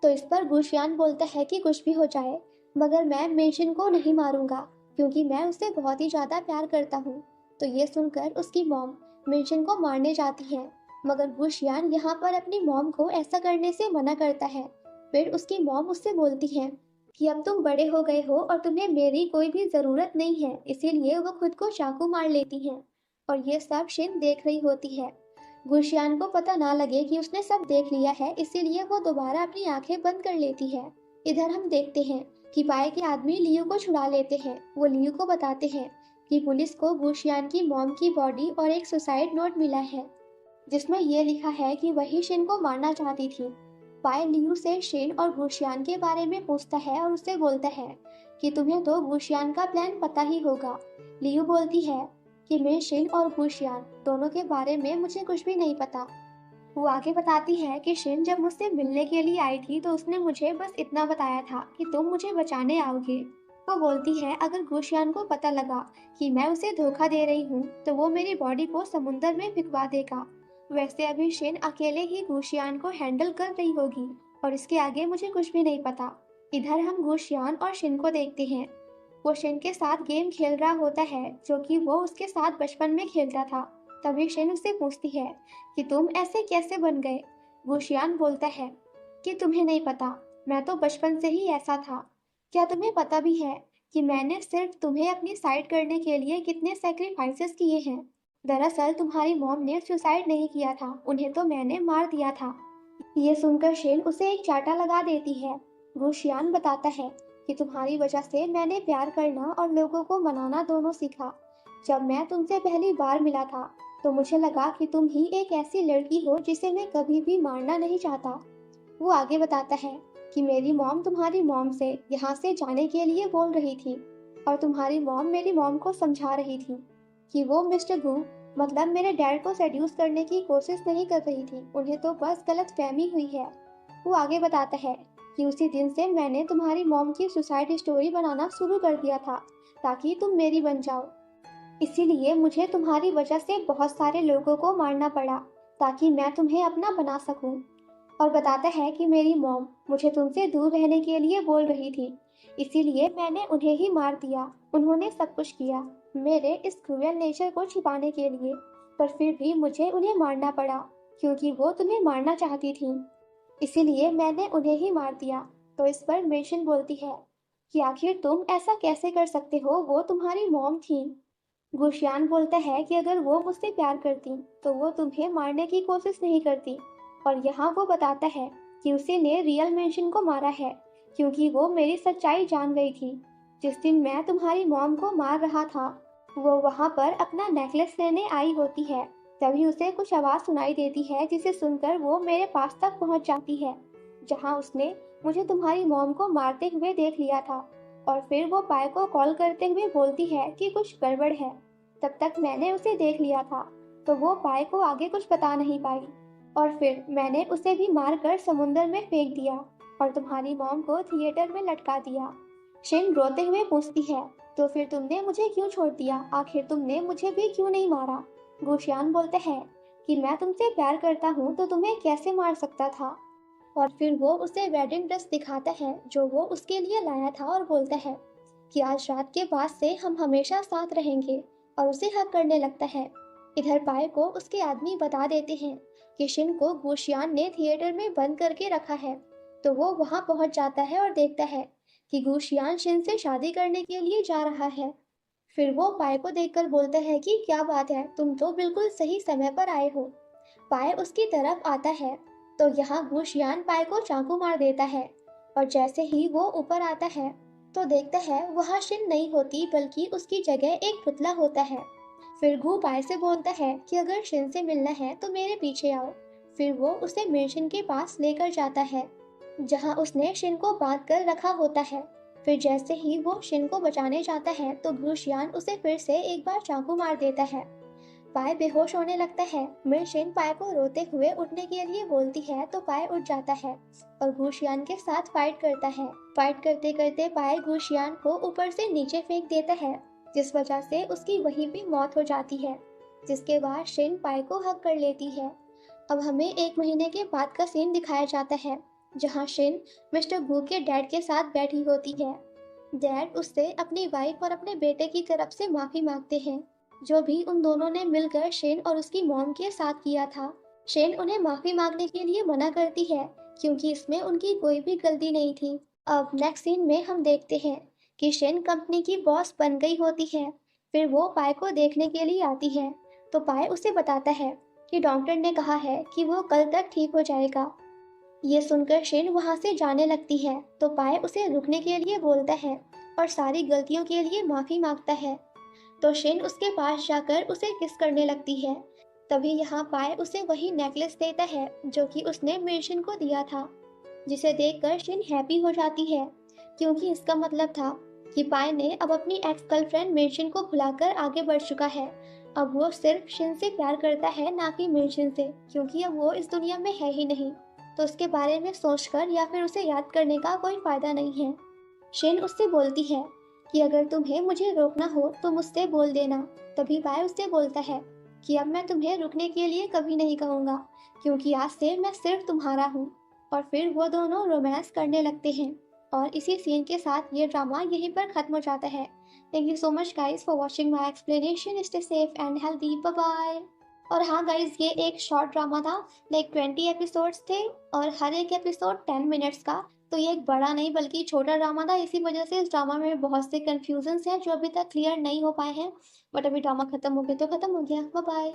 तो इस पर गुशियान बोलता है कि कुछ भी हो जाए मगर मैं मेशिन को नहीं मारूंगा क्योंकि मैं उससे बहुत ही ज्यादा प्यार करता हूँ। तो ये सुनकर उसकी मॉम मेशिन को मारने जाती है, मगर गुशियान यहाँ पर अपनी मॉम को ऐसा करने से मना करता है। फिर उसकी मॉम उससे बोलती है कि अब तुम बड़े हो गए हो और तुम्हें मेरी कोई भी जरूरत नहीं है, इसीलिए वो खुद को चाकू मार लेती हैं। और ये सब शिन देख रही होती है। गुशियान को पता ना लगे कि उसने सब देख लिया है, इसीलिए वो दोबारा अपनी आंखें बंद कर लेती है। इधर हम देखते हैं कि पाए के आदमी लियू को छुड़ा लेते हैं। वो लियू को बताते हैं कि पुलिस को गुशियान की मॉम की बॉडी और एक सुसाइड नोट मिला है जिसमें यह लिखा है कि वही शिन को मारना चाहती थी। पाए लियू से शेन और गुशियान के बारे में पूछता है और उससे बोलता है कि तुम्हें तो गुशियान का प्लान पता ही होगा। लियू बोलती है कि मैं शेन और गुशियान दोनों के बारे में मुझे कुछ भी नहीं पता। वो आगे बताती है कि शिन जब मुझसे मिलने के लिए आई थी तो उसने मुझे बस इतना बताया था कि तुम मुझे बचाने आओगे। वो बोलती है अगर गुशियान को पता लगा कि मैं उसे धोखा दे रही हूँ तो वो मेरी बॉडी को समुंदर में फिकवा देगा। वैसे अभी शिन अकेले ही गुशियान को हैंडल कर रही होगी और इसके आगे मुझे कुछ भी नहीं पता। इधर हम गुशियान और शिन को देखते हैं। वो शिन के साथ गेम खेल रहा होता है जो कि वो उसके साथ बचपन में खेलता था। तभी शिन उससे पूछती है कि तुम ऐसे कैसे बन गए। गुशियान बोलता है कि तुम्हें नहीं पता, मैं तो बचपन से ही ऐसा था। क्या तुम्हें पता भी है कि मैंने सिर्फ तुम्हें अपनी साइड करने के लिए कितने सेक्रीफाइसेस किए हैं। दरअसल तुम्हारी मॉम ने सुसाइड नहीं किया था, उन्हें तो मैंने मार दिया था। ये सुनकर शेन उसे एक चांटा लगा देती है। गुशियान बताता है कि तुम्हारी वजह से मैंने प्यार करना और लोगों को मनाना दोनों सीखा। जब मैं तुमसे पहली बार मिला था तो मुझे लगा कि तुम ही एक ऐसी लड़की हो जिसे मैं कभी भी मारना नहीं चाहता। वो आगे बताता है कि मेरी मॉम तुम्हारी मॉम से यहाँ से जाने के लिए बोल रही थी और तुम्हारी मॉम मेरी मॉम को समझा रही थी कि वो मिस्टर गू मतलब मेरे डैड को सेड्यूस करने की कोशिश नहीं कर रही थी, उन्हें तो बस गलत फहमी हुई है। वो आगे बताता है कि उसी दिन से मैंने तुम्हारी मॉम की सुसाइड स्टोरी बनाना शुरू कर दिया था ताकि तुम मेरी बन जाओ। इसीलिए मुझे तुम्हारी वजह से बहुत सारे लोगों को मारना पड़ा ताकि मैं तुम्हें अपना बना सकूं। और बताता है कि मेरी मॉम मुझे तुमसे दूर रहने के लिए बोल रही थी, इसीलिए मैंने उन्हें ही मार दिया। उन्होंने सब कुछ किया मेरे इस क्रूएल नेचर को छिपाने के लिए, पर फिर भी मुझे उन्हें मारना पड़ा क्योंकि वो तुम्हें मारना चाहती थी, इसीलिए मैंने उन्हें ही मार दिया। तो इस पर मेशन बोलती है कि आखिर तुम ऐसा कैसे कर सकते हो, वो तुम्हारी मॉम थी। गुशियान बोलता है कि अगर वो मुझसे प्यार करती तो वो तुम्हें मारने की कोशिश नहीं करती। और यहाँ वो बताता है कि उसी ने रियल मेंशन को मारा है क्योंकि वो मेरी सच्चाई जान गई थी। जिस दिन मैं तुम्हारी मॉम को मार रहा था वो वहाँ पर अपना नेकलेस लेने आई होती है। तभी उसे कुछ आवाज़ सुनाई देती है जिसे सुनकर वो मेरे पास तक पहुँच जाती है जहाँ उसने मुझे तुम्हारी मॉम को मारते हुए देख लिया था। और फिर वो पाय को कॉल करते हुए बोलती है कि कुछ गड़बड़ है। तब तक मैंने उसे देख लिया था तो वो पाय को आगे कुछ बता नहीं पाई और फिर मैंने उसे भी मार कर समुंदर में फेंक दिया और तुम्हारी मॉम को थिएटर में लटका दिया। शिन रोते हुए पूछती है तो फिर तुमने मुझे क्यों छोड़ दिया, आखिर तुमने मुझे भी क्यों नहीं मारा। गुशियान बोलते हैं कि मैं तुमसे प्यार करता हूँ तो तुम्हें कैसे मार सकता था। और फिर वो उसे वेडिंग ड्रेस दिखाता है जो वो उसके लिए लाया था और बोलता है कि आज रात के बाद से हम हमेशा साथ रहेंगे और उसे हक करने लगता है। इधर पाय को उसके आदमी बता देते हैं कि शिन को गुशियान ने थिएटर में बंद करके रखा है। तो वो वहां पहुंच जाता है और देखता है कि गुशियान शिन से शादी करने के लिए जा रहा है। फिर वो पाय को देखकर बोलता है कि क्या बात है, तुम तो बिल्कुल सही समय पर आए हो। पाय उसकी तरफ आता है तो यहाँ गुशियान पाय को चाकू मार देता है और जैसे ही वो ऊपर आता है तो देखता है वहाँ शिन नहीं होती बल्कि उसकी जगह एक पुतला होता है। फिर गू पाय से बोलता है कि अगर शिन से मिलना है तो मेरे पीछे आओ। फिर वो उसे मेशन के पास लेकर जाता है जहाँ उसने शिन को बांध कर रखा होता है। फिर जैसे ही वो शिन को बचाने जाता है तो गुशियान उसे फिर से एक बार चाकू मार देता है। पाय बेहोश होने लगता है। मिर्शिन पाय को रोते हुए उठने के लिए बोलती है तो पाय उठ जाता है और गुशियान के साथ फाइट करता है। फाइट करते करते पाय गुशियान को ऊपर से नीचे फेंक देता है जिस वजह से उसकी वहीं पे मौत हो जाती है। जिसके बाद शिन पाय को हक कर लेती है। अब हमें 1 महीने के बाद का सीन दिखाया जाता है जहाँ शिन मिस्टर गू के डैड के साथ बैठी होती है। डैड उससे अपनी वाइफ और अपने बेटे की तरफ से माफी मांगते हैं जो भी उन दोनों ने मिलकर शेन और उसकी मॉम के साथ किया था। शेन उन्हें माफी मांगने के लिए मना करती है क्योंकि इसमें उनकी कोई भी गलती नहीं थी। अब नेक्स्ट सीन में हम देखते हैं कि शेन कंपनी की बॉस बन गई होती है। फिर वो पाय को देखने के लिए आती है तो पाय उसे बताता है कि डॉक्टर ने कहा है कि वो कल तक ठीक हो जाएगा। ये सुनकर शेन वहां से जाने लगती है तो पाय उसे रुकने के लिए बोलता है और सारी गलतियों के लिए माफी मांगता है। तो शेन उसके पास जाकर उसे किस करने लगती है। तभी यहाँ पाय उसे वही नेकलेस देता है जो कि उसने मेशन को दिया था, जिसे देखकर शेन हैप्पी हो जाती है क्योंकि इसका मतलब था कि पाए ने अब अपनी एक्स गर्लफ्रेंड मेंशन को भुलाकर आगे बढ़ चुका है। अब वो सिर्फ शिन से प्यार करता है, ना कि मेंशन से, क्योंकि अब वो इस दुनिया में है ही नहीं। तो उसके बारे में सोचकर या फिर उसे याद करने का कोई फायदा नहीं है। शिन उससे बोलती है कि अगर तुम्हें मुझे रोकना हो तो मुझसे बोल देना। तभी बाय उससे बोलता है कि अब मैं तुम्हें रुकने के लिए कभी नहीं कहूँगा, क्योंकि आज से मैं सिर्फ तुम्हारा हूँ। और फिर वो दोनों रोमांस करने लगते हैं। और इसी सीन के साथ ये ड्रामा यहीं पर खत्म हो जाता है। Thank you so much guys for watching my explanation. Stay safe and healthy, bye bye. और हाँ गाइस, ये एक शॉर्ट ड्रामा था। लाइक 20 एपिसोड्स थे और हर एक एपिसोड 10 मिनट्स का। तो ये एक बड़ा नहीं बल्कि छोटा ड्रामा था। इसी वजह से इस ड्रामा में बहुत से कंफ्यूजन्स हैं जो अभी तक क्लियर नहीं हो पाए हैं। बट अभी ड्रामा खत्म हो गया तो खत्म हो गया। Bye bye.